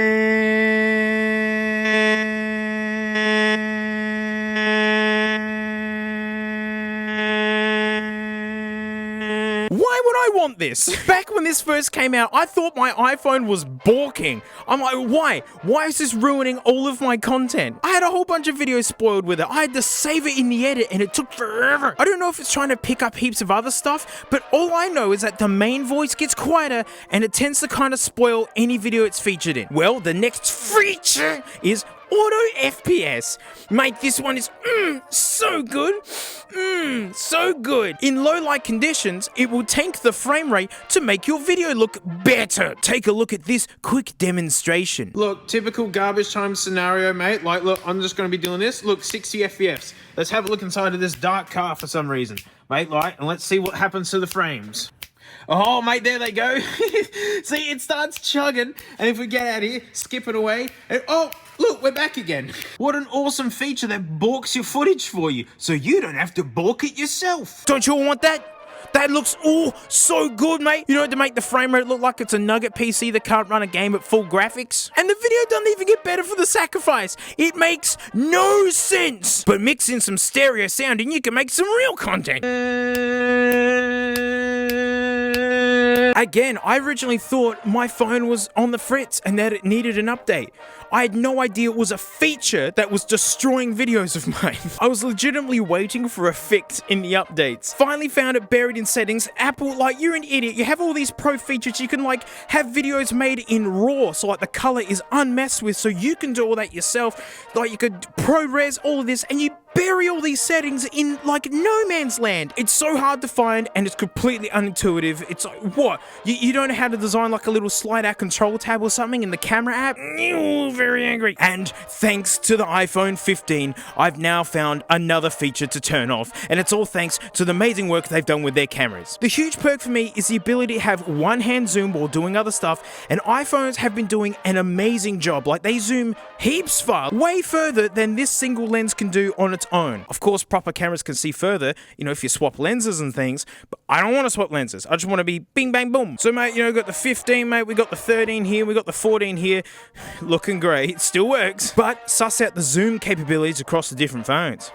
Why would I want this? Back when this first came out, I thought my iPhone was balking. I'm like, why? Why is this ruining all of my content? I had a whole bunch of videos spoiled with it. I had to save it in the edit and it took forever. I don't know if it's trying to pick up heaps of other stuff, but all I know is that the main voice gets quieter and it tends to kind of spoil any video it's featured in. Well, the next feature is auto FPS. Mate, this one is so good. So good. In low light conditions, it will tank the frame rate to make your video look better. Take a look at this quick demonstration. Look, typical garbage time scenario, mate. Like, look, I'm just going to be doing this. Look, 60 FPS. Let's have a look inside of this dark car for some reason. Mate, like, and let's see what happens to the frames. Oh, mate, there they go. See, it starts chugging, and if we get out of here, skip it away, and oh, look, we're back again. What an awesome feature that balks your footage for you, so you don't have to balk it yourself. Don't you all want that? That looks so good, mate. You know, to make the frame rate look like it's a Nugget PC that can't run a game at full graphics. And the video doesn't even get better for the sacrifice. It makes no sense. But mix in some stereo sound and you can make some real content. Again, I originally thought my phone was on the fritz and that it needed an update. I had no idea it was a feature that was destroying videos of mine. I was legitimately waiting for a fix in the updates. Finally found it buried in settings. Apple, like, you're an idiot. You have all these pro features. You can, like, have videos made in RAW, so, like, the color is unmessed with, so you can do all that yourself. Like, you could ProRes all of this, and you bury all these settings in, like, no man's land. It's so hard to find, and it's completely unintuitive. It's like, what? You don't know how to design, like, a little slide-out control tab or something in the camera app? Very angry. And thanks to the iPhone 15, I've now found another feature to turn off, and it's all thanks to the amazing work they've done with their cameras. The huge perk for me is the ability to have one-hand zoom while doing other stuff, and iPhones have been doing an amazing job. Like, they zoom heaps far, way further than this single lens can do on its own. Of course, proper cameras can see further, you know, if you swap lenses and things, but I don't want to swap lenses. I just want to be bing, bang, boom. So, mate, you know, we got the 15, mate, we got the 13 here, we got the 14 here, looking great. It still works, but suss out the zoom capabilities across the different phones.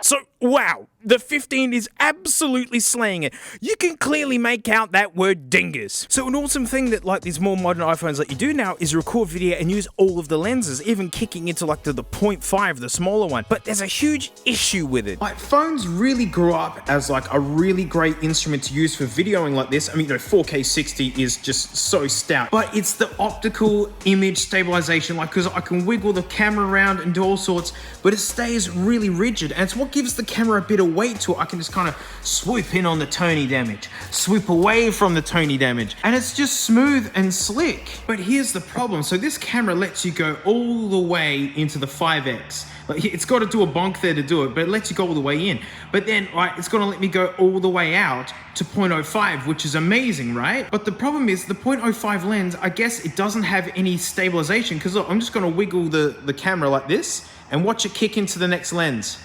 So, wow, the 15 is absolutely slaying it. You can clearly make out that word dingus. So an awesome thing that, like, these more modern iPhones let you do now is record video and use all of the lenses, even kicking into, like, the 0.5, the smaller one. But there's a huge issue with it. Like, phones really grew up as, like, a really great instrument to use for videoing like this. I mean, 4K 60 is just so stout. But it's the optical image stabilization, like, because I can wiggle the camera around and do all sorts, but it stays really rigid. And it's what gives the camera a bit of weight to it. I can just kind of swoop in on the toning damage, swoop away from the toning damage, and it's just smooth and slick. But here's the problem. So this camera lets you go all the way into the 5X. Like, it's got to do a bonk there to do it, but it lets you go all the way in. But then, right, it's going to let me go all the way out to 0.05, which is amazing, right? But the problem is the 0.05 lens, I guess it doesn't have any stabilization, because look, I'm just going to wiggle the camera like this and watch it kick into the next lens.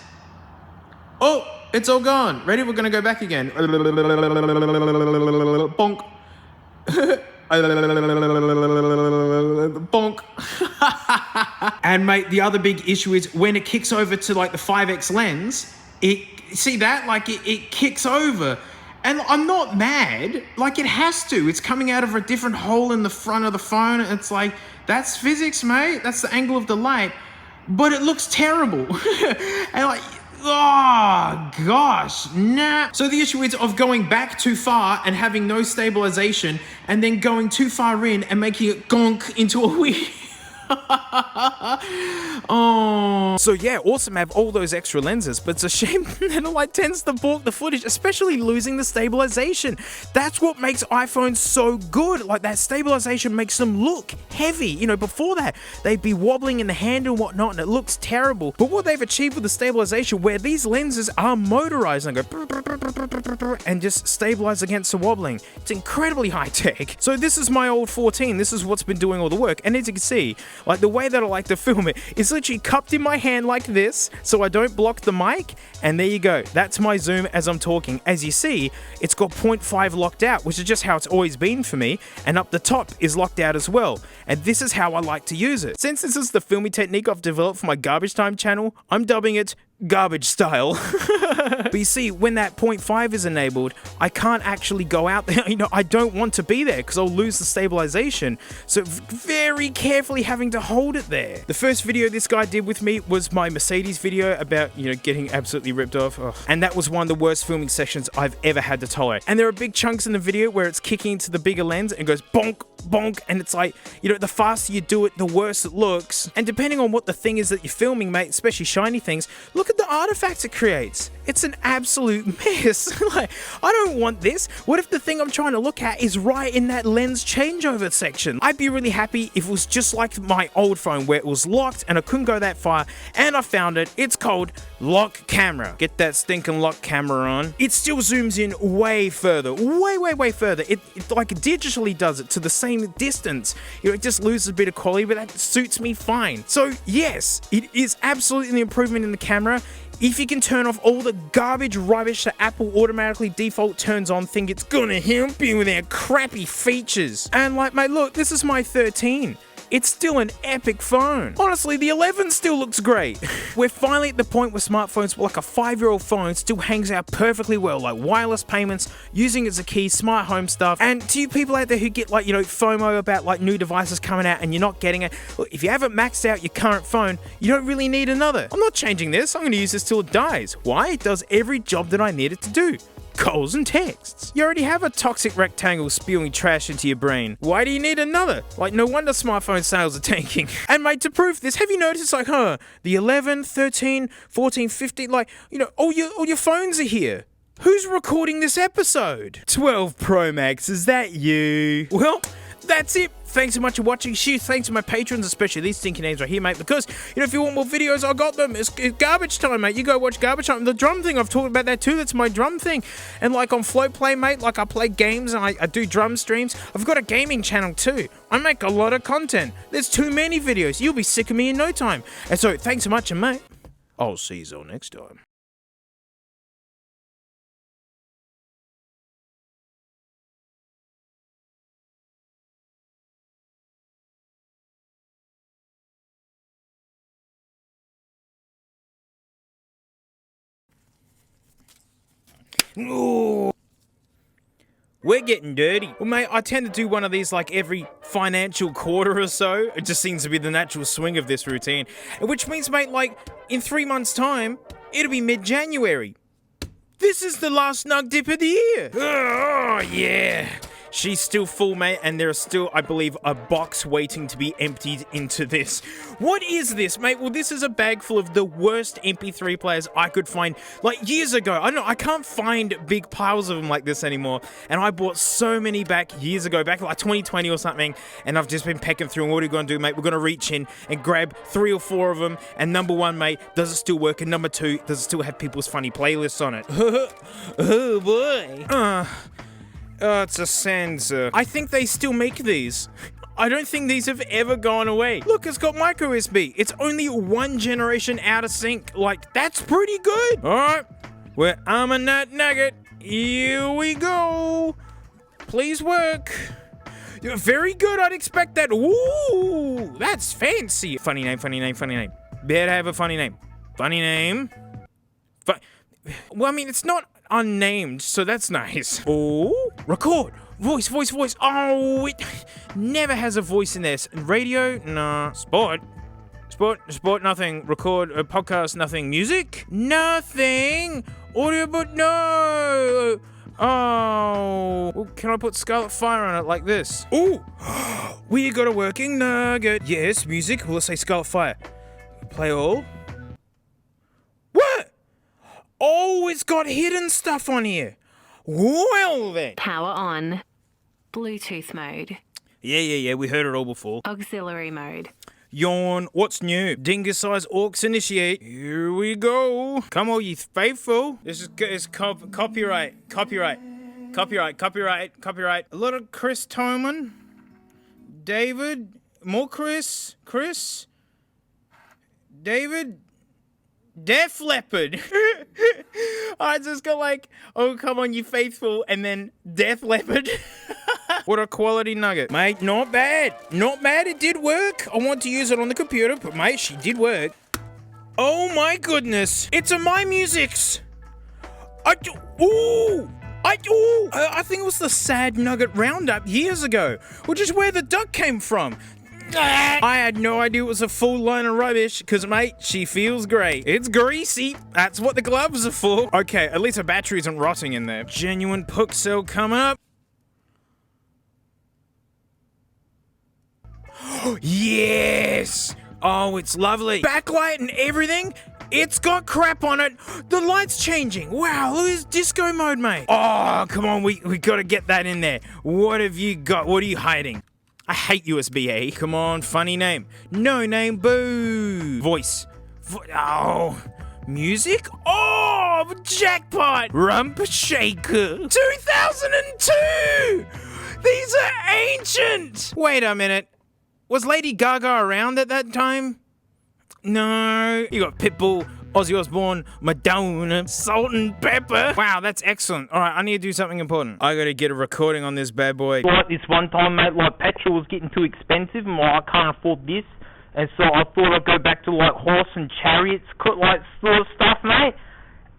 Oh, it's all gone. Ready? We're going to go back again. Bonk. Bonk. And mate, the other big issue is when it kicks over to, like, the 5X lens, see that? Like, it kicks over. And I'm not mad. Like, it has to. It's coming out of a different hole in the front of the phone. It's like, that's physics, mate. That's the angle of the light. But it looks terrible. And, like, Oh, gosh, nah. So the issue is of going back too far and having no stabilization and then going too far in and making it gonk into a wheel. Oh. So yeah, awesome have all those extra lenses, but it's a shame that it like tends to balk the footage, especially losing the stabilization. That's what makes iPhones so good. Like that stabilization makes them look heavy. You know, before that, they'd be wobbling in the hand and whatnot, and it looks terrible. But what they've achieved with the stabilization, where these lenses are motorized and go and just stabilize against the wobbling, it's incredibly high tech. So this is my old 14. This is what's been doing all the work, and as you can see, like the way that I like to film it is literally cupped in my hand like this, so I don't block the mic, and there you go. That's my zoom as I'm talking. As you see, it's got 0.5 locked out, which is just how it's always been for me, and up the top is locked out as well. And this is how I like to use it. Since this is the filming technique I've developed for my Garbage Time channel, I'm dubbing it garbage style. But you see, when that 0.5 is enabled, I can't actually go out there. You know, I don't want to be there because I'll lose the stabilization. So very carefully having to hold it there. The first video this guy did with me was my Mercedes video about, you know, getting absolutely ripped off. Ugh. And that was one of the worst filming sessions I've ever had to tolerate. And there are big chunks in the video where it's kicking into the bigger lens and goes bonk, bonk, and it's like, you know, the faster you do it, the worse it looks. And depending on what the thing is that you're filming, mate, especially shiny things, look at the artifacts it creates. It's an absolute mess. Like, I don't want this. What if the thing I'm trying to look at is right in that lens changeover section? I'd be really happy if it was just like my old phone where it was locked and I couldn't go that far, and I found it. It's called Lock Camera. Get that stinking lock camera on. It still zooms in way further, way further. It like digitally does it to the same distance. You know, it just loses a bit of quality, but that suits me fine. So yes, it is absolutely an improvement in the camera. If you can turn off all the garbage rubbish that Apple automatically default turns on, think it's gonna help you with their crappy features. And like, mate, look, this is my 13. It's still an epic phone. Honestly, the 11 still looks great. We're finally at the point where smartphones, like a 5-year-old phone, still hangs out perfectly well, like wireless payments, using it as a key, smart home stuff. And to you people out there who get like, you know, FOMO about like new devices coming out and you're not getting it, look, if you haven't maxed out your current phone, you don't really need another. I'm not changing this. I'm gonna use this till it dies. Why? It does every job that I need it to do. Calls and texts. You already have a toxic rectangle spewing trash into your brain. Why do you need another? Like, no wonder smartphone sales are tanking. And mate, to prove this, have you noticed like, the 11, 13, 14, 15, like, you know, all your phones are here. Who's recording this episode? 12 Pro Max, is that you? Well, that's it. Thanks so much for watching. Huge thanks to my patrons, especially these stinking names right here, mate, because, you know, if you want more videos, I got them. It's garbage time, mate. You go watch Garbage Time. The drum thing, I've talked about that too. That's my drum thing. And like on Float Play, mate, like I play games and I do drum streams. I've got a gaming channel too. I make a lot of content. There's too many videos. You'll be sick of me in no time. And so, thanks so much, and mate, I'll see you all next time. Ooh. We're getting dirty. Well, mate, I tend to do one of these like every financial quarter or so. It just seems to be the natural swing of this routine. Which means, mate, like in 3 months' time, it'll be mid-January. This is the last Nug Dip of the year. Oh, yeah. She's still full, mate, and there's still, I believe, a box waiting to be emptied into this. What is this, mate? Well, this is a bag full of the worst MP3 players I could find, like, years ago. I don't know, I can't find big piles of them like this anymore, and I bought so many back years ago, back like 2020 or something, and I've just been pecking through, and what are we going to do, mate? We're going to reach in and grab 3 or 4 of them, and number 1, mate, does it still work? And number 2, does it still have people's funny playlists on it? Oh, boy. Oh, it's a Sansa. I think they still make these. I don't think these have ever gone away. Look, it's got micro USB. It's only 1 generation out of sync. Like, that's pretty good. All right, we're arming that nugget. Here we go. Please work. You're very good. I'd expect that. Ooh, that's fancy. Funny name, funny name, funny name. Better have a funny name. Funny name. Well, I mean, it's not unnamed, so that's nice. Oh, record. Voice, voice, voice. Oh, it never has a voice in this. Radio? Nah. Sport? Sport, nothing. Record, podcast, nothing. Music? Nothing. Audio, but no. Oh. Well, can I put Scarlet Fire on it like this? Ooh. We got a working nugget. Yes, music. Well, let's say Scarlet Fire. Play all. What? Oh, it's got hidden stuff on here. Well then. Power on. Bluetooth mode. Yeah, we heard it all before. Auxiliary mode. Yawn, what's new? Dingus size orcs initiate. Here we go. Come on, you faithful. This is copyright. A lot of Chris Toman. David. More Chris. David. Def Leppard. I just got like, oh, come on, you faithful, and then Def Leppard. What a quality nugget. Mate, not bad. Not bad, it did work. I want to use it on the computer, but mate, she did work. Oh my goodness. It's a My Musics. I think it was the Sad Nugget Roundup years ago, which is where the duck came from. I had no idea it was a full line of rubbish, because, mate, she feels great. It's greasy. That's what the gloves are for. Okay, at least her battery isn't rotting in there. Genuine Pixel coming up. Yes! Oh, it's lovely. Backlight and everything. It's got crap on it. The light's changing. Wow, look at this disco mode, mate. Oh, come on, we gotta get that in there. What have you got? What are you hiding? I hate USB-A. Come on, funny name. No name, boo. Voice. Oh, music? Oh, jackpot. Rump Shaker. 2002! These are ancient. Wait a minute. Was Lady Gaga around at that time? No. You got Pitbull, Ozzy Osbourne, Madonna, Salt and Pepper. Wow, that's excellent. All right, I need to do something important. I gotta get a recording on this bad boy. Like this one time, mate, like petrol was getting too expensive and I can't afford this. And so I thought I'd go back to like horse and chariots, like sort of stuff, mate.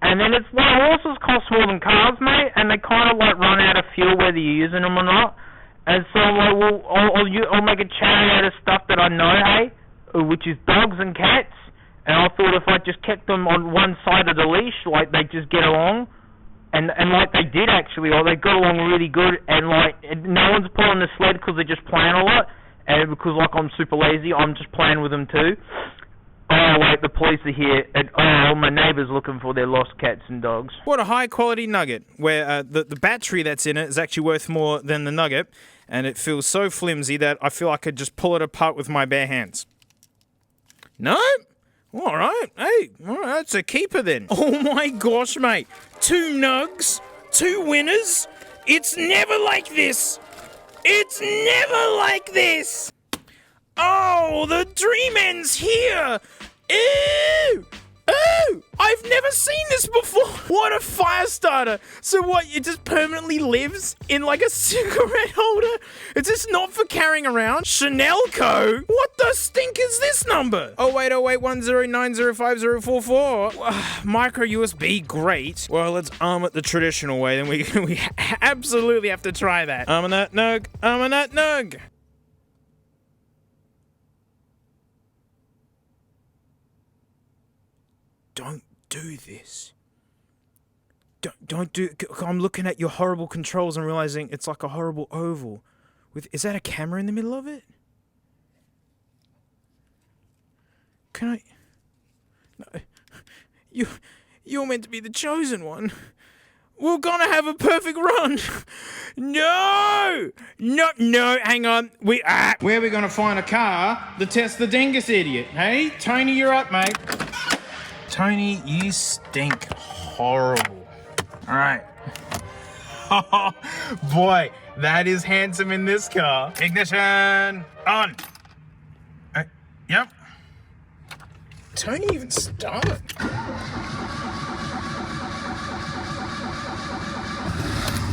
And then it's like horses cost more than cars, mate, and they kind of like run out of fuel whether you're using them or not. And so I'm like, well, I'll make a chariot out of stuff that I know, hey, which is dogs and cats. And I thought if I just kept them on one side of the leash, like they'd just get along. And like they did actually, or they got along really good. And like no one's pulling the sled because they're just playing a lot. And because like I'm super lazy, I'm just playing with them too. Oh wait, the police are here. And oh, my neighbour's looking for their lost cats and dogs. What a high quality nugget, where the battery that's in it is actually worth more than the nugget. And it feels so flimsy that I feel I could just pull it apart with my bare hands. No? All right. Hey, all right, it's a keeper then. Oh my gosh, mate. 2 nugs, 2 winners. It's never like this. It's never like this. Oh, the dream ends here. Ew. Ooh, I've never seen this before. What a fire starter. So what, it just permanently lives in like a cigarette holder? It's just not for carrying around? Chanel Co? What the stink is this number? 080810905044. Micro USB, great. Well, let's arm it the traditional way, then we absolutely have to try that. Arm on that nug, arm on that nug. Don't do this. Don't do. I'm looking at your horrible controls and realizing it's like a horrible oval. Is that a camera in the middle of it? Can I? No. You're meant to be the chosen one. We're gonna have a perfect run. No, hang on. Where are we gonna find a car to test the dingus idiot? Hey, Tony, you're up, mate. Tony, you stink horrible. All right. Oh, boy, that is handsome in this car. Ignition on. Yep. Tony even started.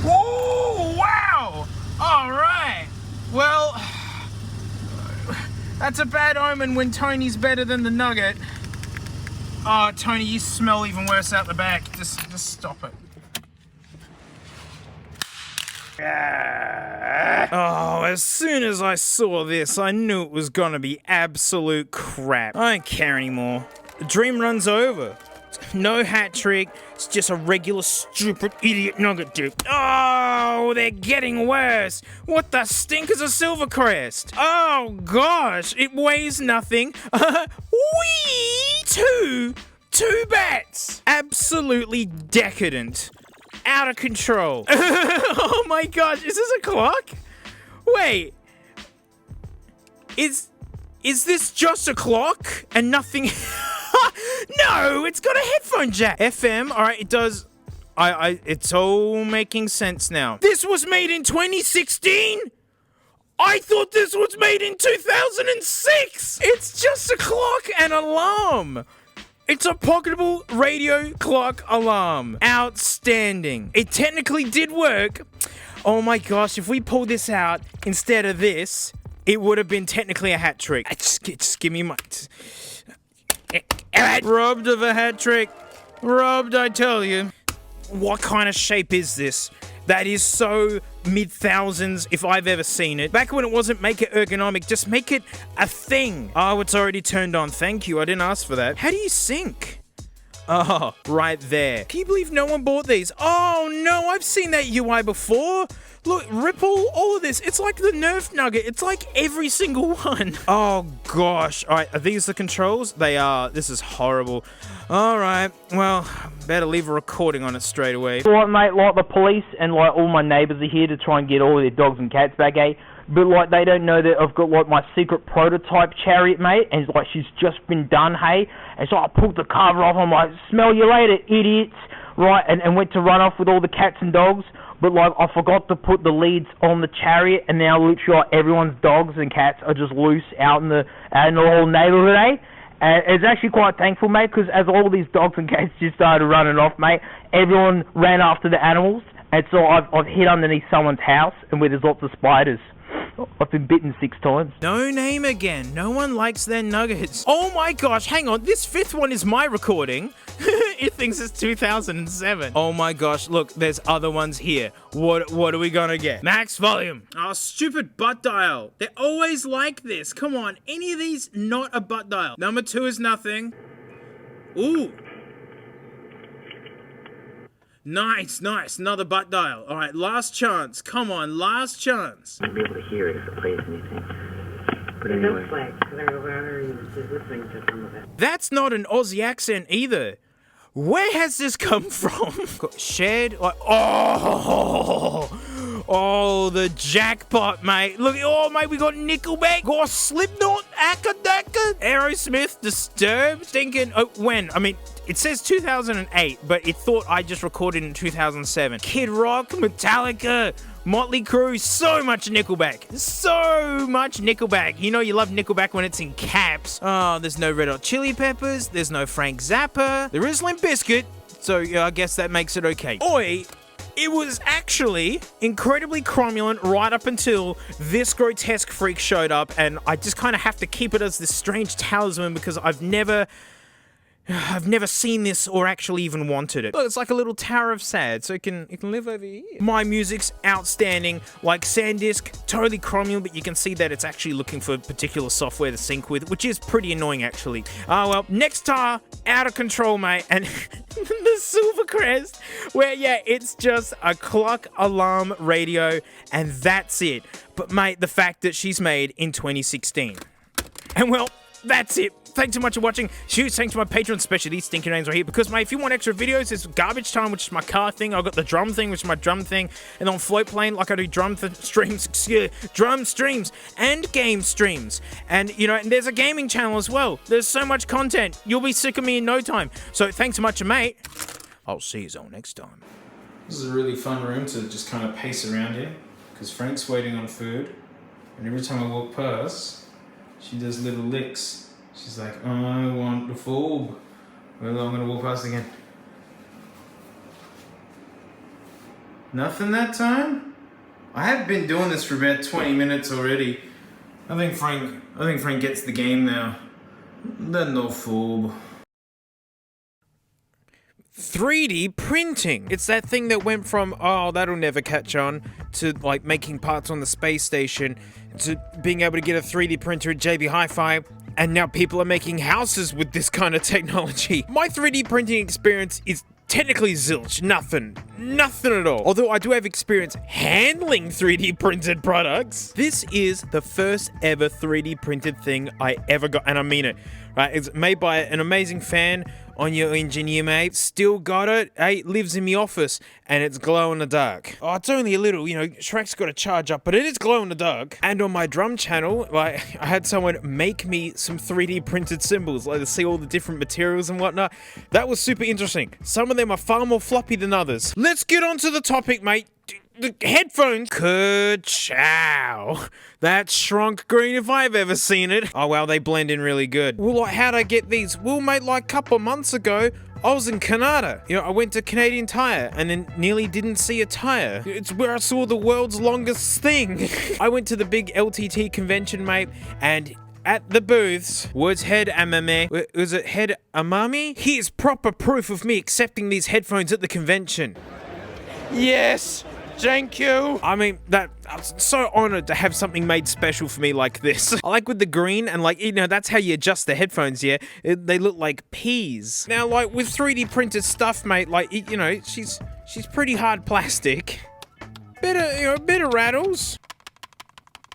Oh, wow. All right. Well, that's a bad omen when Tony's better than the nugget. Oh, Tony, you smell even worse out the back. Just stop it. Oh, as soon as I saw this, I knew it was gonna be absolute crap. I don't care anymore. The dream runs over. No hat trick. It's just a regular stupid idiot nugget dip. Oh, they're getting worse. What the stink is a Silvercrest? Oh gosh, it weighs nothing. Wee! Two bats. Absolutely decadent. Out of control. Oh my gosh, is this a clock? Wait. Is this just a clock and nothing? No, it's got a headphone jack. FM, alright, it does. It's all making sense now. This was made in 2016? I thought this was made in 2006! It's just a clock and alarm. It's a pocketable radio clock alarm. Outstanding. It technically did work. Oh my gosh, if we pull this out instead of this, it would have been technically a hat trick. Just give me my... Robbed of a hat trick. Robbed, I tell you. What kind of shape is this? That is so mid-thousands if I've ever seen it. Back when it wasn't make it ergonomic, just make it a thing. Oh, it's already turned on. Thank you. I didn't ask for that. How do you sync? Oh, right there. Can you believe no one bought these? Oh no, I've seen that UI before. Look, Ripple, all of this. It's like the Nerf Nugget. It's like every single one. Oh gosh. All right, are these the controls? They are. This is horrible. All right, well, better leave a recording on it straight away. Right, mate, like the police and like all my neighbours are here to try and get all their dogs and cats back, eh? But like they don't know that I've got like my secret prototype chariot, mate, and like she's just been done, hey? And so I pulled the cover off, I'm like, smell you later, idiots, right? And went to run off with all the cats and dogs, but like I forgot to put the leads on the chariot, and now literally like, everyone's dogs and cats are just loose out in the whole neighbourhood, eh? And it's actually quite thankful, mate, because as all these dogs and cats just started running off, mate, everyone ran after the animals, and so I've hid underneath someone's house, and where there's lots of spiders. I've been bitten 6 times. No name again. No one likes their nuggets. Oh my gosh, hang on. This 5th one is my recording. It thinks it's 2007. Oh my gosh, look, there's other ones here. What are we gonna get? Max volume. Oh, stupid butt dial. They're always like this. Come on, any of these not a butt dial. Number 2 is nothing. Ooh. Nice, nice. Another butt dial. All right, last chance. Come on, last chance. I'd be able to hear it if it plays anything. But anyway. It looks like, because I was listening to some of it. That's not an Aussie accent either. Where has this come from? Shared? Like, oh, the jackpot, mate. Look, oh, mate, we got Nickelback, got Slipknot, Akadaka, Aerosmith, Disturbed. Thinking, oh, when? I mean, it says 2008, but it thought I just recorded in 2007. Kid Rock, Metallica, Motley Crue, so much Nickelback. So much Nickelback. You know you love Nickelback when it's in caps. Oh, there's no Red Hot Chili Peppers. There's no Frank Zappa. There is Limp Bizkit, so yeah, I guess that makes it okay. Oi! It was actually incredibly cromulent right up until this grotesque freak showed up, and I just kind of have to keep it as this strange talisman because I've never seen this or actually even wanted it. Look, it's like a little tower of sad, so it can live over here. My music's outstanding, like SanDisk, totally cromulent, but you can see that it's actually looking for particular software to sync with, which is pretty annoying actually. Well, next tar, out of control, mate, and the Silvercrest, where yeah, it's just a clock alarm radio, and that's it. But mate, the fact that she's made in 2016. And well, that's it. Thanks so much for watching. Huge thanks to my Patreon, especially these stinking names right here, because, mate, if you want extra videos, there's Garbage Time, which is my car thing. I've got the drum thing, which is my drum thing. And on Float Plane, like I do drum streams and game streams. And, you know, and there's a gaming channel as well. There's so much content. You'll be sick of me in no time. So thanks so much, mate. I'll see you all next time. This is a really fun room to just kind of pace around in, because Frank's waiting on food. And every time I walk past, she does little licks. She's like, I want the food. Well, I'm gonna walk past again. Nothing that time? I have been doing this for about 20 minutes already. I think Frank gets the game now. Then no fool. 3D printing. It's that thing that went from, oh, that'll never catch on, to like making parts on the space station, to being able to get a 3D printer at JB Hi-Fi, and now people are making houses with this kind of technology. My 3D printing experience is technically zilch, nothing at all. Although I do have experience handling 3D printed products. This is the first ever 3D printed thing I ever got, and I mean it, right? It's made by an amazing fan on your engineer, mate. Still got it. Hey, lives in the office, and it's glow in the dark. Oh, it's only a little, Shrek's got to charge up, but it is glow in the dark. And on my drum channel, like, I had someone make me some 3D printed cymbals, like to see all the different materials and whatnot. That was super interesting. Some of them are far more floppy than others. Let's get on to the topic, mate. The headphones. Ka-chow. That's shrunk green if I've ever seen it. Oh, wow, they blend in really good. Well, like, how'd I get these? Well, mate, like a couple months ago, I was in Canada. I went to Canadian Tyre and then nearly didn't see a tyre. It's where I saw the world's longest thing. I went to the big LTT convention, mate, and at the booths was head amame. Was it head amami? Here's proper proof of me accepting these headphones at the convention. Yes! Thank you. I mean, I'm so honored to have something made special for me like this. I like with the green and like, that's how you adjust the headphones, yeah? They look like peas. Now, like with 3D printed stuff, mate, like, she's pretty hard plastic. Bit of rattles.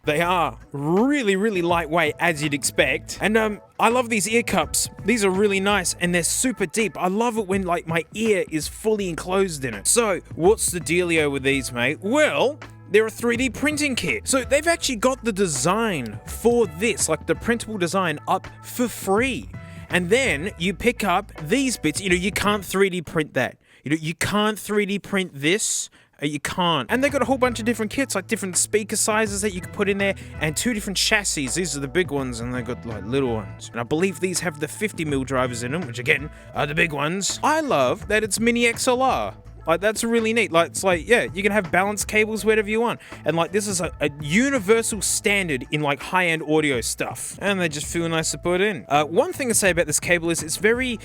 They are really, really lightweight, as you'd expect. And I love these ear cups. These are really nice, and they're super deep. I love it when, like, my ear is fully enclosed in it. So, what's the dealio with these, mate? Well, they're a 3D printing kit. So, they've actually got the design for this, like the printable design, up for free. And then you pick up these bits. You can't 3D print that. You can't 3D print this. You can't. And they got a whole bunch of different kits, like different speaker sizes that you can put in there, and 2 different chassis. These are the big ones, and they got like little ones. And I believe these have the 50mm drivers in them, which again are the big ones. I love that it's mini XLR. Like, that's really neat. Like, it's like, yeah, you can have balanced cables wherever you want. And like, this is a universal standard in like high-end audio stuff. And they just feel nice to put in. One thing to say about this cable is it's very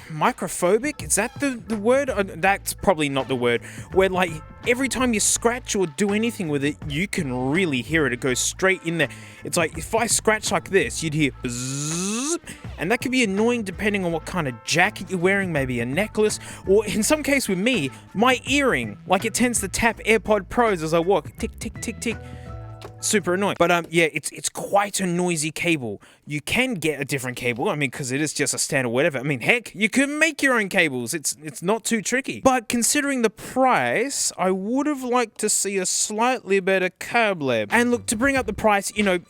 microphobic. Is that the word? That's probably not the word. Where like every time you scratch or do anything with it, you can really hear it. It goes straight in there. It's like if I scratch like this, you'd hear bzzz, and that could be annoying depending on what kind of jacket you're wearing, maybe a necklace, or in some case with me, my earring. Like it tends to tap AirPod Pros as I walk. Tick, tick, tick, tick. Super annoying. But yeah, it's quite a noisy cable. You can get a different cable, because it is just a standard whatever. Heck, you can make your own cables. It's not too tricky. But considering the price, I would have liked to see a slightly better cable. And look, to bring up the price, it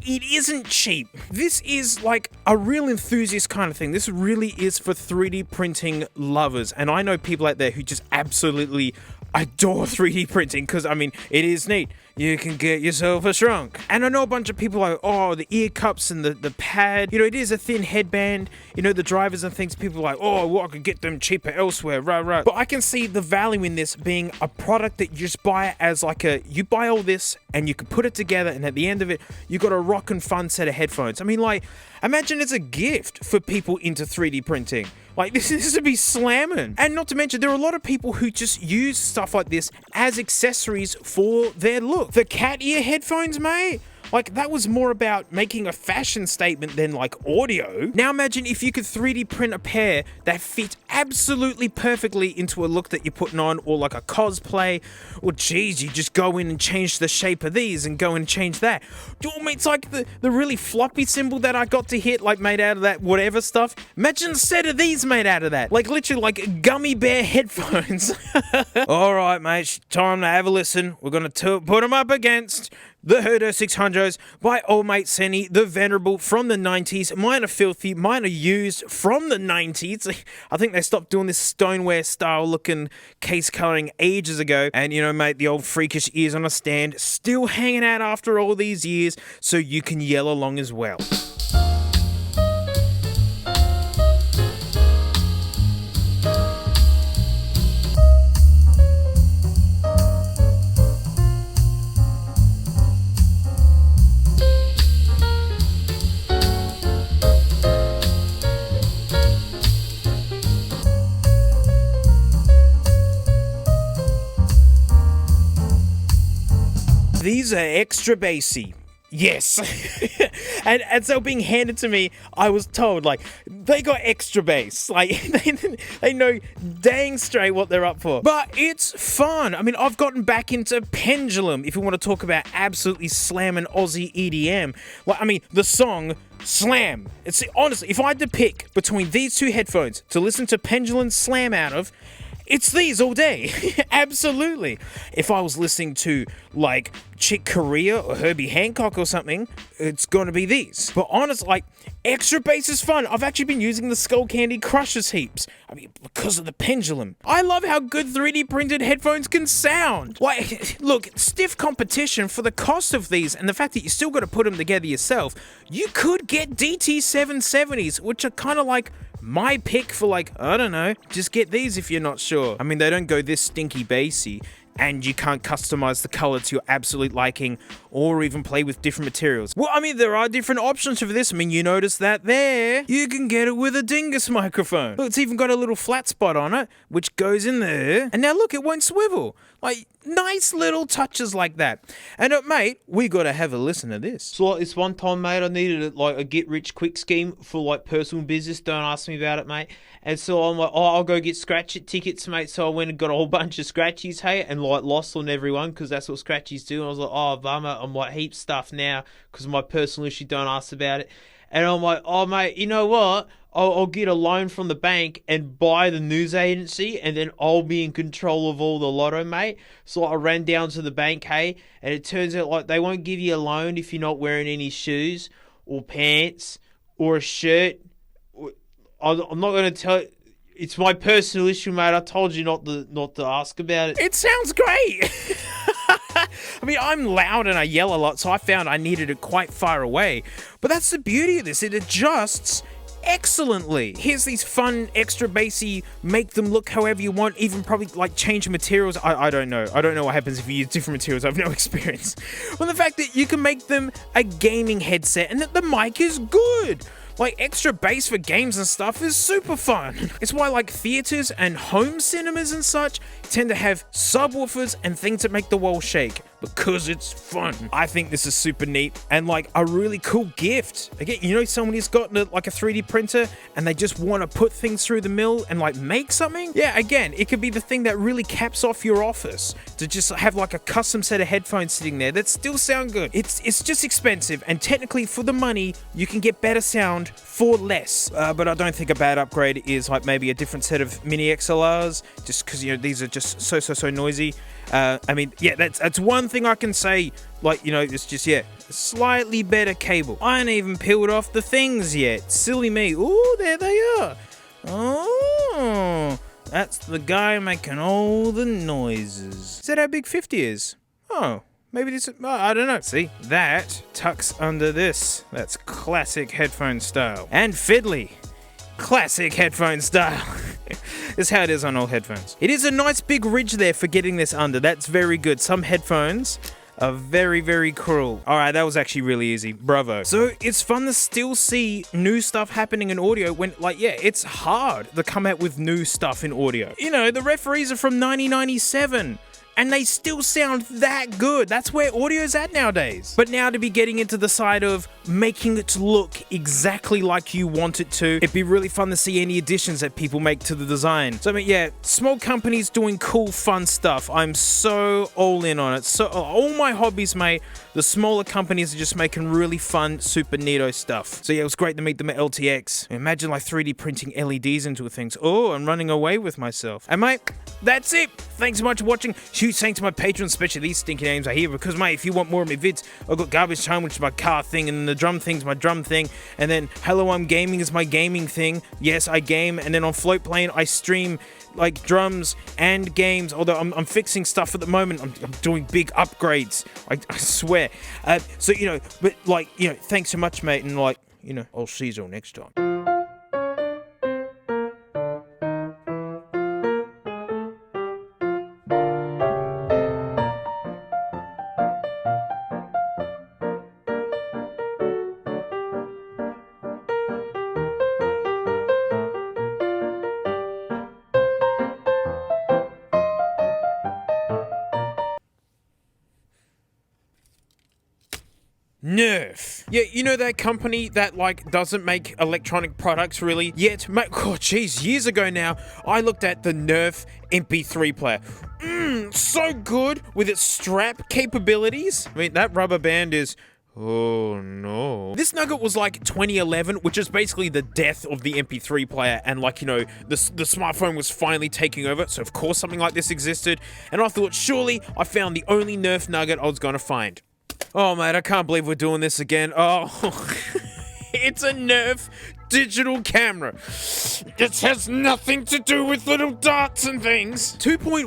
isn't cheap. This is like a real enthusiast kind of thing. This really is for 3D printing lovers. And I know people out there who just absolutely adore 3D printing because, it is neat. You can get yourself a shrunk. And I know a bunch of people are like, oh, the ear cups and the pad. It is a thin headband. The drivers and things. People are like, oh, well, I could get them cheaper elsewhere. Right. But I can see the value in this being a product that you just buy as like you buy all this and you can put it together, and at the end of it, you got a rock and fun set of headphones. Imagine it's a gift for people into 3D printing. Like, this would be slamming. And not to mention, there are a lot of people who just use stuff like this as accessories for their look. The cat ear headphones, mate? Like, that was more about making a fashion statement than, like, audio. Now imagine if you could 3D print a pair that fit absolutely perfectly into a look that you're putting on, or like a cosplay, or geez, you just go in and change the shape of these and go in and change that. It's like the really floppy symbol that I got to hit, like, made out of that whatever stuff. Imagine a set of these made out of that. Like, literally, like, gummy bear headphones. All right, mate, time to have a listen. We're gonna put them up against the Herder 600s by old mate Senny, the Venerable from the 90s. Mine are filthy, mine are used from the 90s. I think they stopped doing this stoneware style looking case coloring ages ago. And mate, the old freakish ears on a stand still hanging out after all these years, so you can yell along as well. These are extra bassy. Yes. and as they were being handed to me, I was told, like, they got extra bass. Like, they know dang straight what they're up for. But it's fun. I mean, I've gotten back into Pendulum, if you want to talk about absolutely slamming Aussie EDM. Well, I mean, the song Slam. It's honestly, if I had to pick between these two headphones to listen to Pendulum Slam out of, it's these all day. Absolutely. If I was listening to, like, Chick Corea or Herbie Hancock or something, it's gonna be these. But honestly, like, extra bass is fun. I've actually been using the Skull Candy Crushers heaps. I mean, because of the Pendulum. I love how good 3D printed headphones can sound. Like, look, stiff competition for the cost of these and the fact that you still gotta put them together yourself. You could get DT770s, which are kind of like my pick for, like, I don't know, just get these if you're not sure. I mean, they don't go this stinky bassy, and you can't customize the color to your absolute liking or even play with different materials. Well, I mean, there are different options for this. I mean, you notice that there. You can get it with a dingus microphone. Look, it's even got a little flat spot on it, which goes in there. And now look, it won't swivel. Like, nice little touches like that. And mate, we gotta have a listen to this. So like this one time, mate, I needed a get rich quick scheme for like personal business. Don't ask me about it, mate. And so I'm like, oh, I'll go get scratch it tickets, mate. So I went and got a whole bunch of scratchies, hey, and like lost on everyone because that's what scratchies do. And I was like, oh, bummer. I'm like heaps stuff now because of my personal issue. Don't ask about it. And I'm like, oh, mate, you know what? I'll get a loan from the bank and buy the news agency, and then I'll be in control of all the lotto, mate. So I ran down to the bank, hey, and it turns out like they won't give you a loan if you're not wearing any shoes or pants or a shirt. I'm not going to tell you. It's my personal issue, mate. I told you not to ask about it. It sounds great. I mean, I'm loud and I yell a lot, so I found I needed it quite far away. But that's the beauty of this. It adjusts excellently. Here's these fun, extra bassy, make them look however you want, even probably like change materials. I don't know. I don't know what happens if you use different materials. I have no experience. Well, the fact that you can make them a gaming headset and that the mic is good. Like, extra bass for games and stuff is super fun. It's why, like, theaters and home cinemas and such tend to have subwoofers and things that make the walls shake, because it's fun. I think this is super neat and, like, a really cool gift. Again, you know, someone who's got, like, a 3D printer and they just want to put things through the mill and, like, make something? Yeah, again, it could be the thing that really caps off your office, to just have, like, a custom set of headphones sitting there that still sound good. It's just expensive, and technically, for the money, you can get better sound for less. But I don't think a bad upgrade is like maybe a different set of mini XLRs, just because, you know, these are just so noisy. I mean, yeah, that's one thing I can say. Like, you know, it's just, yeah, slightly better cable. I ain't even peeled off the things yet. Silly me. Ooh, there they are. Oh, that's the guy making all the noises. Is that how big 50 is? Oh. Maybe this, I don't know. See, that tucks under this. That's classic headphone style. And fiddly. Classic headphone style. That's how it is on all headphones. It is a nice big ridge there for getting this under. That's very good. Some headphones are very cruel. Alright, that was actually really easy. Bravo. So it's fun to still see new stuff happening in audio when, like, yeah, it's hard to come out with new stuff in audio. You know, the referees are from 1997. And they still sound that good. That's where audio's at nowadays. But now to be getting into the side of making it look exactly like you want it to, it'd be really fun to see any additions that people make to the design. So I mean, yeah, small companies doing cool, fun stuff. I'm so all in on it. So all my hobbies, mate, the smaller companies are just making really fun, super neato stuff. So yeah, it was great to meet them at LTX. Imagine like 3D printing LEDs into things. Oh, I'm running away with myself. And mate, that's it. Thanks so much for watching. Huge thanks to my patrons, especially these stinky names are here, because mate, if you want more of my vids, I've got Garbage Time, which is my car thing, and the drum thing's my drum thing, and then Hello I'm Gaming is my gaming thing. Yes, I game, and then on Float Plane I stream like drums and games, although I'm fixing stuff at the moment. I'm doing big upgrades, I swear. So, you know, but like, you know, thanks so much, mate, and like, you know, I'll see you all next time. Nerf. Yeah, you know that company that, like, doesn't make electronic products really yet? Oh, jeez, years ago now, I looked at the Nerf MP3 player. So good with its strap capabilities. I mean, that rubber band is... Oh no. This Nugget was like 2011, which is basically the death of the MP3 player, and like, you know, the smartphone was finally taking over, so of course something like this existed, and I thought, surely I found the only Nerf Nugget I was gonna find. Oh mate, I can't believe we're doing this again. Oh, it's a Nerf digital camera. It has nothing to do with little darts and things. 2.1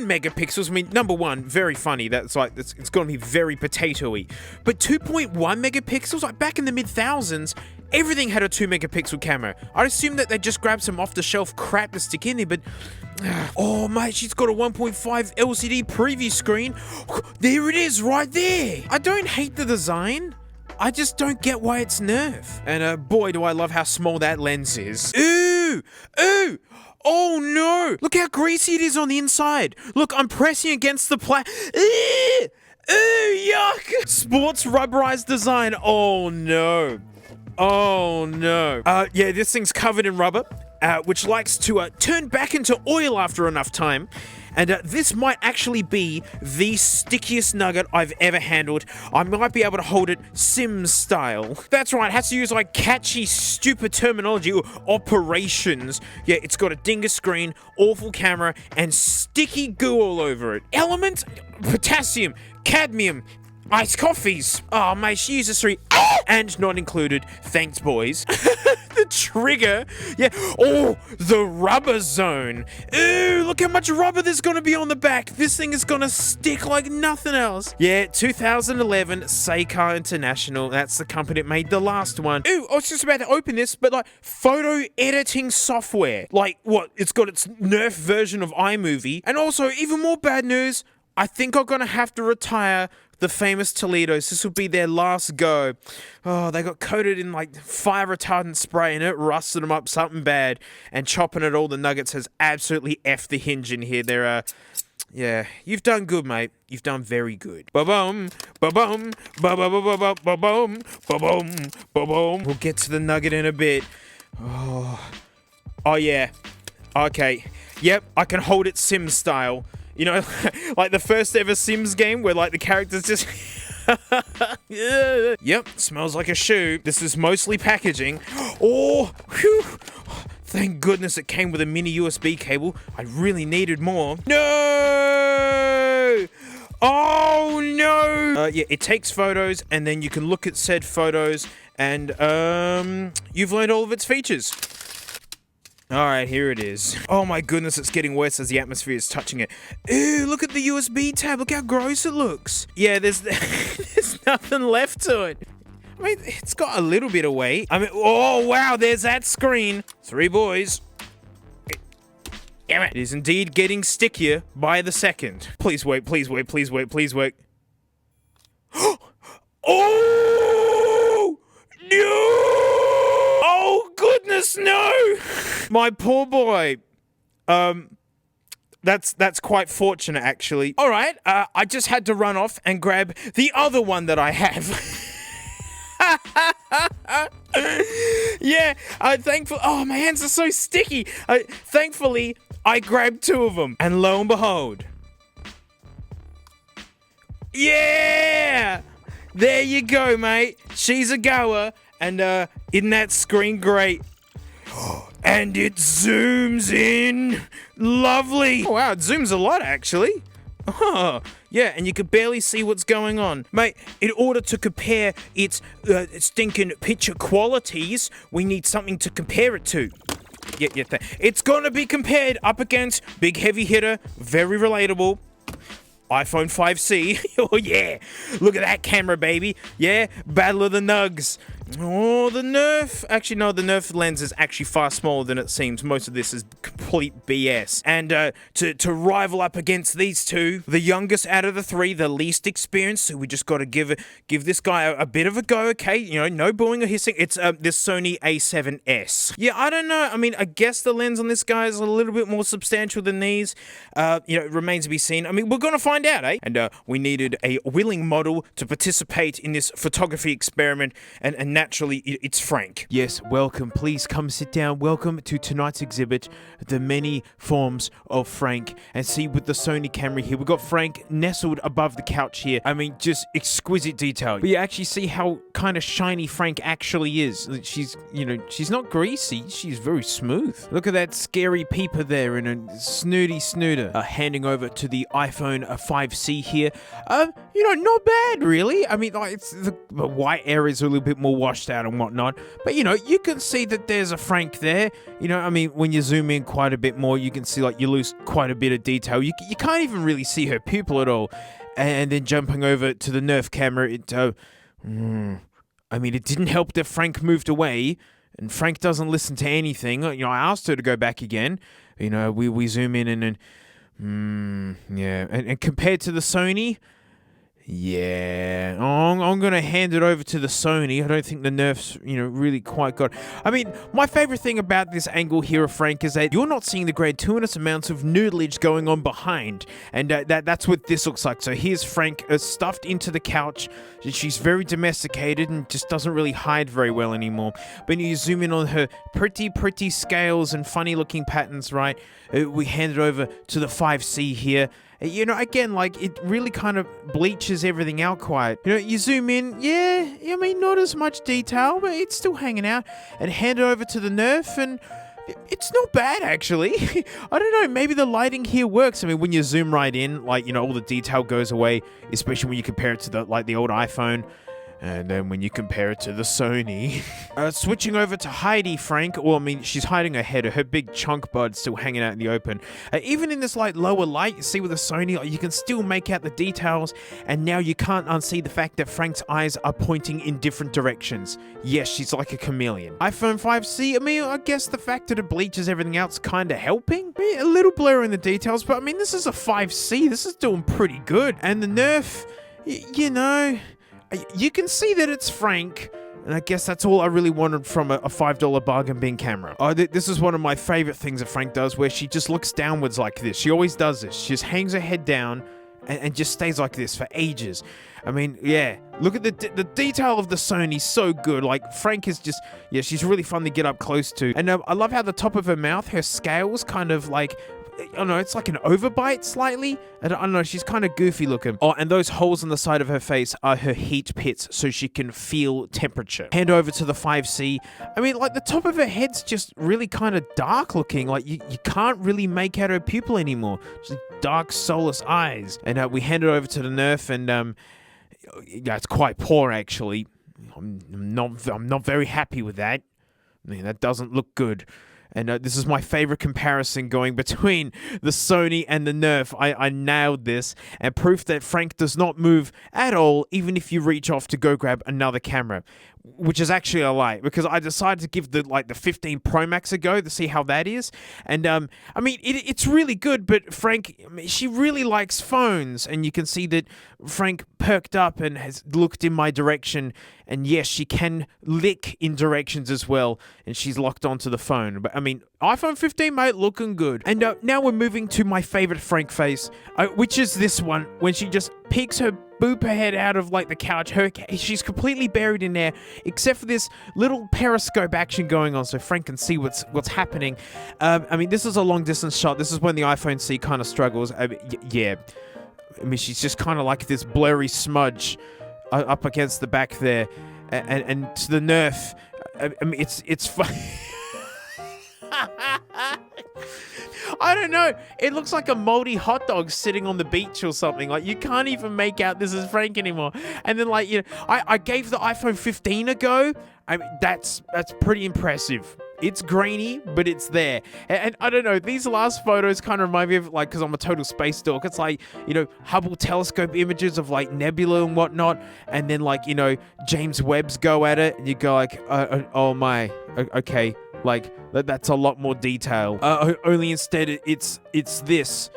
megapixels. I mean, number one, very funny. That's like, it's gonna be very potato-y. But 2.1 megapixels, like back in the mid-thousands, everything had a 2 megapixel camera. I'd assume that they just grabbed some off-the-shelf crap to stick in there, but... Oh mate, she's got a 1.5 LCD preview screen. There it is, right there. I don't hate the design. I just don't get why it's Nerf. And boy, do I love how small that lens is. Ooh! Ooh! Oh no! Look how greasy it is on the inside. Look, I'm pressing against the Ooh, yuck! Sports rubberized design. Oh no. Oh no. Yeah, this thing's covered in rubber, which likes to turn back into oil after enough time. And this might actually be the stickiest nugget I've ever handled. I might be able to hold it Sims style. That's right, it has to use like catchy, stupid terminology or operations. Yeah, it's got a dingus screen, awful camera, and sticky goo all over it. Element, potassium, cadmium, iced coffees. Oh mate, she uses 3 and not included. Thanks, boys. The trigger. Yeah. Oh, the rubber zone. Ooh, look how much rubber there's gonna be on the back. This thing is gonna stick like nothing else. Yeah, 2011, Seikar International. That's the company that made the last one. Ooh, I was just about to open this, but like photo editing software. Like what? It's got its Nerf version of iMovie. And also, even more bad news, I think I'm gonna have to retire the famous Toledos. This will be their last go. Oh, they got coated in like fire retardant spray and it rusted them up something bad. And chopping at all the nuggets has absolutely effed the hinge in here. They're, yeah, you've done good, mate. You've done very good. Ba-bum, ba-bum, ba-ba-ba-ba-ba, ba-bum, ba-bum, ba-bum. We'll get to the nugget in a bit. Oh yeah. Okay. Yep, I can hold it Sims style. You know, like the first ever Sims game where like the characters just... Yep, smells like a shoe. This is mostly packaging. Oh, whew. Thank goodness it came with a mini USB cable. I really needed more. No! Oh no! Yeah, it takes photos and then you can look at said photos and you've learned all of its features. Alright, here it is. Oh my goodness, it's getting worse as the atmosphere is touching it. Ew, look at the USB tab. Look how gross it looks. Yeah, there's nothing left to it. I mean, it's got a little bit of weight. I mean, oh wow, there's that screen. 3 boys. Damn it. It is indeed getting stickier by the second. Please wait, please wait, please wait, please wait. Oh! No! Oh goodness, no! My poor boy. That's quite fortunate, actually. All right, I just had to run off and grab the other one that I have. Yeah, thankfully. Oh, my hands are so sticky. Thankfully, I grabbed 2 of them, and lo and behold. Yeah! There you go, mate. She's a goer, and isn't that screen great? And it zooms in. Lovely. Oh, wow, it zooms a lot, actually. Oh, yeah, and you could barely see what's going on. Mate, in order to compare its stinking picture qualities, we need something to compare it to. Yeah, it's gonna be compared up against big heavy hitter, very relatable, iPhone 5C. Oh, yeah. Look at that camera, baby. Yeah, Battle of the Nugs. Oh, the Nerf. Actually, no, the Nerf lens is actually far smaller than it seems. Most of this is complete BS. And to rival up against these two, the youngest out of the three, the least experienced, so we just got to give this guy a bit of a go, okay? You know, no booing or hissing. It's this Sony A7S. Yeah, I don't know. I mean, I guess the lens on this guy is a little bit more substantial than these. You know, it remains to be seen. I mean, we're going to find out, eh? And we needed a willing model to participate in this photography experiment, and naturally, it's Frank. Yes, welcome. Please come sit down. Welcome to tonight's exhibit, the many forms of Frank. And see, with the Sony camera here, we've got Frank nestled above the couch here. I mean, just exquisite detail. But you actually see how kind of shiny Frank actually is. She's, you know, she's not greasy. She's very smooth. Look at that scary peeper there and a snooty snooter. Handing over to the iPhone 5C here. You know, not bad, really. I mean, like, it's the white areas are a little bit more washed out and whatnot. But, you know, you can see that there's a Frank there. You know, I mean, when you zoom in quite a bit more, you can see, like, you lose quite a bit of detail. You can't even really see her pupil at all. And then jumping over to the Nerf camera, I mean, it didn't help that Frank moved away. And Frank doesn't listen to anything. You know, I asked her to go back again. You know, we zoom in yeah. And compared to the Sony, yeah, I'm going to hand it over to the Sony. I don't think the Nerf's, you know, really quite got... I mean, my favorite thing about this angle here of Frank is that you're not seeing the gratuitous amounts of noodleage going on behind. And that's what this looks like. So here's Frank stuffed into the couch. She's very domesticated and just doesn't really hide very well anymore. But you zoom in on her pretty scales and funny looking patterns, right? We hand it over to the 5C here. You know, again, like, it really kind of bleaches everything out quite. You know, you zoom in, yeah, I mean, not as much detail, but it's still hanging out. And hand it over to the Nerf, and it's not bad, actually. I don't know, maybe the lighting here works. I mean, when you zoom right in, like, you know, all the detail goes away, especially when you compare it to the old iPhone. And then when you compare it to the Sony. Switching over to Heidi, Frank. Well, I mean, she's hiding her head. Her big chunk bud's still hanging out in the open. Even in this, like, lower light, you see with the Sony, like, you can still make out the details. And now you can't unsee the fact that Frank's eyes are pointing in different directions. Yes, she's like a chameleon. iPhone 5C, I mean, I guess the fact that it bleaches everything else kind of helping. I mean, a little blur in the details, but I mean, this is a 5C. This is doing pretty good. And the Nerf, you know... You can see that it's Frank, and I guess that's all I really wanted from a $5 bargain bin camera. This is one of my favorite things that Frank does, where she just looks downwards like this. She always does this. She just hangs her head down and just stays like this for ages. I mean, yeah, look at the detail of the Sony, so good. Like, Frank is just, yeah, she's really fun to get up close to. And I love how the top of her mouth, her scales kind of like, I don't know, it's like an overbite slightly. I don't know, she's kind of goofy looking. Oh, and those holes on the side of her face are her heat pits, so she can feel temperature. Hand over to the 5C. I mean, like, the top of her head's just really kind of dark looking. Like, you can't really make out her pupil anymore. Just dark, soulless eyes. And we hand it over to the Nerf, and yeah, it's quite poor, actually. I'm not very happy with that. I mean, that doesn't look good. And this is my favorite comparison going between the Sony and the Nerf. I nailed this, and proof that Frank does not move at all, even if you reach off to go grab another camera, which is actually a lie, because I decided to give the 15 Pro Max a go to see how that is. And I mean, it's really good, but Frank, I mean, she really likes phones, and you can see that Frank perked up and has looked in my direction. And yes, she can lick in directions as well, and she's locked onto the phone. But I mean, iPhone 15, mate, looking good. And now we're moving to my favorite Frank face, which is this one, when she just peeks her head out of, like, the couch. She's completely buried in there, except for this little periscope action going on, so Frank can see what's happening. I mean, this is a long distance shot. This is when the iPhone C kind of struggles. Yeah, I mean, she's just kind of like this blurry smudge up against the back there, and to the Nerf, I mean, it's fun. I don't know. It looks like a moldy hot dog sitting on the beach or something. Like, you can't even make out this is Frank anymore. And then, like, you know, I gave the iPhone 15 a go. I mean, that's pretty impressive. It's grainy, but it's there. And I don't know, these last photos kind of remind me of, like, because I'm a total space dork, it's like, you know, Hubble telescope images of, like, nebula and whatnot, and then, like, you know, James Webb's go at it, and you go like, oh my, okay, like, that's a lot more detail. Only instead it's this.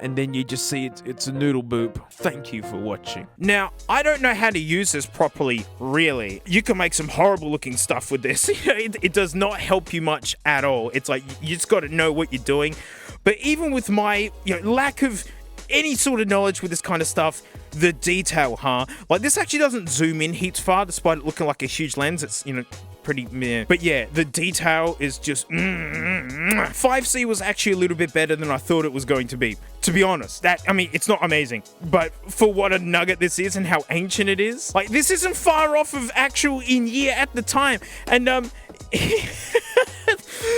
And then you just see it's a noodle boop. Thank you for watching. Now, I don't know how to use this properly, really. You can make some horrible looking stuff with this. It does not help you much at all. It's like, you just got to know what you're doing. But even with my, you know, lack of any sort of knowledge with this kind of stuff, the detail, like, this actually doesn't zoom in heaps far, despite it looking like a huge lens. It's, you know, pretty meh. But yeah, the detail is just 5C was actually a little bit better than I thought it was going to be. To be honest, I mean, it's not amazing, but for what a nugget this is and how ancient it is, like, this isn't far off of actual in year at the time. And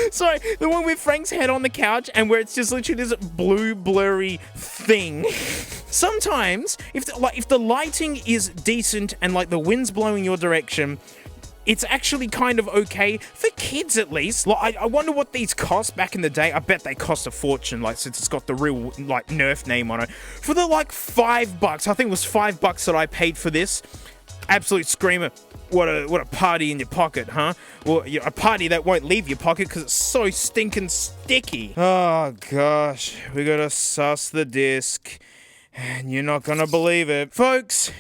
sorry, the one with Frank's head on the couch and where it's just literally this blue blurry thing. Sometimes if the lighting is decent and, like, the wind's blowing your direction, it's actually kind of okay for kids, at least. Like, I wonder what these cost back in the day. I bet they cost a fortune, like, since it's got the real, like, Nerf name on it. For the, like, $5, I think it was $5 that I paid for this. Absolute screamer. What a party in your pocket, huh? Well, a party that won't leave your pocket because it's so stinking sticky. Oh, gosh. We gotta suss the disc. And you're not gonna believe it. Folks,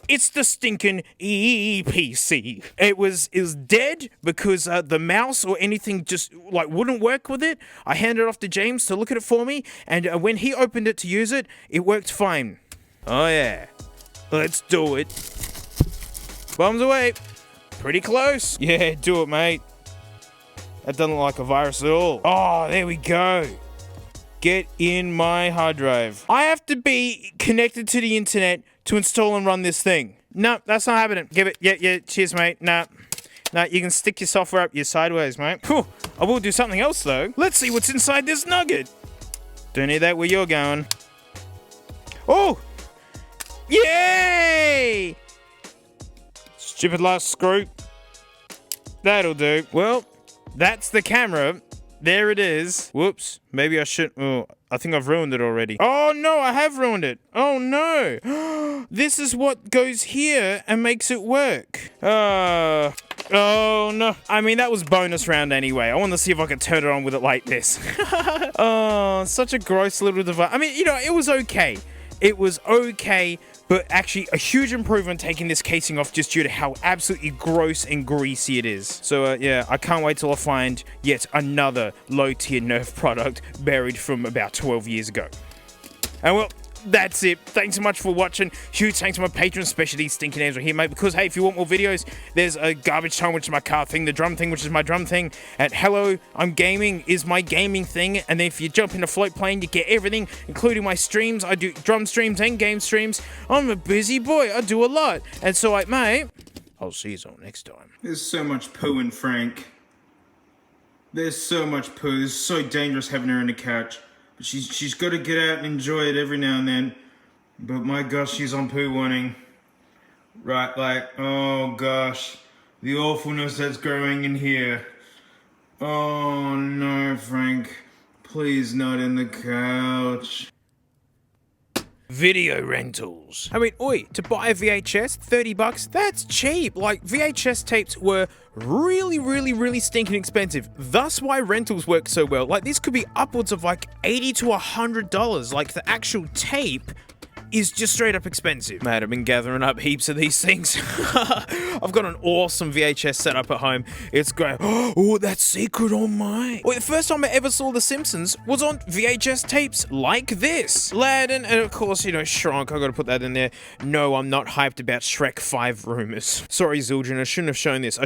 it's the stinking EPC. It was dead because the mouse or anything just, like, wouldn't work with it. I handed it off to James to look at it for me, and when he opened it to use it, it worked fine. Oh yeah, let's do it. Bombs away. Pretty close. Yeah, do it, mate. That doesn't look like a virus at all. Oh, there we go. Get in my hard drive. I have to be connected to the internet to install and run this thing. No, that's not happening. Give it. Yeah, cheers, mate. Nah, you can stick your software up your sideways, mate. Whew. I will do something else, though. Let's see what's inside this nugget. Don't need that where you're going. Oh! Yay! Stupid last screw. That'll do. Well, that's the camera. There it is. Whoops. Maybe I should... Oh, I think I've ruined it already. Oh, no, I have ruined it. Oh, no. This is what goes here and makes it work. Oh, no. I mean, that was bonus round anyway. I want to see if I can turn it on with it like this. Oh, such a gross little device. I mean, you know, it was okay. It was okay, but actually a huge improvement taking this casing off just due to how absolutely gross and greasy it is. So yeah, I can't wait till I find yet another low-tier Nerf product buried from about 12 years ago. And well, that's it. Thanks so much for watching. Huge thanks to my patrons, especially these stinking names right here, mate. Because, hey, if you want more videos, there's a garbage time, which is my car thing, the drum thing, which is my drum thing, and Hello, I'm Gaming is my gaming thing. And then if you jump in a float plane, you get everything, including my streams. I do drum streams and game streams. I'm a busy boy. I do a lot. And so, like, mate, I'll see you all next time. There's so much poo in Frank. There's so much poo. It's so dangerous having her on the couch. But she's got to get out and enjoy it every now and then. But my gosh, she's on poo warning. Right, like, oh gosh. The awfulness that's growing in here. Oh no, Frank. Please not in the couch. Video rentals. I mean, oi, to buy a VHS, $30, that's cheap. Like, VHS tapes were really stinking expensive. That's why rentals work so well. Like, this could be upwards of like $80 to $100. Like, the actual tape is just straight up expensive. Mate, I've been gathering up heaps of these things. I've got an awesome VHS setup at home. It's great. Oh, that's secret on mine. Well, the first time I ever saw The Simpsons was on VHS tapes like this. Aladdin, and of course, you know, Shrunk. I gotta put that in there. No, I'm not hyped about Shrek 5 rumors. Sorry, Zildjian, I shouldn't have shown this.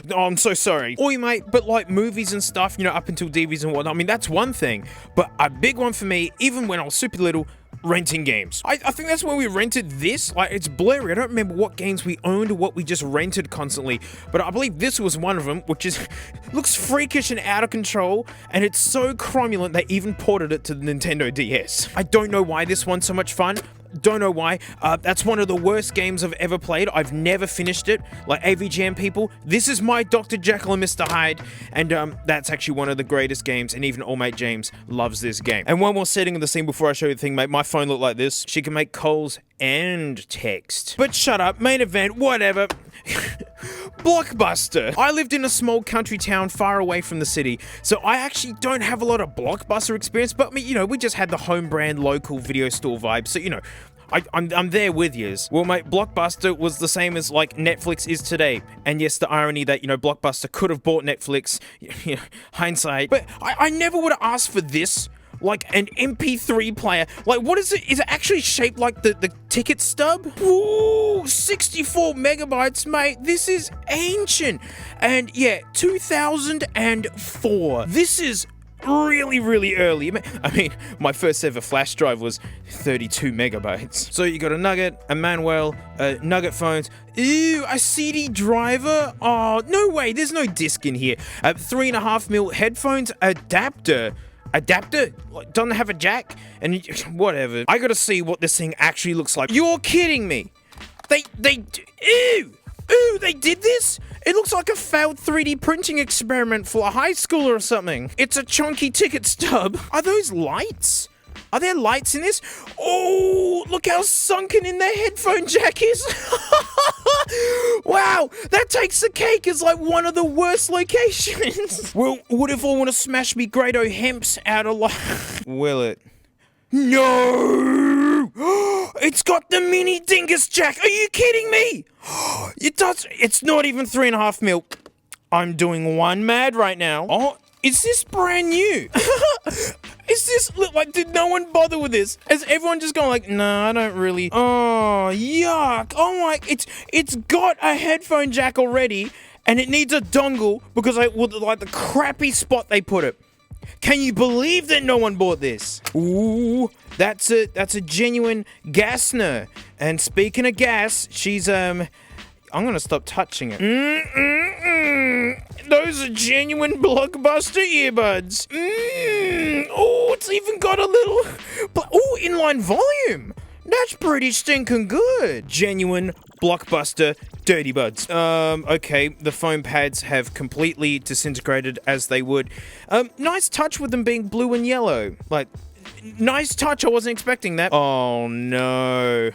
No, I'm so sorry. Oi, mate, but like movies and stuff, you know, up until DVDs and whatnot, I mean, that's one thing. But a big one for me, even when I was super little, renting games. I think that's where we rented this. Like, it's blurry. I don't remember what games we owned or what we just rented constantly, but I believe this was one of them, which is looks freakish and out of control, and it's so cromulent they even ported it to the Nintendo DS. I don't know why this one's so much fun. Don't know why. That's one of the worst games I've ever played. I've never finished it. Like AVGM people, this is my Dr. Jekyll and Mr. Hyde, and that's actually one of the greatest games, and even All Mate James loves this game. And one more setting of the scene before I show you the thing, mate. My phone looked like this. She can make calls and text. But shut up, main event, whatever. Blockbuster. I lived in a small country town far away from the city, so I actually don't have a lot of Blockbuster experience, but you know, we just had the home brand local video store vibe, so you know, I'm there with yous. Well, mate, Blockbuster was the same as like Netflix is today. And yes, the irony that, you know, Blockbuster could have bought Netflix, you know, hindsight. But I never would have asked for this. Like an MP3 player. Like, what is it? Is it actually shaped like the ticket stub? Ooh, 64 megabytes, mate. This is ancient. And yeah, 2004. This is really, really early. I mean, my first ever flash drive was 32 megabytes. So you got a Nugget, a Manuel, Nugget phones. Ew, a CD driver? Oh, no way. There's no disc in here. 3.5mm headphones, adapter. Adapter? Doesn't have a jack? And whatever. I gotta see what this thing actually looks like. You're kidding me. Ew! Ooh, they did this? It looks like a failed 3D printing experiment for a high schooler or something. It's a chunky ticket stub. Are those lights? Are there lights in this? Oh, look how sunken in their headphone jack is. Wow, that takes the cake as like one of the worst locations. Well, what if I want to smash me Grado Hemps out of Will it? No! It's got the mini dingus jack. Are you kidding me? It does. It's not even 3.5mm. I'm doing one mad right now. Oh, is this brand new? Is this, look, like, did no one bother with this? Has everyone just gone like, nah, I don't really. Oh, yuck. Oh my, it's got a headphone jack already, and it needs a dongle because like the crappy spot they put it. Can you believe that no one bought this? Ooh, that's a genuine Gassner. And speaking of gas, she's I'm gonna stop touching it. Those are genuine Blockbuster earbuds. Oh, it's even got a little, inline volume. That's pretty stinking good. Genuine Blockbuster Dirty Buds. Okay, the foam pads have completely disintegrated as they would. Nice touch with them being blue and yellow. Like, nice touch, I wasn't expecting that. Oh no.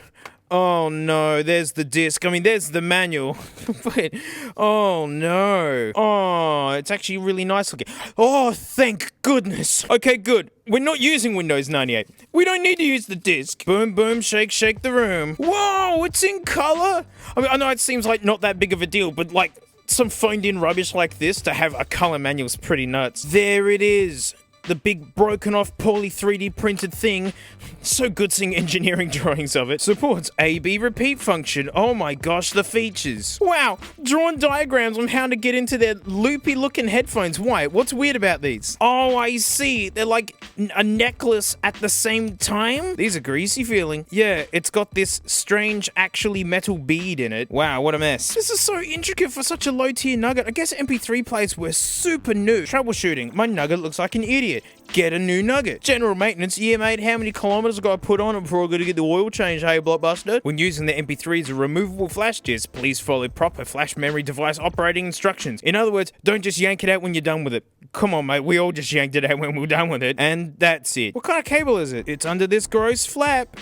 Oh no, there's the disc. I mean, there's the manual. But, oh no. Oh, it's actually really nice looking. Oh, thank goodness. Okay, good. We're not using Windows 98. We don't need to use the disc. Boom, boom, shake, shake the room. Whoa, it's in color. I mean, I know it seems like not that big of a deal, but like some phoned in rubbish like this to have a color manual is pretty nuts. There it is. The big broken off poorly 3D printed thing. So good seeing engineering drawings of it. Supports A/B repeat function. Oh my gosh, the features. Wow, drawn diagrams on how to get into their loopy looking headphones. Why? What's weird about these? Oh, I see. They're like a necklace at the same time. These are greasy feeling. Yeah, it's got this strange actually metal bead in it. Wow, what a mess. This is so intricate for such a low tier Nugget. I guess MP3 players were super new. Troubleshooting. My Nugget looks like an idiot. Get a new Nugget. General maintenance. Yeah, mate, how many kilometers I got to put on it before I got to get the oil change, hey, Blockbuster? When using the MP3 as a removable flash disk, please follow proper flash memory device operating instructions. In other words, don't just yank it out when you're done with it. Come on, mate, we all just yanked it out when we were done with it. And that's it. What kind of cable is it? It's under this gross flap.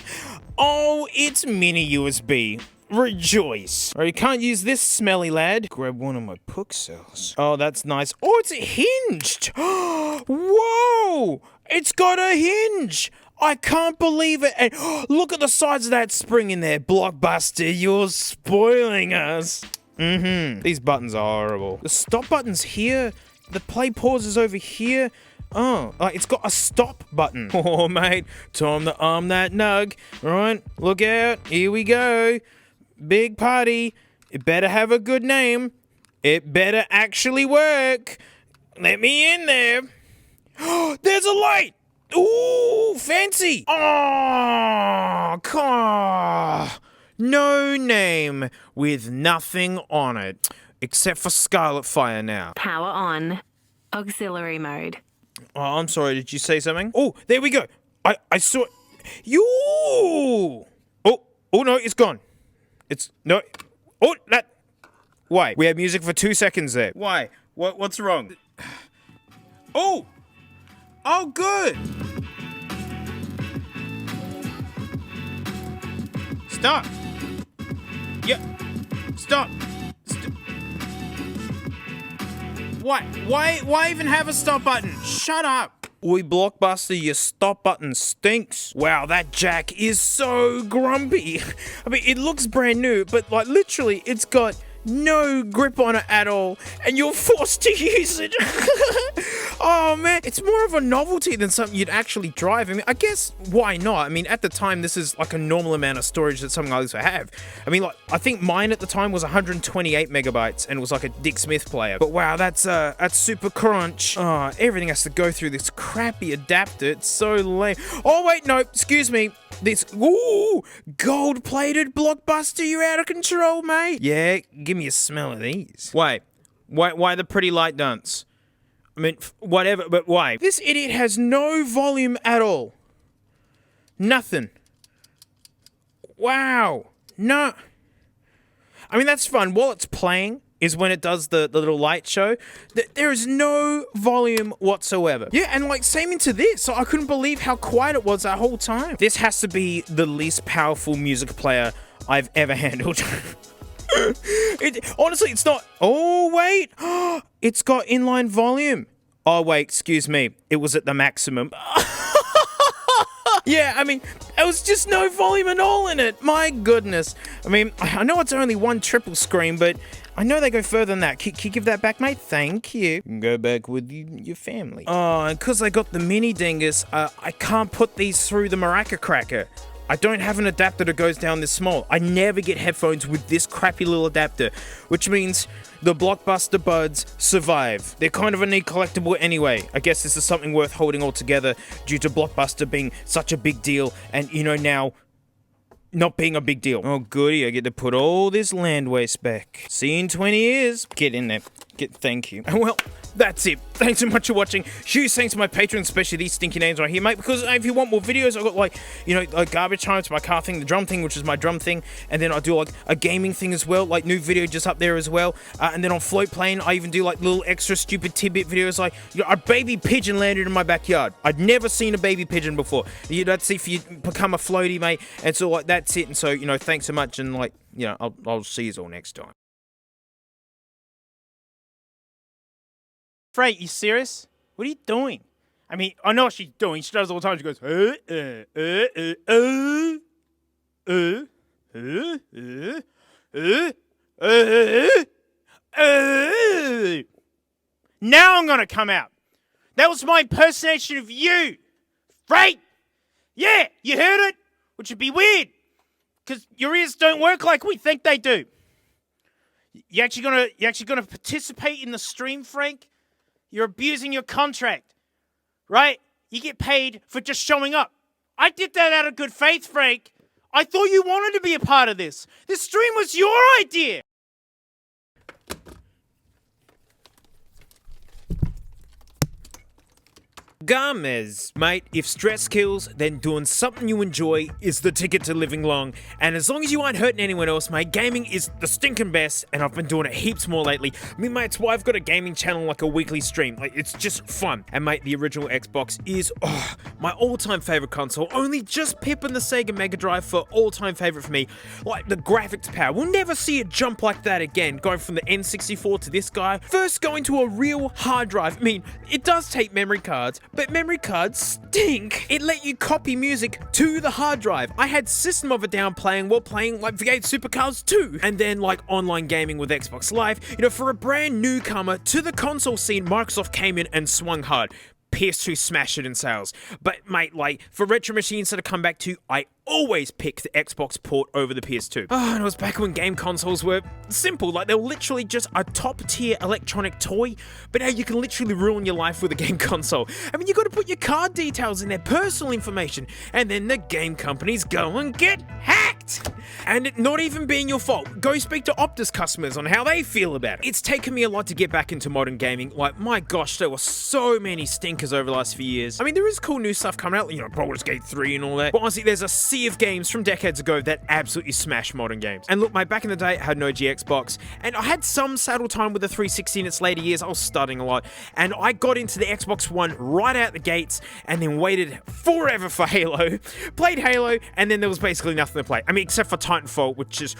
Oh, it's mini USB. Rejoice. Or you can't use this, smelly lad. Grab one of my puck cells. Oh, that's nice. Oh, it's hinged. Whoa! It's got a hinge. I can't believe it. And look at the size of that spring in there. Blockbuster, you're spoiling us. These buttons are horrible. The stop button's here. The play pause is over here. Oh, it's got a stop button. Oh, mate. Time to arm that nug. Right, look out. Here we go. Big party. It better have a good name. It better actually work. Let me in there. There's a light. Ooh, fancy. Oh, car. No name with nothing on it. Except for Scarlet Fire now. Power on. Auxiliary mode. Oh, I'm sorry. Did you say something? Oh, there we go. I saw... You. Oh, no, it's gone. It's, no. Oh, that. Why? We had music for 2 seconds there. Why? What's wrong? Oh! Oh, good! Stop! Yeah. Stop! Why even have a stop button? Shut up! Oi, Blockbuster, your stop button stinks. Wow, that jack is so grumpy. I mean, it looks brand new, but like literally, it's got no grip on it at all, and you're forced to use it. Oh man, it's more of a novelty than something you'd actually drive. I mean, I guess why not? I mean, at the time, this is like a normal amount of storage that something like this would have. I mean, like, I think mine at the time was 128 megabytes, and it was like a Dick Smith player. But wow, that's super crunch. Oh, everything has to go through this crappy adapter. It's so lame. Oh wait, no, excuse me. This, ooh, gold-plated Blockbuster, you're out of control, mate. Yeah, give me a smell of these. Why the pretty light dunce? I mean, whatever, but why? This idiot has no volume at all. Nothing. Wow. No. I mean, that's fun. While it's playing is when it does the little light show. There is no volume whatsoever. Yeah, and like, same into this. So I couldn't believe how quiet it was that whole time. This has to be the least powerful music player I've ever handled. Honestly, it's not. Oh, wait. It's got inline volume. Oh, wait, excuse me. It was at the maximum. Yeah, I mean, there was just no volume at all in it. My goodness. I mean, I know it's only one triple screen, but I know they go further than that. Can you give that back, mate? Thank you. Go back with your family. Oh, and because I got the mini dingus, I can't put these through the Maraca Cracker. I don't have an adapter that goes down this small. I never get headphones with this crappy little adapter, which means the Blockbuster Buds survive. They're kind of a neat collectible anyway. I guess this is something worth holding all together due to Blockbuster being such a big deal and, you know, now not being a big deal. Oh, goody, I get to put all this land waste back. See you in 20 years. Get in there. Thank you. Well, that's it. Thanks so much for watching. Huge thanks to my patrons, especially these stinky names right here, mate, because if you want more videos, I've got, like, you know, a garbage time to my car thing, the drum thing, which is my drum thing, and then I do, like, a gaming thing as well, like, new video just up there as well, and then on Float Plane, I even do, like, little extra stupid tidbit videos, like, you know, a baby pigeon landed in my backyard. I'd never seen a baby pigeon before. That's if you become a floaty, mate, and so, like, that's it, and so, you know, thanks so much, and, like, you know, I'll see you all next time. Frank, you serious? What are you doing? I mean, I know what she's doing. She does it all the time. She goes, Now I'm gonna come out. That was my impersonation of you, Frank. Yeah, you heard it, which would be weird, because your ears don't work like we think they do. You actually gonna participate in the stream, Frank? You're abusing your contract, right? You get paid for just showing up. I did that out of good faith, Frank. I thought you wanted to be a part of this. This stream was your idea. Gomez, mate, if stress kills, then doing something you enjoy is the ticket to living long. And as long as you aren't hurting anyone else, mate, gaming is the stinking best, and I've been doing it heaps more lately. I mean, mate, it's why I've got a gaming channel, like a weekly stream. Like, it's just fun. And mate, the original Xbox is, my all-time favorite console, only just pipping the Sega Mega Drive for all-time favorite for me. Like, the graphics power, we'll never see it jump like that again, going from the N64 to this guy. First, going to a real hard drive. I mean, it does take memory cards, but memory cards stink. It let you copy music to the hard drive. I had System of a Down playing while playing like V8 Supercars 2. And then like online gaming with Xbox Live. You know, for a brand newcomer to the console scene, Microsoft came in and swung hard. PS2 smashed it in sales. But mate, like, for retro machines that I come back to, I always pick the Xbox port over the PS2. Oh, and it was back when game consoles were simple. Like, they were literally just a top-tier electronic toy, but now you can literally ruin your life with a game console. I mean, you gotta put your card details in there, personal information, and then the game companies go and get hacked. correct. And it not even being your fault. Go speak to Optus customers on how they feel about it. It's taken me a lot to get back into modern gaming. Like, my gosh, there were so many stinkers over the last few years. I mean, there is cool new stuff coming out, you know, Baldur's Gate 3 and all that. But honestly, there's a sea of games from decades ago that absolutely smash modern games. And look, mate, back in the day, I had an OG Xbox, and I had some saddle time with the 360 in its later years. I was studying a lot, and I got into the Xbox One right out the gates, and then waited forever for Halo. Played Halo, and then there was basically nothing to play. I mean, except for Titanfall, which is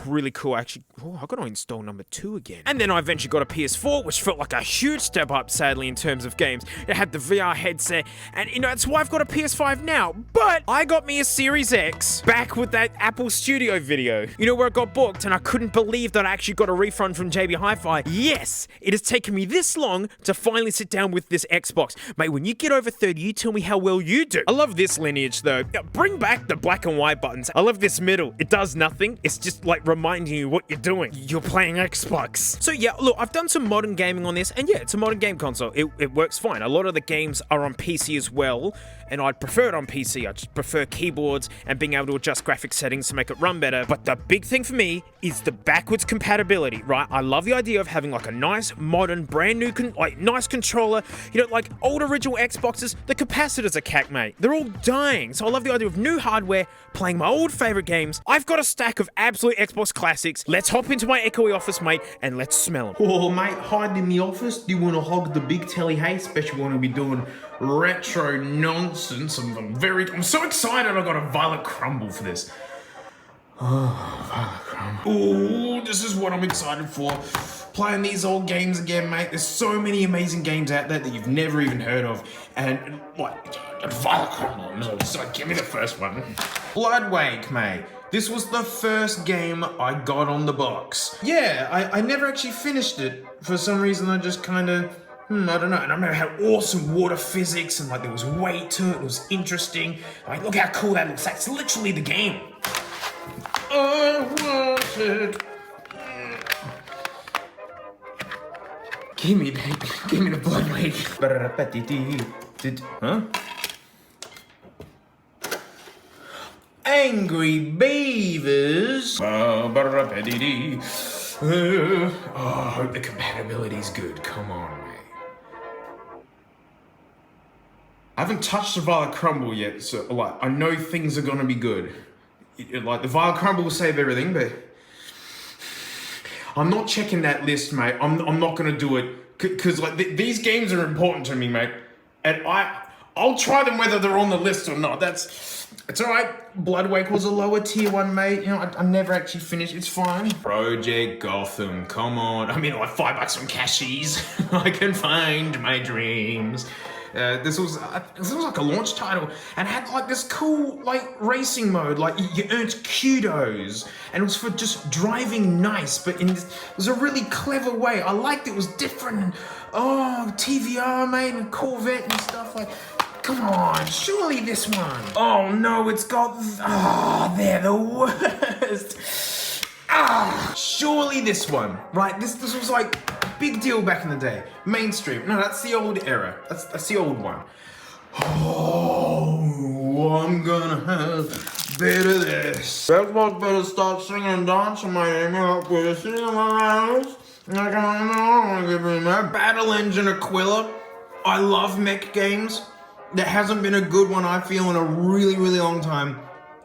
really cool. Actually, I got to install number 2 again. And then I eventually got a PS4, which felt like a huge step up, sadly, in terms of games. It had the VR headset, and you know, that's why I've got a PS5 now. But I got me a Series X back with that Apple Studio video. You know, where it got booked, and I couldn't believe that I actually got a refund from JB Hi-Fi. Yes, it has taken me this long to finally sit down with this Xbox. Mate, when you get over 30, you tell me how well you do. I love this lineage, though. Bring back the black and white buttons. I love this middle. It does nothing. It's just like reminding you what you're doing. You're playing Xbox. So yeah, look, I've done some modern gaming on this, and yeah, it's a modern game console. It works fine. A lot of the games are on PC as well, and I'd prefer it on PC. I just prefer keyboards and being able to adjust graphic settings to make it run better. But the big thing for me is the backwards compatibility, right? I love the idea of having like a nice, modern, brand new, nice controller. You know, like old original Xboxes, the capacitors are cack, mate. They're all dying. So I love the idea of new hardware, playing my old favorite games. I've got a stack of absolute Xbox classics. Let's hop into my echoey office, mate, and let's smell them. Oh, mate, hide in the office? Do you want to hog the big telly, hey? Especially when we be doing retro nonsense. I'm so excited I got a Violet Crumble for this. Oh, Violet Crumble. Oh, this is what I'm excited for. Playing these old games again, mate. There's so many amazing games out there that you've never even heard of. And, like, Violet Crumble. So give me the first one. Bloodwake, mate. This was the first game I got on the box. Yeah, I never actually finished it. For some reason, I just kind of... I don't know. And I remember how awesome water physics and like there was weight to it. It was interesting. Like, look how cool that looks. That's literally the game. I want it. Give me the Bloodwake. Huh? Angry Beavers. Oh, I hope the compatibility's good. Come on, mate. I haven't touched the Violet Crumble yet, so like I know things are gonna be good. Like the Violet Crumble will save everything, but I'm not checking that list, mate. I'm not gonna do it because like these games are important to me, mate, and I'll try them whether they're on the list or not. It's all right. Bloodwake was a lower tier one, mate. You know, I never actually finished. It's fine. Project Gotham, come on. I mean, like $5 from Cashies. I can find my dreams. This was like a launch title and had like this cool like racing mode. Like you earned kudos, and it was for just driving nice, but it was a really clever way. I liked it. It was different. Oh, TVR, mate, and Corvette and stuff like. Come on, surely this one. Oh no, it's got. They're the worst. Surely this one, right? This was like big deal back in the day. Mainstream. No, that's the old era. That's the old one. Oh, I'm gonna have bit of this. Xbox better start singing and dancing, my name. We're sitting in my house. I don't know. Give me my Battle Engine Aquila. I love mech games. There hasn't been a good one, I feel, in a really, really long time.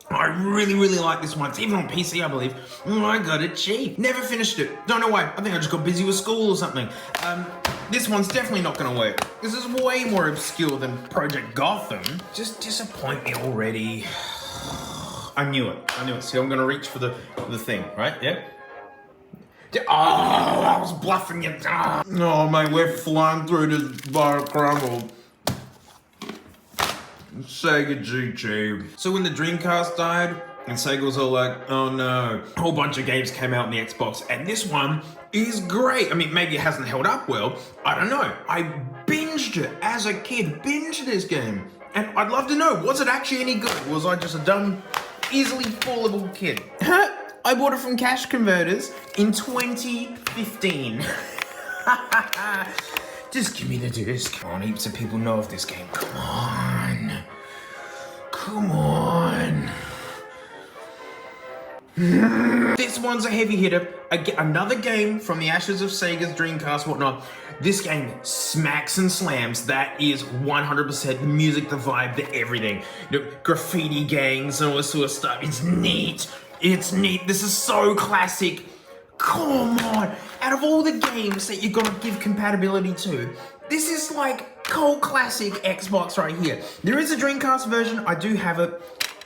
I really, really like this one. It's even on PC, I believe. I got it cheap. Never finished it. Don't know why. I think I just got busy with school or something. This one's definitely not gonna work. This is way more obscure than Project Gotham. Just disappoint me already. I knew it. See, I'm gonna reach for the thing, right? Yeah? Oh, I was bluffing you. Oh, mate, we're flying through this Violet Crumble. Sega GG. So when the Dreamcast died, and Sega was all like, oh no, a whole bunch of games came out on the Xbox, and this one is great. I mean, maybe it hasn't held up well. I don't know. I binged it as a kid, binged this game. And I'd love to know, was it actually any good? Was I just a dumb, easily fallible kid? I bought it from Cash Converters in 2015. Just give me the disc. Come on, heaps of people know of this game. Come on. This one's a heavy hitter. Another game from the ashes of Sega's Dreamcast, whatnot. This game smacks and slams. That is 100% the music, the vibe, the everything. You know, graffiti gangs and all this sort of stuff. It's neat. It's neat. This is so classic. Come on. Out of all the games that you're gonna give compatibility to, this is like cult classic Xbox right here. There is a Dreamcast version. I do have it.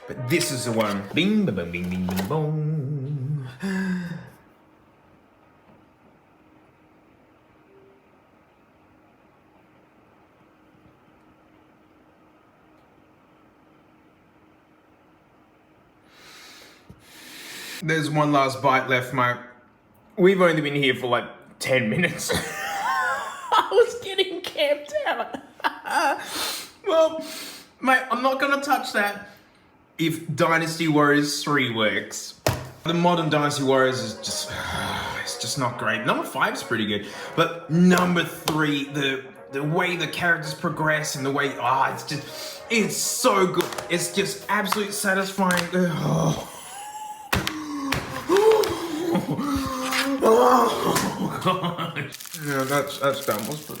But this is the one. Bing, bing, bing, bing, bing, bing, boom. There's one last bite left, mate. We've only been here for like 10 minutes. I was getting camped out. Well, mate, I'm not gonna touch that if Dynasty Warriors 3 works. The modern Dynasty Warriors is just, it's just not great. Number 5's pretty good, but number 3, the way the characters progress and the way, it's so good. It's just absolutely satisfying. Oh god. Yeah, that's done. Let's put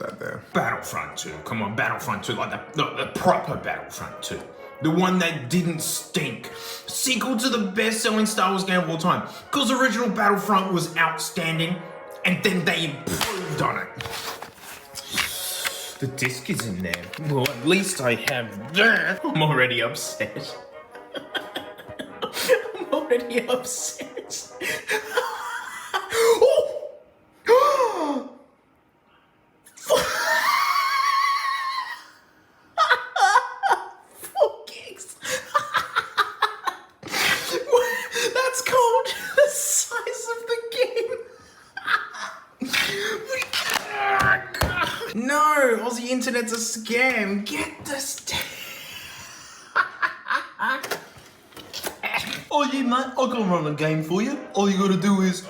that there. Battlefront 2. Come on, Battlefront 2, like the proper Battlefront 2. The one that didn't stink. Sequel to the best-selling Star Wars game of all time. Because original Battlefront was outstanding, and then they improved on it. The disc is in there. Well, at least I have that. I'm already upset. I'm already upset. Oh! That's called the size of the game. No, Aussie internet's a scam. Get this. Oh yeah, mate, I can run a game for you. All you gotta do is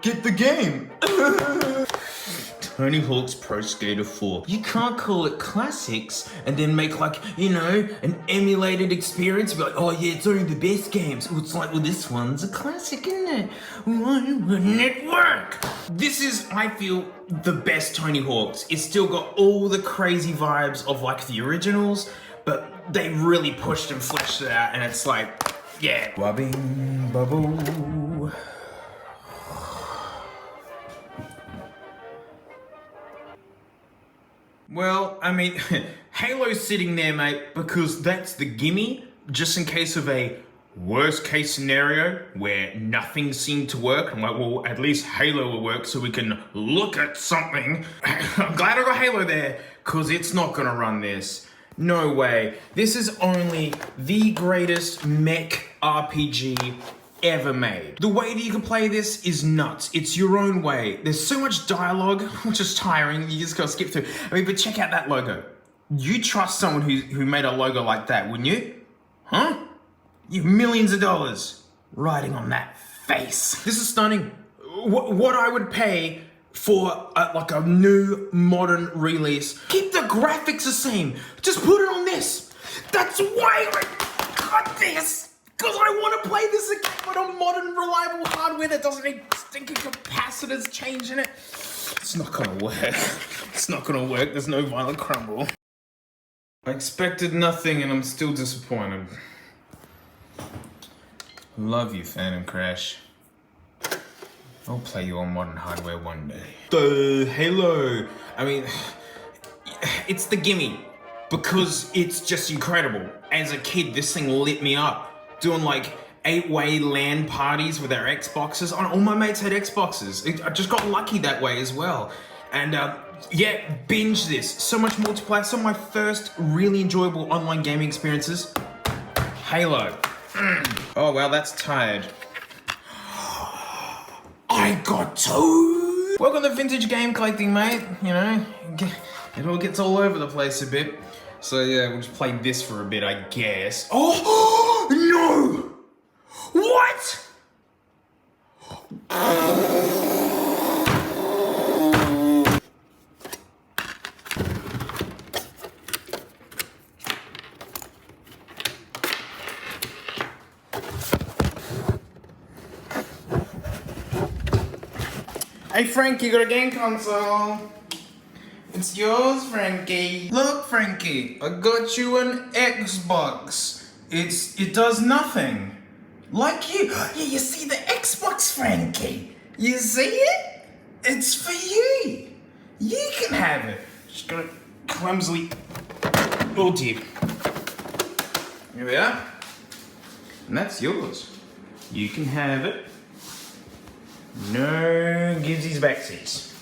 get the game. Tony Hawk's Pro Skater 4. You can't call it classics and then make like, you know, an emulated experience. Be like, oh yeah, it's only the best games. It's like, well, this one's a classic, isn't it? Why wouldn't it work? This is, I feel, the best Tony Hawk's. It's still got all the crazy vibes of like the originals, but they really pushed and fleshed it out, and it's like, yeah. Wabbing bubble. Well, I mean, Halo's sitting there, mate, because that's the gimme, just in case of a worst case scenario where nothing seemed to work. I'm like, well, at least Halo will work so we can look at something. I'm glad I got Halo there, because it's not gonna run this. No way. This is only the greatest mech RPG ever made. The way that you can play this is nuts. It's your own way. There's so much dialogue, which is tiring. You just gotta skip through. I mean, but check out that logo. You trust someone who made a logo like that, wouldn't you? Huh? You have millions of dollars riding on that face. This is stunning. What I would pay for like a new modern release. Keep the graphics the same. Just put it on this. That's why I got this. Because I want to play this again with a modern, reliable hardware that doesn't need stinking capacitors changing it. It's not gonna work. It's not gonna work. There's no violent crumble. I expected nothing and I'm still disappointed. Love you, Phantom Crash. I'll play you on modern hardware one day. The Halo. I mean, it's the gimme. Because it's just incredible. As a kid, this thing lit me up. Doing like 8-way LAN parties with our Xboxes. All my mates had Xboxes. I just got lucky that way as well. And yeah, binge this. So much multiplayer. Some of my first really enjoyable online gaming experiences. Halo. Oh well, that's tired. I got two. Welcome to vintage game collecting, mate. You know, it all gets all over the place a bit. So yeah, we'll just play this for a bit, I guess. Oh no! What? Hey Frank, you got a game console? It's yours, Frankie. Look, Frankie, I got you an Xbox. It does nothing. Like you. Yeah, you see the Xbox, Frankie? You see it? It's for you. You can have it. Just gotta clumsily. Oh dear. Here we are. And that's yours. You can have it. No givesies backsies.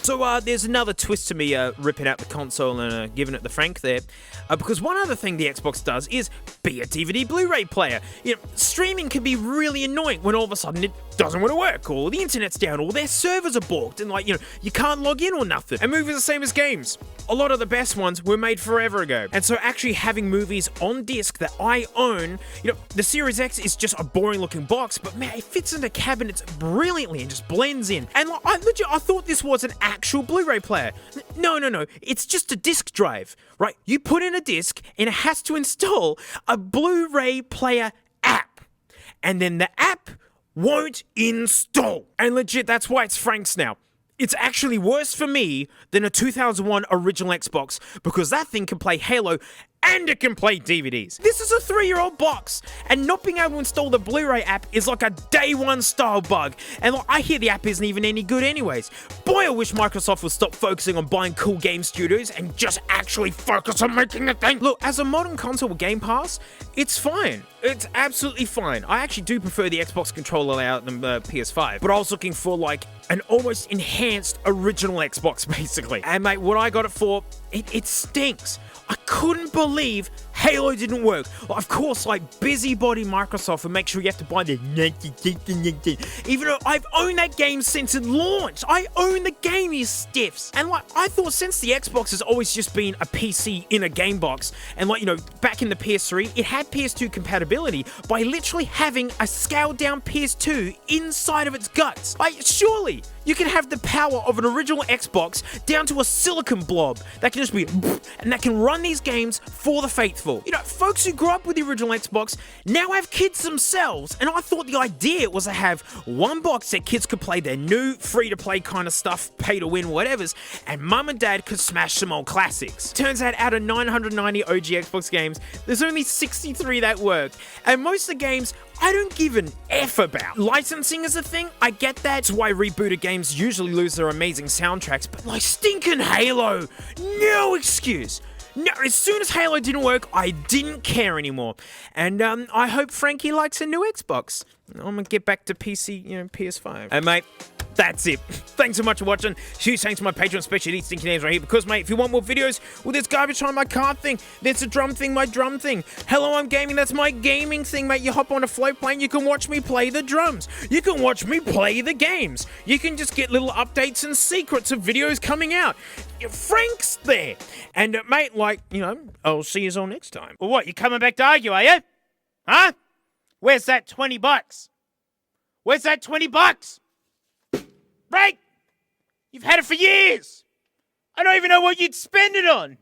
So there's another twist to me ripping out the console and giving it the Frank there. Because one other thing the Xbox does is be a DVD Blu-ray player. You know, streaming can be really annoying when all of a sudden it doesn't want to work, or the internet's down, or their servers are balked, and like, you know, you can't log in or nothing. And movies are the same as games. A lot of the best ones were made forever ago. And so actually having movies on disc that I own, you know, the Series X is just a boring looking box, but man, it fits into cabinets brilliantly and just blends in. And like, I thought this was an actual Blu-ray player. No, it's just a disc drive, right? You put in a disc and it has to install a Blu-ray player app. And then the app won't install. And legit, that's why it's Frank's now. It's actually worse for me than a 2001 original Xbox because that thing can play Halo and it can play DVDs. This is a 3-year-old box, and not being able to install the Blu-ray app is like a day one style bug. And like, I hear the app isn't even any good anyways. Boy, I wish Microsoft would stop focusing on buying cool game studios and just actually focus on making the thing. Look, as a modern console with Game Pass, it's fine. It's absolutely fine. I actually do prefer the Xbox controller layout than the PS5, but I was looking for like an almost enhanced original Xbox basically. And mate, what I got it for, it stinks. I couldn't believe Halo didn't work. Well, of course, like busybody Microsoft would make sure you have to buy the even though I've owned that game since it launched. I own the game, you stiffs. And like, I thought since the Xbox has always just been a PC in a game box, and like, you know, back in the PS3, it had PS2 compatibility by literally having a scaled down PS2 inside of its guts. Like, surely you can have the power of an original Xbox down to a silicon blob that can just be, and that can run these games for the faithful. You know, folks who grew up with the original Xbox now have kids themselves, and I thought the idea was to have one box that kids could play their new free-to-play kind of stuff, pay-to-win whatevers, and mum and dad could smash some old classics. Turns out of 990 OG Xbox games, there's only 63 that work, and most of the games I don't give an F about. Licensing is a thing, I get that. It's why rebooted games usually lose their amazing soundtracks, but like stinking Halo, no excuse. No, as soon as Halo didn't work, I didn't care anymore. And I hope Frankie likes a new Xbox. I'm gonna get back to PC, you know, PS5. And mate, that's it. Thanks so much for watching. Huge thanks to my Patreon special these stinking names right here. Because mate, if you want more videos, well, there's garbage time, my card thing. There's a drum thing, my drum thing. Hello, I'm gaming. That's my gaming thing, mate. You hop on a float plane, you can watch me play the drums. You can watch me play the games. You can just get little updates and secrets of videos coming out. Frank's there. And mate, like, you know, I'll see you all next time. Well, what, you coming back to argue, are you? Huh? Where's that 20 bucks? Where's that 20 bucks? Frank, you've had it for years. I don't even know what you'd spend it on.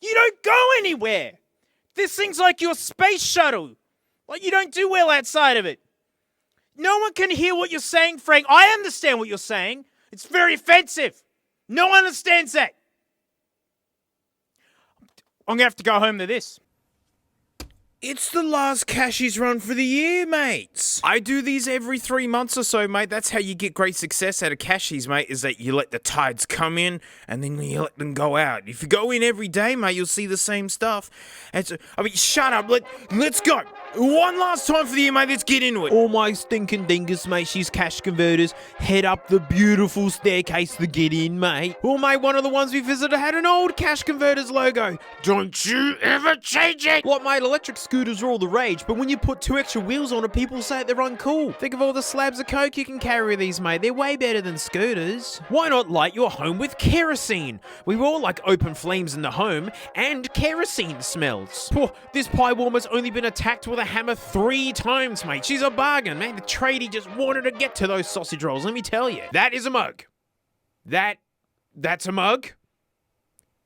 You don't go anywhere. This thing's like your space shuttle. Like, you don't do well outside of it. No one can hear what you're saying, Frank. I understand what you're saying. It's very offensive. No one understands that. I'm going to have to go home to this. It's the last Cashies run for the year, mates. I do these every 3 months or so, mate. That's how you get great success out of Cashies, mate, is that you let the tides come in and then you let them go out. If you go in every day, mate, you'll see the same stuff. And so, I mean, shut up. Let's go. One last time for the year, mate. Let's get into it. All my stinking dingus, mate, she's cash converters. Head up the beautiful staircase to get in, mate. Well, mate, one of the ones we visited had an old cash converters logo. Don't you ever change it. What, mate, electric scooters are all the rage, but when you put 2 extra wheels on it, people say they're uncool. Think of all the slabs of coke you can carry with these, mate. They're way better than scooters. Why not light your home with kerosene? We all like open flames in the home, and kerosene smells. This pie warmer's only been attacked with a hammer 3 times, mate. She's a bargain, man. The tradie just wanted to get to those sausage rolls, let me tell you. That is a mug. That's a mug?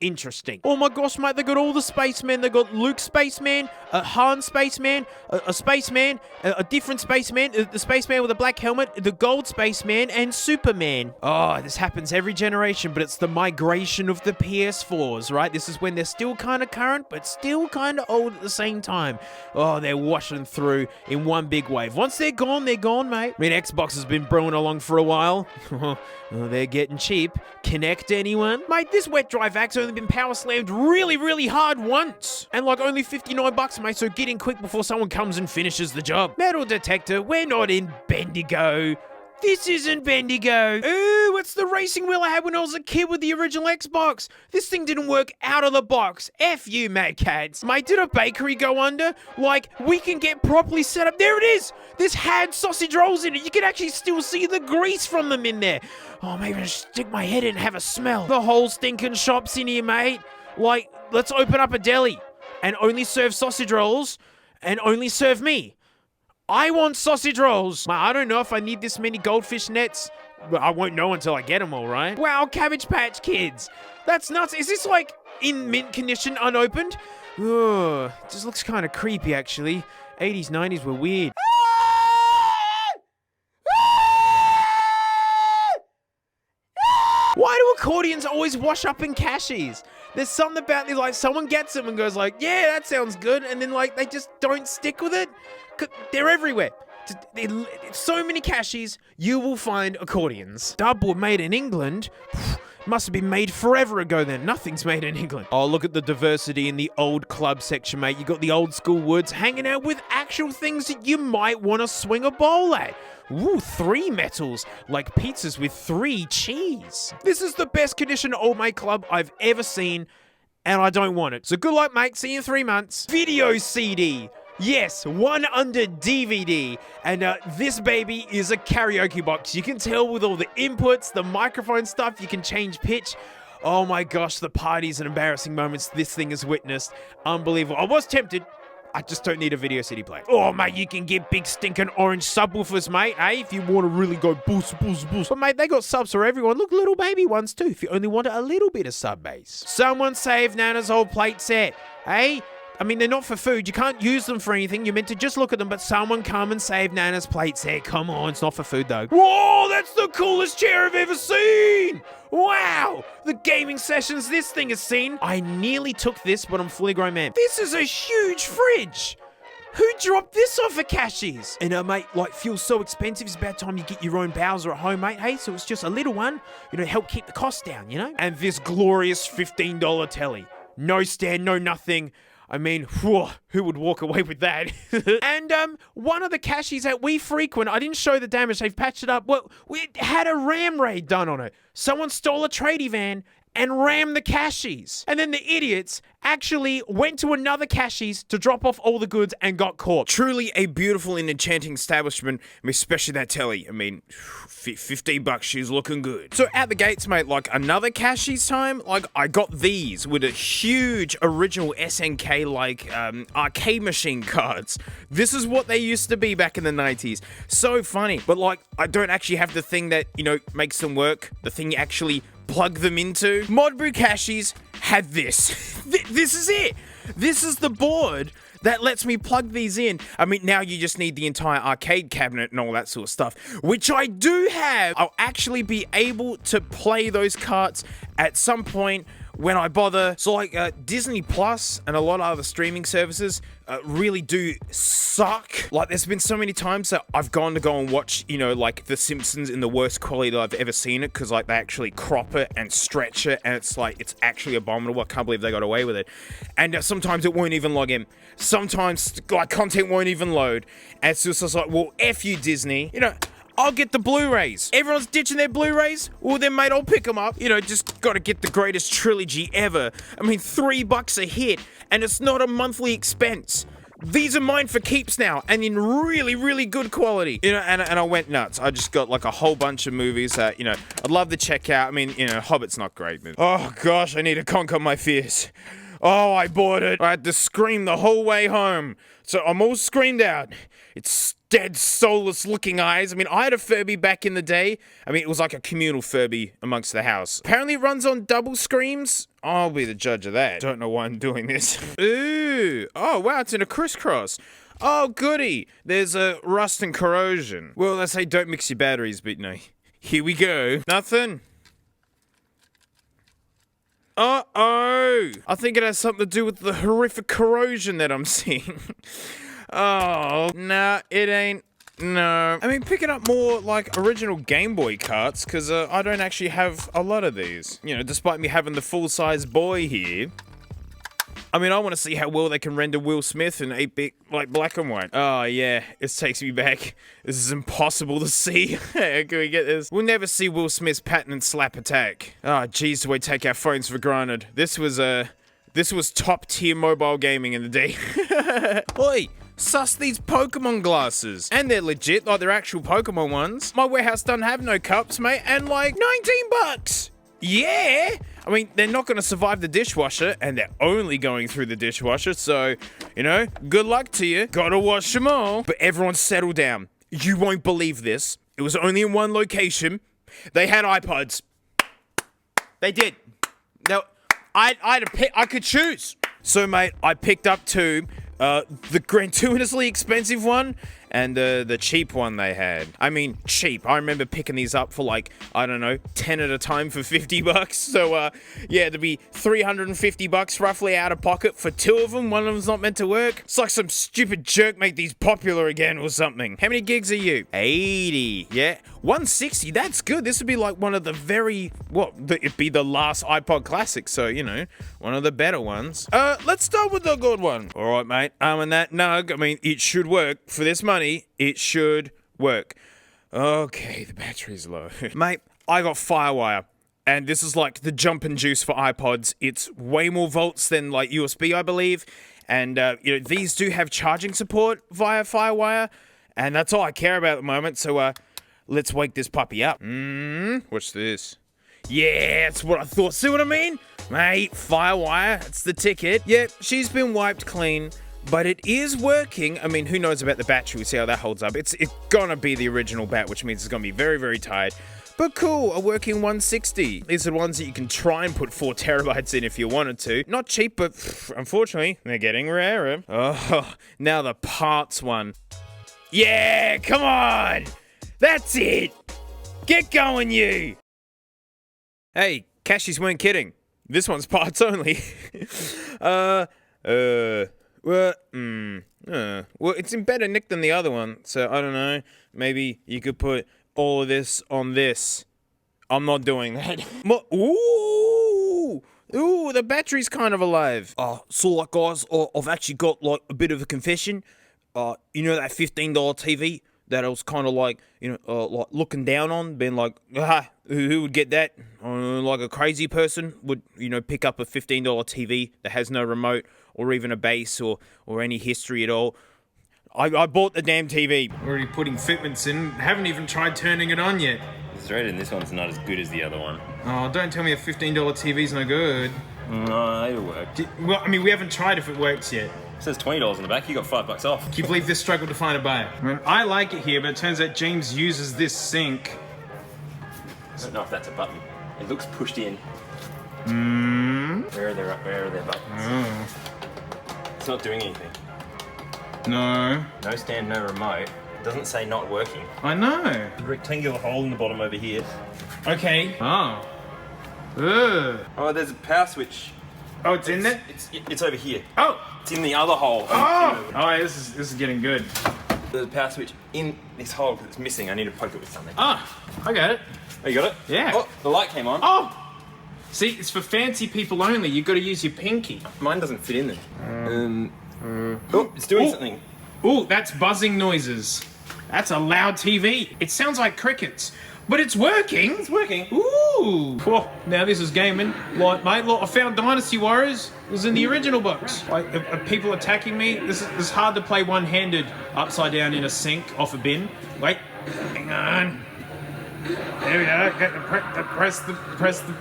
Interesting. Oh my gosh, mate, they got all the spacemen. They got Luke Spaceman, a Han spaceman, a spaceman, a different spaceman, the spaceman with a black helmet, the gold spaceman, and Superman. Oh, this happens every generation, but it's the migration of the PS4s, right? This is when they're still kind of current, but still kind of old at the same time. Oh, they're washing through in one big wave. Once they're gone, mate. I mean, Xbox has been brewing along for a while. Oh, they're getting cheap. Connect anyone? Mate, this wet dry vac's only been power slammed really, really hard once. And like only $59, mate, so get in quick before someone comes and finishes the job. Metal detector, we're not in Bendigo. This isn't Bendigo. Ooh, it's the racing wheel I had when I was a kid with the original Xbox. This thing didn't work out of the box. F you, Mad Cats. Mate, did a bakery go under? Like, we can get properly set up. There it is. This had sausage rolls in it. You can actually still see the grease from them in there. Oh, maybe I should stick my head in and have a smell. The whole stinking shop's in here, mate. Like, let's open up a deli and only serve sausage rolls and only serve me. I want sausage rolls. I don't know if I need this many goldfish nets, but I won't know until I get them all, right? Wow, Cabbage Patch Kids. That's nuts. Is this like in mint condition, unopened? Ugh, it just looks kind of creepy, actually. 80s, 90s were weird. Why do accordions always wash up in Cashies? There's something about it, like someone gets them and goes like, yeah, that sounds good. And then like they just don't stick with it. They're everywhere. So many Cashies, you will find accordions. Dartboard made in England? Must have been made forever ago then. Nothing's made in England. Oh, look at the diversity in the old club section, mate. You got the old school woods hanging out with actual things that you might want to swing a bowl at. Ooh, 3 metals, like pizzas with 3 cheese. This is the best condition old mate club I've ever seen, and I don't want it. So good luck, mate. See you in 3 months. Video CD. Yes, one under DVD, and this baby is a karaoke box. You can tell with all the inputs, the microphone stuff, you can change pitch. Oh my gosh, the parties and embarrassing moments this thing has witnessed. Unbelievable. I was tempted. I just don't need a video CD player. Oh, mate, you can get big stinking orange subwoofers, mate, if you want to really go boost. But, mate, they got subs for everyone. Look, little baby ones, too, if you only want a little bit of sub bass. Someone save Nana's old plate set, I mean, they're not for food. You can't use them for anything. You're meant to just look at them, but someone come and save Nana's plate set. Come on, it's not for food, though. Whoa, that's the coolest chair I've ever seen. Wow, the gaming sessions this thing has seen. I nearly took this, but I'm a fully grown man. This is a huge fridge. Who dropped this off at Cashies? And mate, like, feels so expensive. It's about time you get your own Bowser at home, mate. Hey, so it's just a little one, help keep the cost down, And this glorious $15 telly. No stand, no nothing. I mean, whew, who would walk away with that? And one of the Cashies that we frequent, I didn't show the damage, they've patched it up. Well, we had a ram raid done on it. Someone stole a tradie van and rammed the Cashies. And then the idiots actually went to another Cashies to drop off all the goods and got caught. Truly a beautiful and enchanting establishment, especially that telly. I mean, $15, she's looking good. So out the gates, mate, like another Cashies time, like I got these with a huge original SNK like arcade machine cards. This is what they used to be back in the 90s. So funny, but like I don't actually have the thing that, makes them work. The thing you actually plug them into. Modbrew Cashies had this. This is it. This is the board that lets me plug these in. I mean, now you just need the entire arcade cabinet and all that sort of stuff, which I do have. I'll actually be able to play those carts at some point when I bother. So like Disney Plus and a lot of other streaming services really do suck. Like there's been so many times that I've gone to go and watch, like The Simpsons in the worst quality that I've ever seen it, because like they actually crop it and stretch it, and it's like, it's actually abominable. I can't believe they got away with it. And sometimes it won't even log in. Sometimes like content won't even load. And it's just like, well, F you, Disney. I'll get the Blu-rays. Everyone's ditching their Blu-rays? Well, then, mate, I'll pick them up. Just gotta get the greatest trilogy ever. I mean, $3 a hit, and it's not a monthly expense. These are mine for keeps now, and in really, really good quality. And I went nuts. I just got like a whole bunch of movies that, I'd love to check out. I mean, Hobbit's not great, but oh gosh, I need to conquer my fears. Oh, I bought it. I had to scream the whole way home. So I'm all screamed out. It's dead, soulless looking eyes. I mean, I had a Furby back in the day. I mean, it was like a communal Furby amongst the house. Apparently it runs on double screens. I'll be the judge of that. Don't know why I'm doing this. Ooh. Oh, wow, it's in a crisscross. Oh, goody. There's a rust and corrosion. Well, they say don't mix your batteries, but no. Here we go. Nothing. Uh-oh. I think it has something to do with the horrific corrosion that I'm seeing. Oh, nah, it ain't. No. I mean, picking up more, like, original Game Boy carts, because I don't actually have a lot of these. You know, despite me having the full-size boy here. I mean, I want to see how well they can render Will Smith in 8-bit, like, black and white. Oh, yeah, this takes me back. This is impossible to see. How can we get this? We'll never see Will Smith's patent slap attack. Oh, geez, do we take our phones for granted. This was top-tier mobile gaming in the day. Oi! Suss these Pokemon glasses. And they're legit, like they're actual Pokemon ones. My warehouse doesn't have no cups, mate, and like 19 bucks. Yeah! I mean, they're not gonna survive the dishwasher, and they're only going through the dishwasher, so, you know, good luck to you. Gotta wash them all. But everyone settle down. You won't believe this. It was only in one location. They had iPods. They did. Now, I could choose. So, mate, I picked up two. The gratuitously expensive one and the cheap one they had. I mean, cheap. I remember picking these up for like, I don't know, 10 at a time for 50 bucks. So, yeah, there'd be 350 bucks roughly out of pocket for two of them. One of them's not meant to work. It's like some stupid jerk made these popular again or something. How many gigs are you? 80. Yeah. 160. That's good. This would be like one of the very, it'd be the last iPod Classic. So, you know, one of the better ones. Let's start with the good one. All right, mate. And that nug, I mean, it should work for this money. It should work. Okay, the battery's low. Mate, I got Firewire. And this is like the jumping juice for iPods. It's way more volts than like USB, I believe. And, you know, these do have charging support via Firewire. And that's all I care about at the moment. So, let's wake this puppy up. What's this? Yeah, that's what I thought. See what I mean? Mate, Firewire, it's the ticket. Yep, she's been wiped clean. But it is working. I mean, who knows about the battery? We'll see how that holds up. It's gonna be the original bat, which means it's gonna be very, very tight. But cool, a working 160. These are the ones that you can try and put 4 terabytes in if you wanted to. Not cheap, but unfortunately, they're getting rarer. Oh, now the parts one. Yeah, come on! That's it! Get going, you! Hey, Cashies weren't kidding. This one's parts only. Well, it's in better nick than the other one, so I don't know. Maybe you could put all of this on this. I'm not doing that. Ooh, the battery's kind of alive. So like, guys, I've actually got like a bit of a confession. You know that $15 TV that I was kind of like, you know, like looking down on, being like, who would get that? Like a crazy person would, you know, pick up a $15 TV that has no remote or even a base or any history at all. I bought the damn TV. Already putting fitments in, haven't even tried turning it on yet. It's right, and this one's not as good as the other one. Oh, don't tell me a $15 TV's no good. No, it'll work. Well, I mean, we haven't tried if it works yet. It says $20 on the back, you got $5 off. Can you believe this struggle to find a buyer? I mean, I like it here, but it turns out James uses this sink. I don't know if that's a button. It looks pushed in. Where are their buttons? Oh. It's not doing anything. No. No stand, no remote. It doesn't say not working. I know. Rectangular hole in the bottom over here. Okay. Oh. Ugh. Oh, there's a power switch. Oh, it's in there? It's over here. Oh! It's in the other hole. Oh! Oh, this is getting good. There's a power switch in this hole because it's missing. I need to poke it with something. Ah, I got it. Oh, you got it? Yeah. Oh, the light came on. Oh! See, it's for fancy people only. You've got to use your pinky. Mine doesn't fit in there. Oh, it's doing something. Ooh, that's buzzing noises. That's a loud TV. It sounds like crickets. But it's working. It's working. Ooh. Whoa, now this is gaming. Like, mate, look, I found Dynasty Warriors. It was in the original box. Like, are people attacking me? This is hard to play one-handed upside down in a sink off a bin. Wait, hang on. There we go. Press the.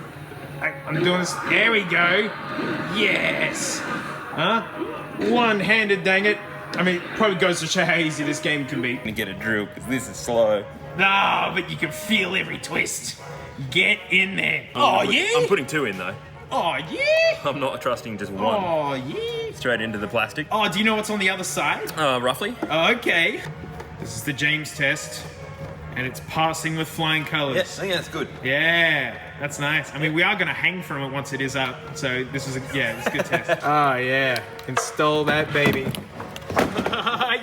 I'm doing this. There we go. Yes. Huh? One-handed, dang it. I mean, it probably goes to show how easy this game can be. I'm gonna get a drill because this is slow. Ah, but you can feel every twist. Get in there. Oh, yeah? I'm putting 2 in though. Oh, yeah? I'm not trusting just 1. Oh, yeah? Straight into the plastic. Oh, do you know what's on the other side? Roughly. Oh, okay. This is the James test, and it's passing with flying colors. Yes, I think that's good. Yeah, that's nice. I mean, we are going to hang from it once it is up, so this is a good test. Oh, yeah. Install that baby.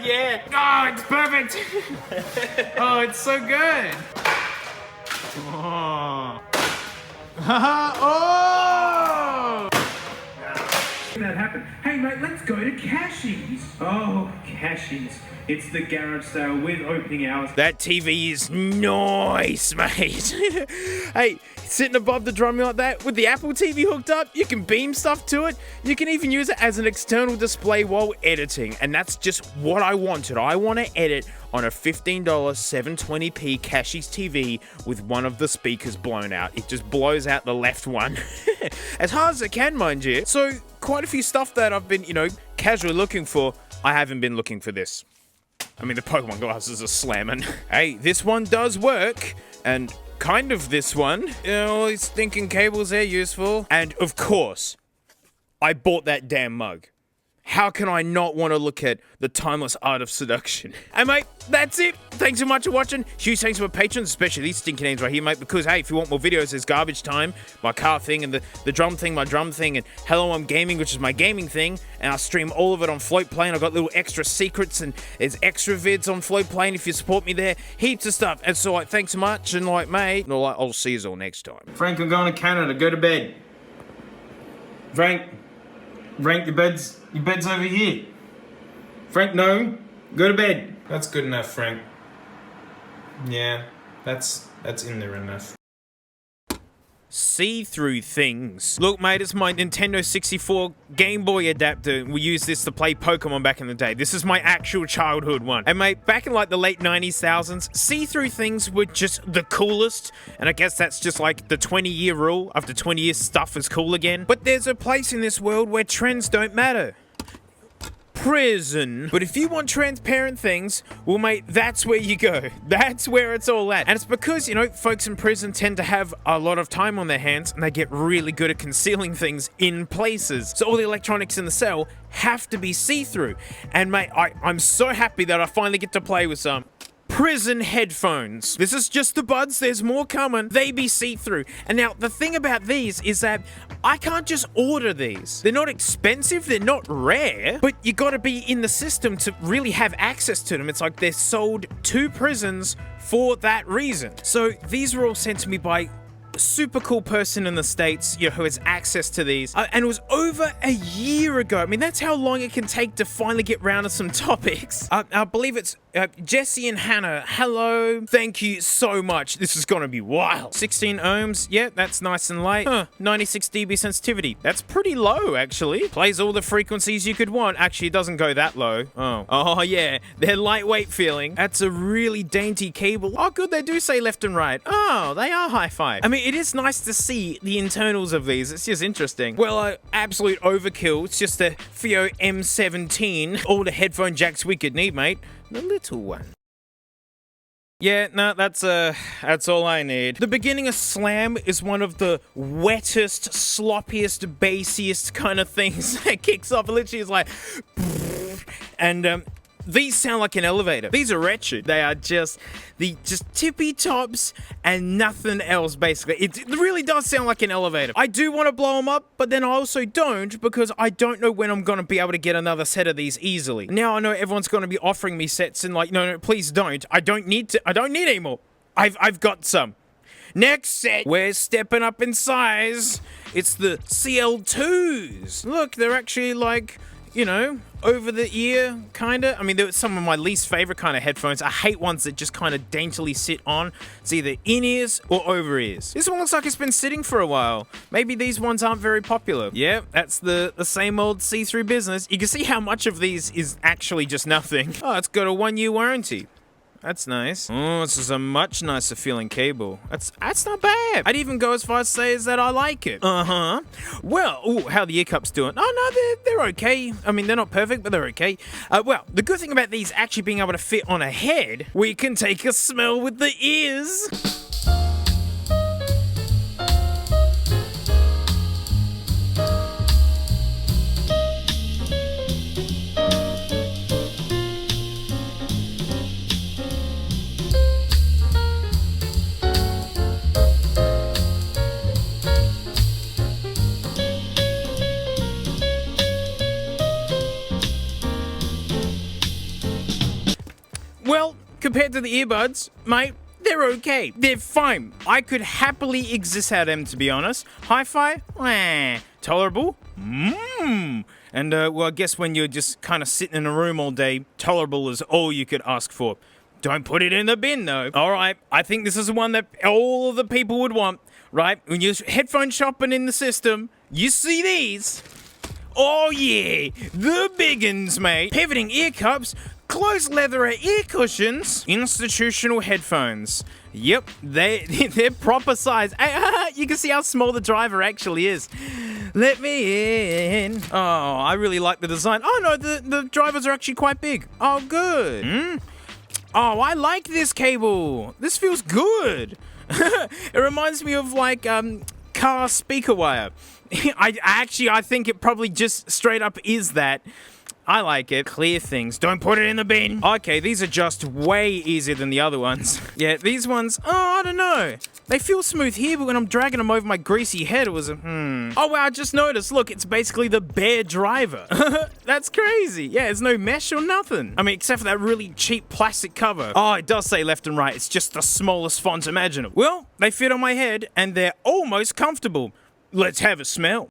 Yeah. Oh, it's perfect. Oh, it's so good. Oh. Oh. That happened. Hey, mate, let's go to Cashies. Oh, Cashies. It's the garage sale with opening hours. That TV is nice, mate. Hey, sitting above the drum like that with the Apple TV hooked up, you can beam stuff to it. You can even use it as an external display while editing, and that's just what I wanted. I want to edit on a $15 720p Cashies TV with one of the speakers blown out. It just blows out the left one. As hard as it can, mind you. So, quite a few stuff that I've been, casually looking for. I haven't been looking for this. I mean, the Pokemon glasses are slamming. Hey, this one does work, and kind of this one. All these thinking cables, they're useful. And, of course, I bought that damn mug. How can I not want to look at the timeless art of seduction? And mate, that's it. Thanks so much for watching. Huge thanks to my patrons, especially these stinking names right here, mate, because, hey, if you want more videos, there's Garbage Time, my car thing, and the drum thing, my drum thing, and Hello, I'm Gaming, which is my gaming thing, and I stream all of it on Floatplane. I've got little extra secrets, and there's extra vids on Floatplane if you support me there. Heaps of stuff. And so, like, thanks so much, and, like, mate, I'll see you all next time. Frank, I'm going to Canada. Go to bed. Frank, your bed's over here. Frank, no. Go to bed. That's good enough, Frank. Yeah, that's in there enough. See-through things. Look, mate, it's my Nintendo 64 Game Boy adapter. We used this to play Pokemon back in the day. This is my actual childhood one. And mate, back in like the late 90s, thousands, see-through things were just the coolest. And I guess that's just like the 20-year rule. After 20 years, stuff is cool again. But there's a place in this world where trends don't matter. Prison. But if you want transparent things, well mate, that's where you go. That's where it's all at. And it's because, folks in prison tend to have a lot of time on their hands and they get really good at concealing things in places. So all the electronics in the cell have to be see-through. And mate, I'm so happy that I finally get to play with some prison headphones. This is just the buds, there's more coming. They be see-through. And now, the thing about these is that I can't just order these. They're not expensive, they're not rare, but you gotta be in the system to really have access to them. It's like they're sold to prisons for that reason. So these were all sent to me by a super cool person in the States, who has access to these. And it was over a year ago. I mean, that's how long it can take to finally get round to some topics. I believe it's Jesse and Hannah. Hello. Thank you so much. This is gonna be wild. 16 ohms. Yeah, that's nice and light. 96 dB sensitivity. That's pretty low, actually. Plays all the frequencies you could want. Actually, it doesn't go that low. Oh yeah. They're lightweight feeling. That's a really dainty cable. Oh, good. They do say left and right. Oh, they are hi-fi. I mean, it is nice to see the internals of these. It's just interesting. Well, absolute overkill. It's just a Fio M17. All the headphone jacks we could need, mate. The little one. Yeah, no, that's all I need. The beginning of Slam is one of the wettest, sloppiest, bassiest kind of things that kicks off. It literally is like, and these sound like an elevator. These are wretched. They are just tippy tops and nothing else, basically. It really does sound like an elevator. I do want to blow them up, but then I also don't, because I don't know when I'm going to be able to get another set of these easily. Now I know everyone's going to be offering me sets and like, no, please don't. I don't need any more. I've got some. Next set, we're stepping up in size. It's the CL2s. Look, they're actually like, over the ear, kinda. I mean, they're some of my least favorite kind of headphones. I hate ones that just kind of daintily sit on. It's either in-ears or over-ears. This one looks like it's been sitting for a while. Maybe these ones aren't very popular. Yeah, that's the same old see-through business. You can see how much of these is actually just nothing. Oh, it's got a 1-year warranty. That's nice. Oh, this is a much nicer feeling cable. That's not bad. I'd even go as far as say as that I like it. Uh-huh. Well, ooh, how the ear cups doing? Oh, no, they're okay. I mean, they're not perfect, but they're okay. Well, the good thing about these actually being able to fit on a head, we can take a smell with the ears. Well, compared to the earbuds, mate, they're okay. They're fine. I could happily exist out them, to be honest. Hi-fi? Tolerable? And, well, I guess when you're just kind of sitting in a room all day, tolerable is all you could ask for. Don't put it in the bin, though. All right, I think this is the one that all of the people would want, right? When you're headphone shopping in the system, you see these. Oh, yeah, the biggins, mate. Pivoting ear cups, closed leather ear cushions, institutional headphones. Yep, they're proper size. You can see how small the driver actually is. Let me in. Oh, I really like the design. Oh, no, the drivers are actually quite big. Oh, good. Oh, I like this cable. This feels good. It reminds me of, like, car speaker wire. I think it probably just straight up is that. I like it. Clear things. Don't put it in the bin. Okay, these are just way easier than the other ones. Yeah, these ones, I don't know. They feel smooth here, but when I'm dragging them over my greasy head, it was a Oh, wow, I just noticed. Look, it's basically the bare driver. That's crazy. Yeah, there's no mesh or nothing. I mean, except for that really cheap plastic cover. Oh, it does say left and right. It's just the smallest font imaginable. Well, they fit on my head, and they're almost comfortable. Let's have a smell.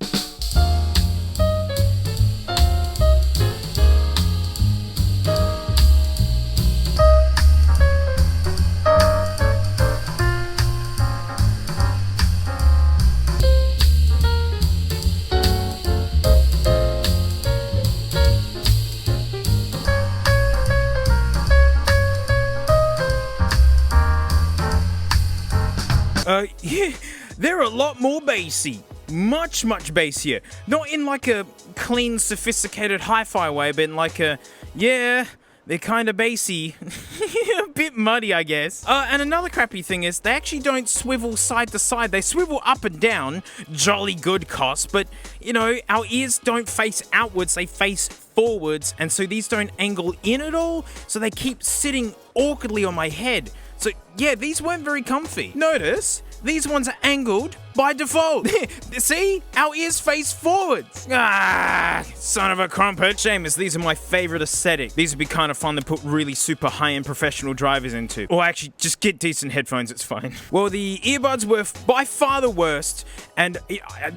Yeah, they're a lot more bassy. Much bassier. Not in like a clean, sophisticated hi-fi way, but in like a, yeah, they're kind of bassy. A bit muddy, I guess. And another crappy thing is they actually don't swivel side to side. They swivel up and down. Jolly good cost. But, you know, our ears don't face outwards. They face forwards. And so these don't angle in at all. So they keep sitting awkwardly on my head. So, yeah, these weren't very comfy. Notice, these ones are angled by default. See? Our ears face forwards. Ah, son of a crumpet. Shame as these are my favorite aesthetic. These would be kind of fun to put really super high-end professional drivers into. Or actually, just get decent headphones, it's fine. Well, the earbuds were by far the worst, and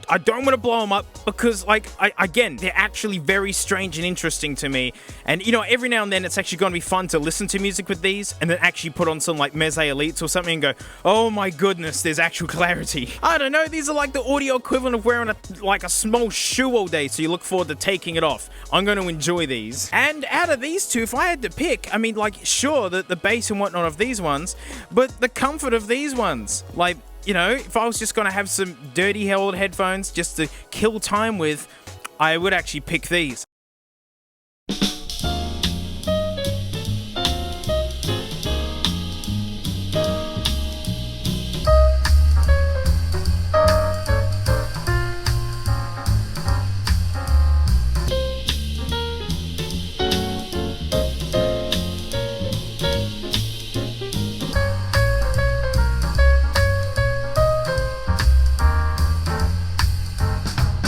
I don't want to blow them up because, like, again, they're actually very strange and interesting to me. And, you know, every now and then it's actually going to be fun to listen to music with these and then actually put on some, like, Meze Elites or something and go, oh my goodness, there's actual clarity. I don't know, these are like the audio equivalent of wearing a small shoe all day, so you look forward to taking it off. I'm going to enjoy these. And out of these two, if I had to pick, I mean, like, sure, the bass and whatnot of these ones, but the comfort of these ones. Like, you know, if I was just going to have some dirty old headphones just to kill time with, I would actually pick these.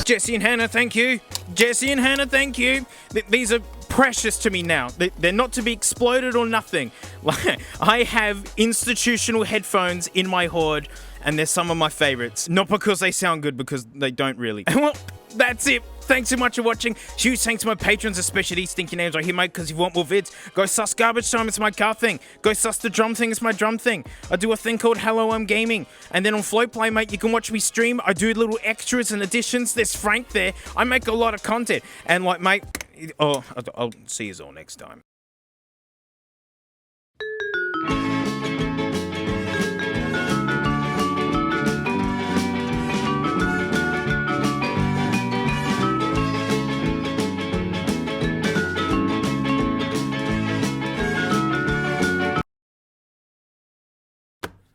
Jesse and Hannah, thank you. Jesse and Hannah, thank you. These are precious to me now. They're not to be exploded or nothing. I have institutional headphones in my hoard, and they're some of my favorites. Not because they sound good, because they don't really. Well, that's it. Thanks so much for watching. Huge thanks to my patrons, especially these stinky names right here, mate, because if you want more vids, go sus Garbage Time, it's my car thing. Go sus the drum thing, it's my drum thing. I do a thing called Hello, I'm Gaming. And then on Floatplay, mate, you can watch me stream. I do little extras and additions. There's Frank there. I make a lot of content. And, like, mate, oh, I'll see you all next time.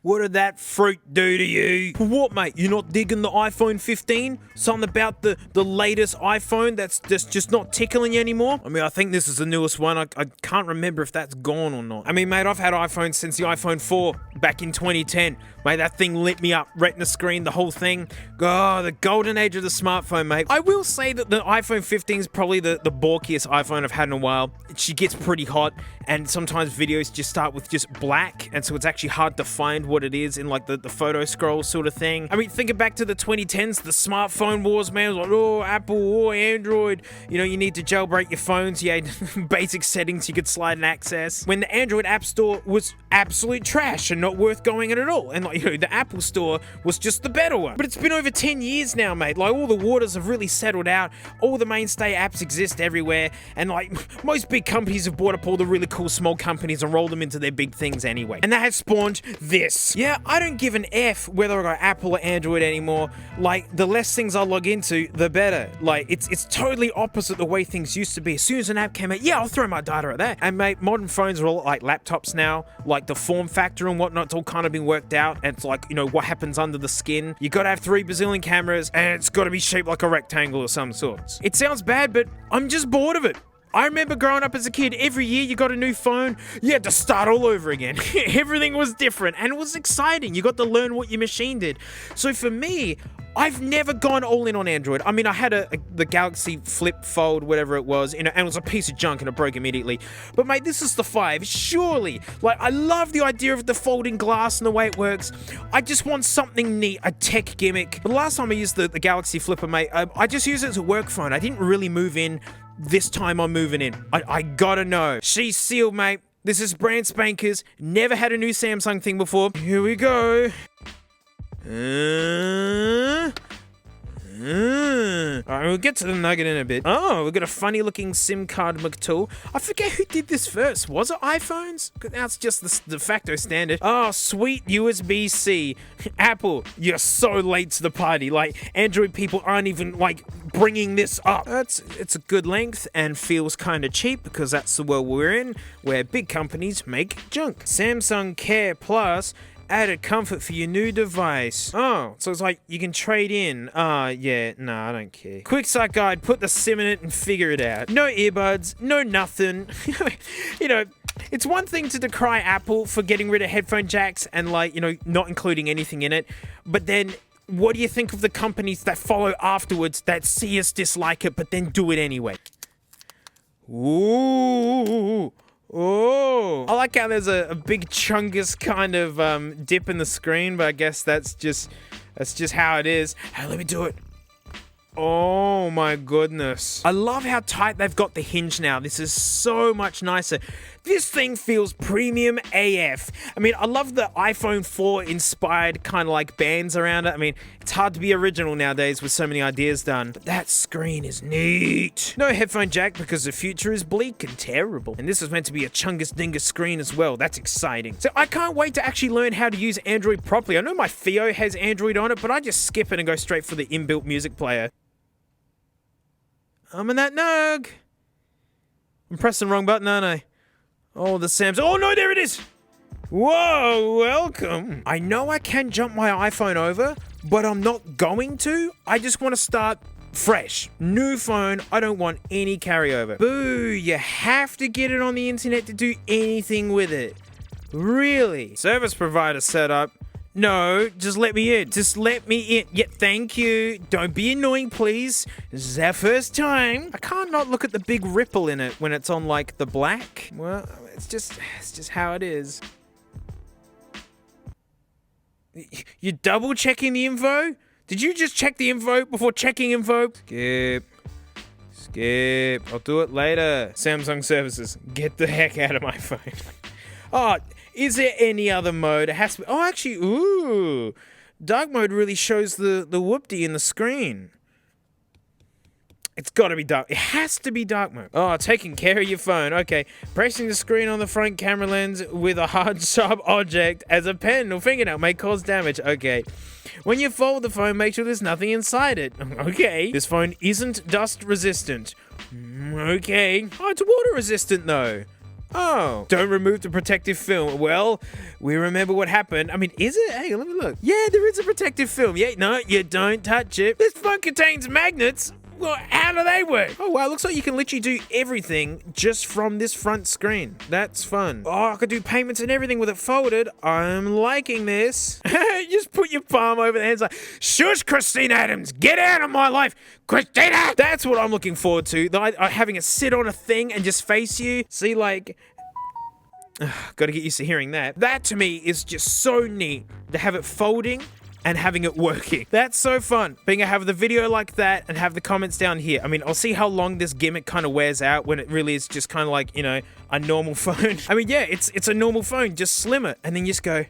What did that fruit do to you? What, mate? You're not digging the iPhone 15? Something about the latest iPhone that's just not tickling you anymore? I mean, I think this is the newest one. I can't remember if that's gone or not. I mean, mate, I've had iPhones since the iPhone 4 back in 2010. Mate, that thing lit me up. Retina screen, the whole thing. Oh, the golden age of the smartphone, mate. I will say that the iPhone 15 is probably the bulkiest iPhone I've had in a while. She gets pretty hot, and sometimes videos just start with just black, and so it's actually hard to find what it is in like the photo scroll sort of thing. I mean, thinking back to the 2010s, the smartphone wars, man. It was like, oh, Apple, oh, Android. You know, you need to jailbreak your phones. You had basic settings you could slide and access. When the Android App Store was absolute trash and not worth going in at all. And like, you know, the Apple Store was just the better one. But it's been over 10 years now, mate. Like, all the waters have really settled out. All the mainstay apps exist everywhere. And like, most big companies have bought up all the really cool small companies and rolled them into their big things anyway. And that has spawned this. Yeah, I don't give an F whether I got Apple or Android anymore. Like, the less things I log into, the better. Like, it's totally opposite the way things used to be. As soon as an app came out, yeah, I'll throw my data at that. And mate, modern phones are all like laptops now. Like, the form factor and whatnot, it's all kind of been worked out. And it's like, you know, what happens under the skin. You gotta have 3 bazillion cameras, and it's gotta be shaped like a rectangle of some sorts. It sounds bad, but I'm just bored of it. I remember growing up as a kid, every year you got a new phone, you had to start all over again. Everything was different, and it was exciting. You got to learn what your machine did. So for me, I've never gone all in on Android. I mean, I had the Galaxy Flip Fold, whatever it was, you know, and it was a piece of junk and it broke immediately. But mate, this is the 5, surely. Like, I love the idea of the folding glass and the way it works. I just want something neat, a tech gimmick. But the last time I used the Galaxy Flipper, mate, I just used it as a work phone. I didn't really move in. This time I'm moving in. I gotta know. She's sealed, mate. This is brand spankers. Never had a new Samsung thing before. Here we go. Alright, we'll get to the nugget in a bit. Oh, we've got a funny looking SIM card McTool. I forget who did this first. Was it iPhones? Now it's just the de facto standard. Oh, sweet USB-C. Apple, you're so late to the party. Like, Android people aren't even, like, bringing this up. It's a good length and feels kind of cheap because that's the world we're in, where big companies make junk. Samsung Care Plus. Added comfort for your new device. Oh, so it's like you can trade in. Yeah, no, I don't care. Quick start guide, put the SIM in it and figure it out. No earbuds, no nothing. You know, it's one thing to decry Apple for getting rid of headphone jacks and, like, you know, not including anything in it. But then, what do you think of the companies that follow afterwards that see us dislike it but then do it anyway? Ooh. Oh, I like how there's a big chungus kind of dip in the screen, but I guess that's just how it is. Hey, let me do it. Oh my goodness. I love how tight they've got the hinge now. This is so much nicer. This thing feels premium AF. I mean, I love the iPhone 4 inspired kind of like bands around it. I mean, it's hard to be original nowadays with so many ideas done. But that screen is neat. No headphone jack because the future is bleak and terrible. And this is meant to be a chungus dingus screen as well. That's exciting. So I can't wait to actually learn how to use Android properly. I know my Theo has Android on it, but I just skip it and go straight for the inbuilt music player. I'm in that nug. I'm pressing the wrong button, aren't I? Oh, the Samsung. Oh, no, there it is. Whoa, welcome. I know I can jump my iPhone over, but I'm not going to. I just want to start fresh. New phone. I don't want any carryover. Boo, you have to get it on the internet to do anything with it. Really? Service provider setup. No, just let me in. Just let me in. Yeah, thank you. Don't be annoying, please. This is our first time. I can't not look at the big ripple in it when it's on, like, the black. Well, it's just how it is. You double checking the info? Did you just check the info before checking info? Skip. I'll do it later. Samsung services. Get the heck out of my phone. Oh, is there any other mode? It has to be. Oh, actually, ooh. Dark mode really shows the whoopty in the screen. It's got to be dark. It has to be dark mode. Oh, taking care of your phone. Okay. Pressing the screen on the front camera lens with a hard, sharp object as a pen or fingernail may cause damage. Okay. When you fold the phone, make sure there's nothing inside it. Okay. This phone isn't dust resistant. Okay. Oh, it's water resistant though. Oh, don't remove the protective film. Well, we remember what happened. I mean, is it? Hey, let me look. Yeah, there is a protective film. Yeah, no, you don't touch it. This phone contains magnets. Well, how do they work? Oh, wow, looks like you can literally do everything just from this front screen. That's fun. Oh, I could do payments and everything with it folded. I'm liking this. Just put your palm over the hands like, shush, Christina Adams, get out of my life, Christina! That's what I'm looking forward to. Having it sit on a thing and just face you. See, like... Gotta get used to hearing that. That, to me, is just so neat to have it folding and having it working. That's so fun. Being able to have the video like that and have the comments down here. I mean, I'll see how long this gimmick kind of wears out when it really is just kind of like, you know, a normal phone. I mean, yeah, it's a normal phone, just slimmer. And then you just go,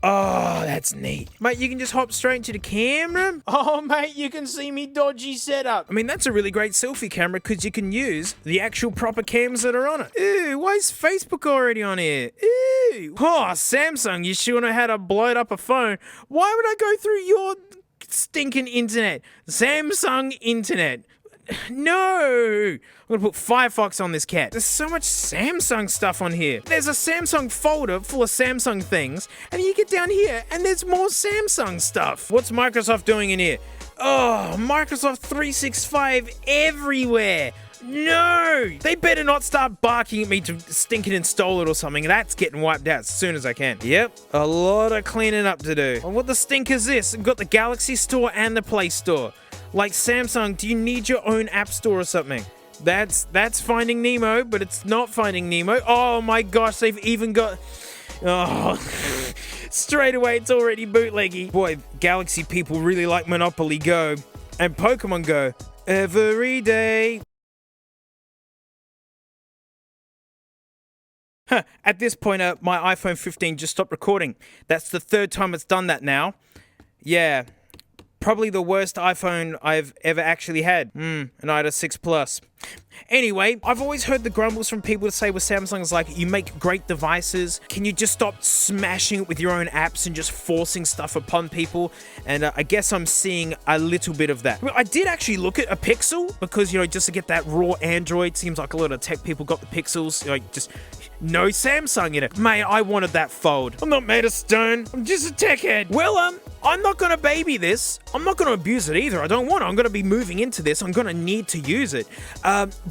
oh, that's neat. Mate, you can just hop straight into the camera. Oh, mate, you can see me dodgy setup. I mean, that's a really great selfie camera because you can use the actual proper cams that are on it. Ew, why is Facebook already on here? Ew. Oh, Samsung, you sure know how to blow up a phone. Why would I go through your stinking internet? Samsung internet. No! I'm gonna put Firefox on this cat. There's so much Samsung stuff on here. There's a Samsung folder full of Samsung things, and then you get down here, and there's more Samsung stuff. What's Microsoft doing in here? Oh, Microsoft 365 everywhere! No! They better not start barking at me to stinking install it or something. That's getting wiped out as soon as I can. Yep, a lot of cleaning up to do. Well, what the stink is this? We've got the Galaxy Store and the Play Store. Like, Samsung, do you need your own app store or something? That's Finding Nemo, but it's not Finding Nemo. Oh my gosh, they've even got... Oh, straight away it's already bootleggy. Boy, Galaxy people really like Monopoly Go and Pokemon Go every day. Huh, at this point, my iPhone 15 just stopped recording. That's the third time it's done that now. Yeah. Probably the worst iPhone I've ever actually had. And I had a 6 Plus. Anyway, I've always heard the grumbles from people to say with Samsung is like, you make great devices. Can you just stop smashing it with your own apps and just forcing stuff upon people? And I guess I'm seeing a little bit of that. Well, I did actually look at a Pixel because, you know, just to get that raw Android, seems like a lot of tech people got the Pixels. Like, just no Samsung in it. Mate, I wanted that fold. I'm not made of stone. I'm just a tech head. Well, I'm not gonna baby this. I'm not gonna abuse it either. I don't want to. I'm gonna be moving into this. I'm gonna need to use it.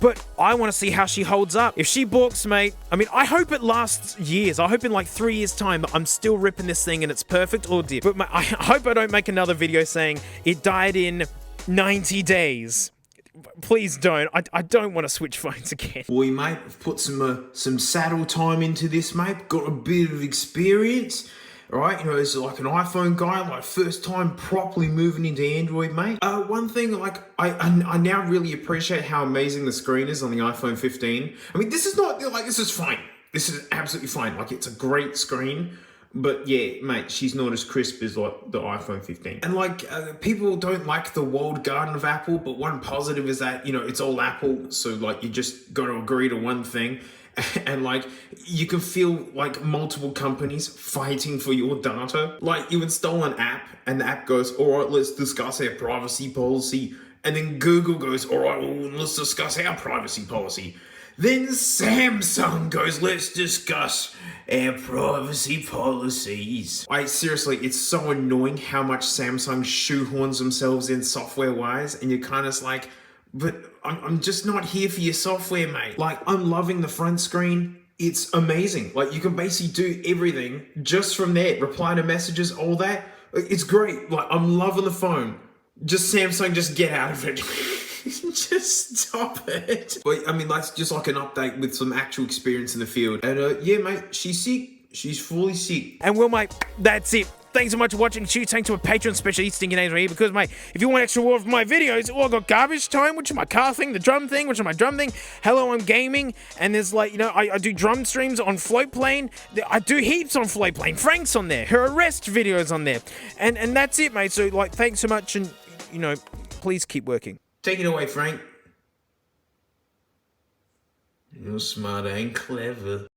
But I want to see how she holds up. If she balks, mate, I mean, I hope it lasts years. I hope in like 3 years' time I'm still ripping this thing and it's perfect or dip. But I hope I don't make another video saying it died in 90 days. Please don't. I don't want to switch phones again. Boy, mate, I've put some saddle time into this, mate. Got a bit of experience. Right, you know, as like an iPhone guy, like first time properly moving into Android, mate. One thing, like, I now really appreciate how amazing the screen is on the iPhone 15. I mean, this is not, like, this is fine. This is absolutely fine. Like, it's a great screen. But yeah, mate, she's not as crisp as like the iPhone 15. And like, people don't like the walled garden of Apple, but one positive is that, you know, it's all Apple. So like, you just got to agree to one thing. And like, you can feel like multiple companies fighting for your data. Like, you install an app and the app goes, all right, let's discuss our privacy policy. And then Google goes, all right, well, let's discuss our privacy policy. Then Samsung goes, let's discuss our privacy policies. Seriously, it's so annoying how much Samsung shoehorns themselves in software-wise, and you're kind of like, but I'm just not here for your software, mate. Like, I'm loving the front screen. It's amazing. Like, you can basically do everything just from there. Reply to messages, all that. It's great. Like, I'm loving the phone. Just Samsung, just get out of it. Just stop it. But I mean, that's just like an update with some actual experience in the field. And yeah, mate, she's sick. She's fully sick. And well, mate, that's it. Thanks so much for watching. Thanks to a Patreon special, Stinking Names right here, because, mate, if you want extra more of my videos, I got Garbage Time, which is my car thing, the drum thing, which is my drum thing, Hello, I'm Gaming, and there's, like, you know, I do drum streams on Floatplane, I do heaps on Floatplane, Frank's on there, her arrest videos on there, and that's it, mate, so, like, thanks so much, and, you know, please keep working. Take it away, Frank. You're smart and clever.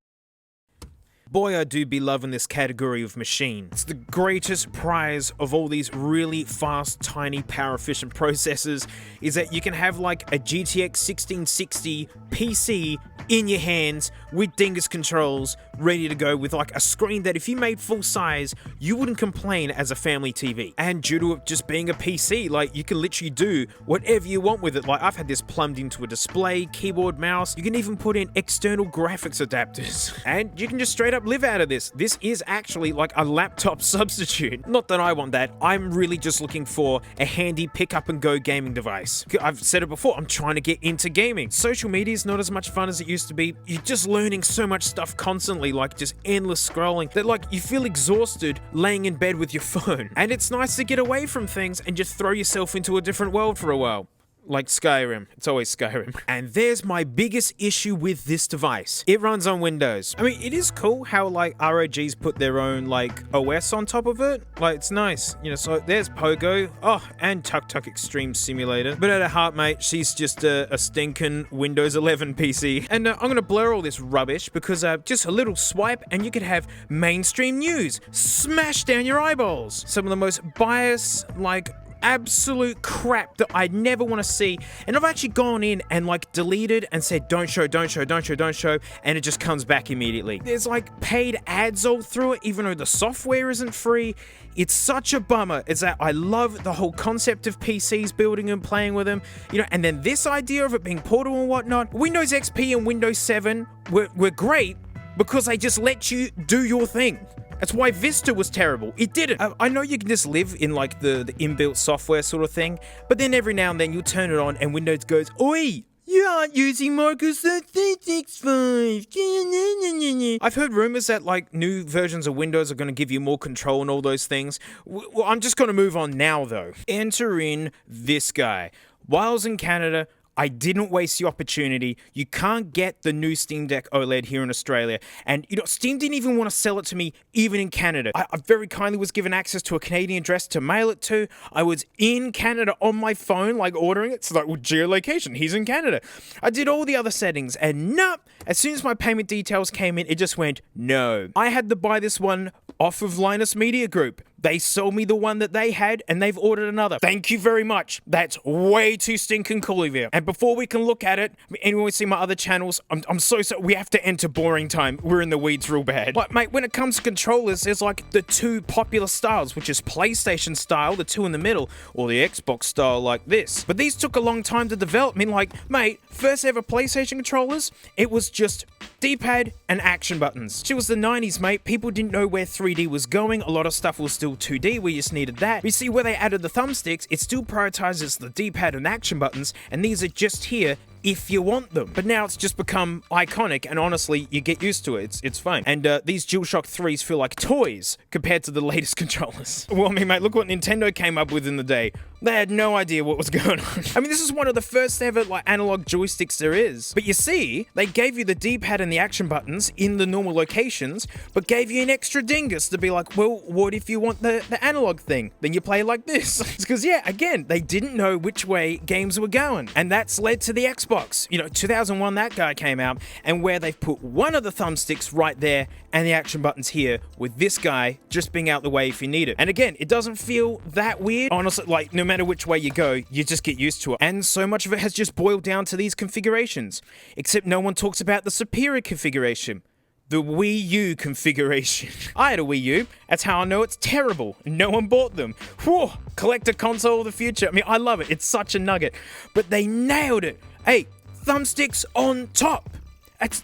Boy, I do be loving this category of machine. It's the greatest prize of all these really fast, tiny, power-efficient processors is that you can have like a GTX 1660 PC in your hands with dingus controls, ready to go, with like a screen that if you made full size, you wouldn't complain as a family TV. And due to it just being a PC, like you can literally do whatever you want with it. Like I've had this plumbed into a display, keyboard, mouse. You can even put in external graphics adapters and you can just straight up live out of this. This is actually like a laptop substitute. Not that I want that. I'm really just looking for a handy pick up and go gaming device. I've said it before, I'm trying to get into gaming. Social media is not as much fun as it used to be. You're just learning so much stuff constantly, like just endless scrolling, that like you feel exhausted laying in bed with your phone. And it's nice to get away from things and just throw yourself into a different world for a while. Like Skyrim. It's always Skyrim. And there's my biggest issue with this device. It runs on Windows. I mean, it is cool how like ROGs put their own like OS on top of it. Like, it's nice. You know, so there's Pogo. Oh, and Tuk Tuk Extreme Simulator. But at her heart, mate, she's just a stinking Windows 11 PC. And I'm gonna blur all this rubbish because just a little swipe and you could have mainstream news smashed down your eyeballs. Some of the most biased, like, absolute crap that I never want to see. And I've actually gone in and like deleted and said don't show, don't show, don't show, don't show, and it just comes back immediately. There's like paid ads all through it, even though the software isn't free. It's such a bummer. It's that I love the whole concept of PCs, building and playing with them, you know, and then this idea of it being portable and whatnot. Windows XP and Windows 7 were great because they just let you do your thing. That's why Vista was terrible. It didn't. I know you can just live in like the inbuilt software sort of thing, but then every now and then you'll turn it on and Windows goes, "Oi, you aren't using Microsoft 365. I've heard rumors that like new versions of Windows are going to give you more control and all those things. Well, I'm just going to move on now though. Enter in this guy. While I was in Canada, I didn't waste the opportunity. You can't get the new Steam Deck OLED here in Australia. And, you know, Steam didn't even want to sell it to me, even in Canada. I very kindly was given access to a Canadian address to mail it to. I was in Canada on my phone, like, ordering it. So, like, well, geolocation, he's in Canada. I did all the other settings, and nope. As soon as my payment details came in, it just went, no. I had to buy this one off of Linus Media Group. They sold me the one that they had, and they've ordered another. Thank you very much. That's way too stinking cool of you. And before we can look at it, anyone see my other channels? I'm so sorry. We have to enter boring time. We're in the weeds real bad. But mate, when it comes to controllers, there's like the two popular styles, which is PlayStation style, the two in the middle, or the Xbox style like this. But these took a long time to develop. I mean, like, mate, first ever PlayStation controllers, it was just D-pad and action buttons. It was the 90s, mate. People didn't know where 3D was going. A lot of stuff was still 2D. We just needed that. You see, where they added the thumbsticks, it still prioritizes the D-pad and action buttons, and these are just here if you want them. But now it's just become iconic, and honestly, you get used to it. It's fine. And these DualShock 3s feel like toys compared to the latest controllers. Well, I mean, mate, look what Nintendo came up with in the day. They had no idea what was going on. I mean, this is one of the first ever, like, analog joysticks there is. But you see, they gave you the D-pad and the action buttons in the normal locations, but gave you an extra dingus to be like, well, what if you want the analog thing? Then you play like this. Because, yeah, again, they didn't know which way games were going. And that's led to the Xbox. You know, 2001, that guy came out, and where they've put one of the thumbsticks right there and the action buttons here, with this guy just being out the way if you need it. And again, it doesn't feel that weird. Honestly, like, no matter which way you go, you just get used to it. And so much of it has just boiled down to these configurations. Except no one talks about the superior configuration. The Wii U configuration. I had a Wii U. That's how I know it's terrible. No one bought them. Whew, collector console of the future. I mean, I love it. It's such a nugget. But they nailed it. Hey, thumbsticks on top.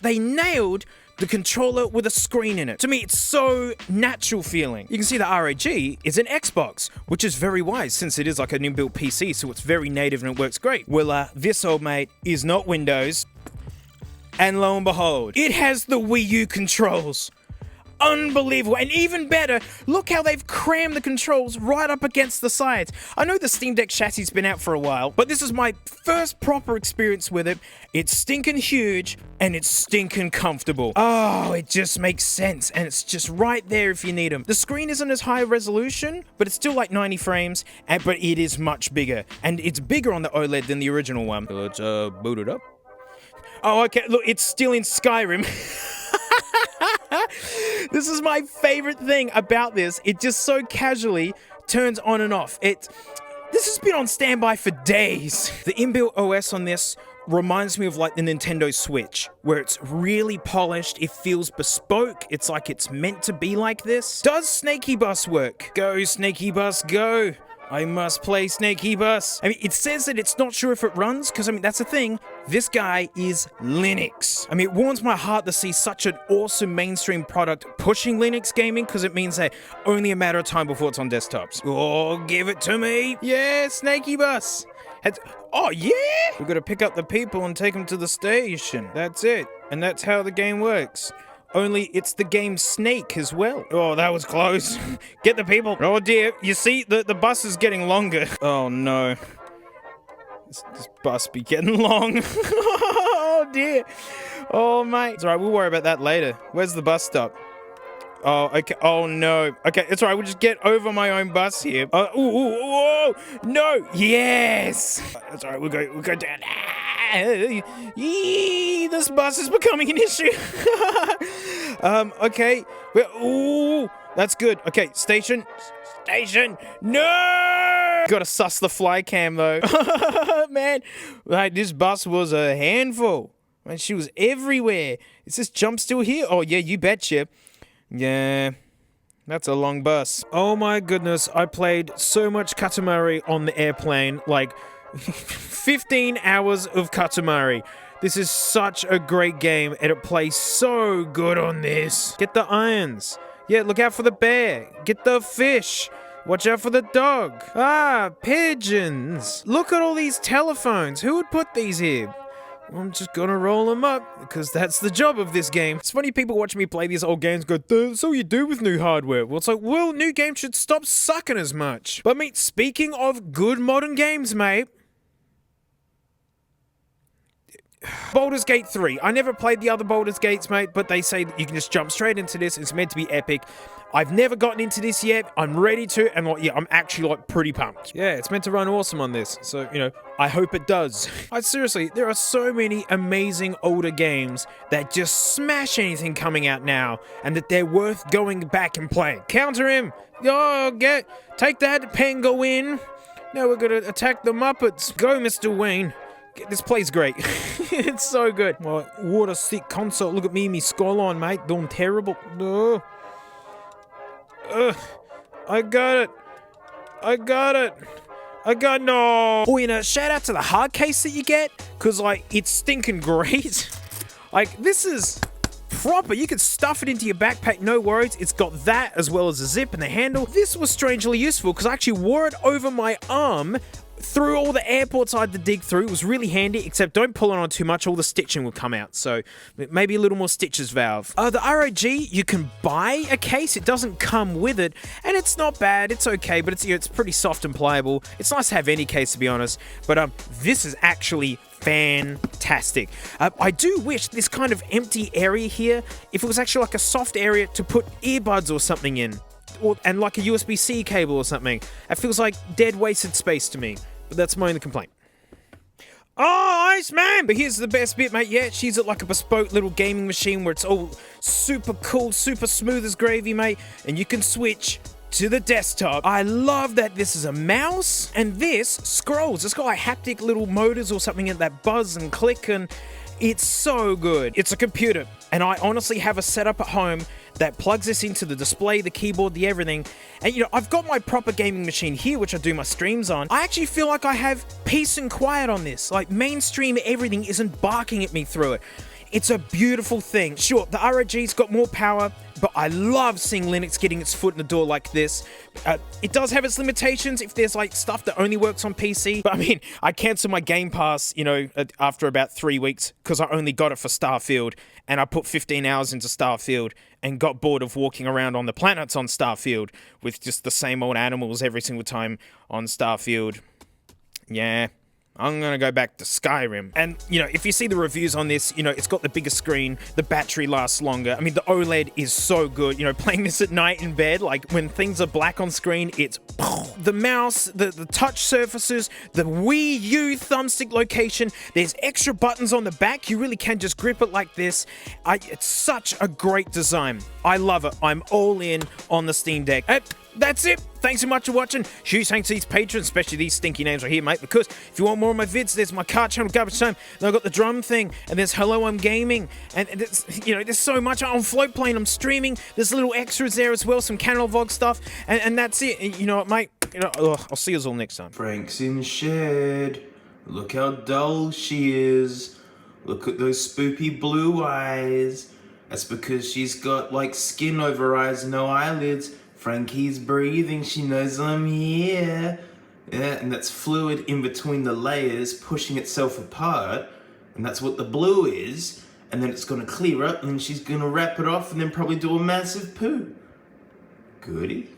They nailed the controller with a screen in it. To me, it's so natural feeling. You can see the ROG is an Xbox, which is very wise since it is like an inbuilt PC, so it's very native and it works great. Well, this old mate is not Windows. And lo and behold, it has the Wii U controls. Unbelievable. And even better, look how they've crammed the controls right up against the sides. I know the Steam Deck chassis has been out for a while, but this is my first proper experience with it. It's stinking huge and it's stinking comfortable. Oh, it just makes sense, and it's just right there if you need them. The screen isn't as high resolution, but it's still like 90 frames, but it is much bigger. And it's bigger on the OLED than the original one. Let's boot it up. Oh, okay, look, it's still in Skyrim. This is my favorite thing about this. It just so casually turns on and off. This has been on standby for days. The inbuilt OS on this reminds me of like the Nintendo Switch, where it's really polished, it feels bespoke, it's like it's meant to be like this. Does Snaky Bus work? Go, Snaky Bus, go! I must play Snaky Bus. I mean, it says that it's not sure if it runs, because I mean, that's the thing. This guy is Linux. I mean, it warms my heart to see such an awesome mainstream product pushing Linux gaming, because it means that only a matter of time before it's on desktops. Oh, give it to me. Yeah, Snaky Bus. Oh, yeah? We've got to pick up the people and take them to the station. That's it. And that's how the game works. Only it's the game Snake as well. Oh, that was close. Get the people. Oh, dear. You see, the bus is getting longer. Oh, no. This bus be getting long. Oh, dear. Oh, mate. It's all right. We'll worry about that later. Where's the bus stop? Oh, okay. Oh, no. Okay, it's all right. We'll just get over my own bus here. Ooh, no. Yes. That's all right. We'll go down. This bus is becoming an issue. Okay. Ooh, that's good. Okay, station. No! Gotta suss the fly cam, though. Man, like, this bus was a handful. Man, she was everywhere. Is this jump still here? Oh, yeah, you betcha. Yeah, that's a long bus. Oh my goodness, I played so much Katamari on the airplane, like 15 hours of Katamari. This is such a great game, and it plays so good on this. Get the irons. Yeah, look out for the bear. Get the fish. Watch out for the dog. Ah, pigeons. Look at all these telephones. Who would put these here? I'm just gonna roll them up, because that's the job of this game. It's funny people watching me play these old games go, that's all you do with new hardware. Well, it's like, well, new games should stop sucking as much. But mate, speaking of good modern games, mate, Baldur's Gate 3. I never played the other Baldur's Gates, mate, but they say that you can just jump straight into this. It's meant to be epic. I've never gotten into this yet. I'm ready to, and like, yeah, I'm actually like pretty pumped. Yeah, it's meant to run awesome on this. So, you know, I hope it does. Seriously, there are so many amazing older games that just smash anything coming out now, and that they're worth going back and playing. Counter him. Oh, take that, Penguin. Now we're gonna attack the Muppets. Go, Mr. Wayne. This plays great. It's so good. Oh, what a sick console. Look at me skyline, mate. Doing terrible. No. I got it. No. Oh, you know, shout out to the hard case that you get, because, like, it's stinking great. Like, this is proper. You can stuff it into your backpack, no worries. It's got that as well as a zip and the handle. This was strangely useful, because I actually wore it over my arm through all the airports I had to dig through. It was really handy, except don't pull it on too much, all the stitching will come out. So maybe a little more stitches, Valve. The ROG, you can buy a case. It doesn't come with it, and it's not bad. It's okay, but it's, you know, it's pretty soft and pliable. It's nice to have any case, to be honest. But this is actually fantastic. I do wish this kind of empty area here, if it was actually like a soft area to put earbuds or something in. And like a USB-C cable or something. It feels like dead wasted space to me. But that's my only complaint. Oh, Iceman! But here's the best bit, mate. Yeah, she's at like a bespoke little gaming machine where it's all super cool, super smooth as gravy, mate. And you can switch to the desktop. I love that this is a mouse, and this scrolls. It's got like haptic little motors or something that buzz and click, and it's so good. It's a computer, and I honestly have a setup at home that plugs this into the display, the keyboard, the everything. And, you know, I've got my proper gaming machine here, which I do my streams on. I actually feel like I have peace and quiet on this. Like, mainstream everything isn't barking at me through it. It's a beautiful thing. Sure, the ROG's got more power, but I love seeing Linux getting its foot in the door like this. It does have its limitations if there's like stuff that only works on PC. But I mean, I canceled my Game Pass, you know, after about 3 weeks because I only got it for Starfield, and I put 15 hours into Starfield and got bored of walking around on the planets on Starfield with just the same old animals every single time on Starfield. Yeah. I'm gonna go back to Skyrim. And, you know, if you see the reviews on this, you know, it's got the bigger screen, the battery lasts longer. I mean, the OLED is so good. You know, playing this at night in bed, like, when things are black on screen, it's... The mouse, the touch surfaces, the Wii U thumbstick location, there's extra buttons on the back. You really can just grip it like this. It's such a great design. I love it. I'm all in on the Steam Deck. That's it. Thanks so much for watching. Huge thanks to these patrons, especially these stinky names right here, mate, because if you want more of my vids, there's my car channel, Garbage Time, and I've got the drum thing, and there's Hello, I'm Gaming, and it's, you know, there's so much. On Float Plane, I'm streaming. There's little extras there as well, some Canal Vlog stuff, and that's it. And you know what, mate? You know, I'll see you all next time. Frank's in shed. Look how dull she is. Look at those spoopy blue eyes. That's because she's got like skin over her eyes, no eyelids. Frankie's breathing, she knows I'm here. Yeah, and that's fluid in between the layers pushing itself apart. And that's what the blue is. And then it's gonna clear up and then she's gonna wrap it off and then probably do a massive poo. Goody.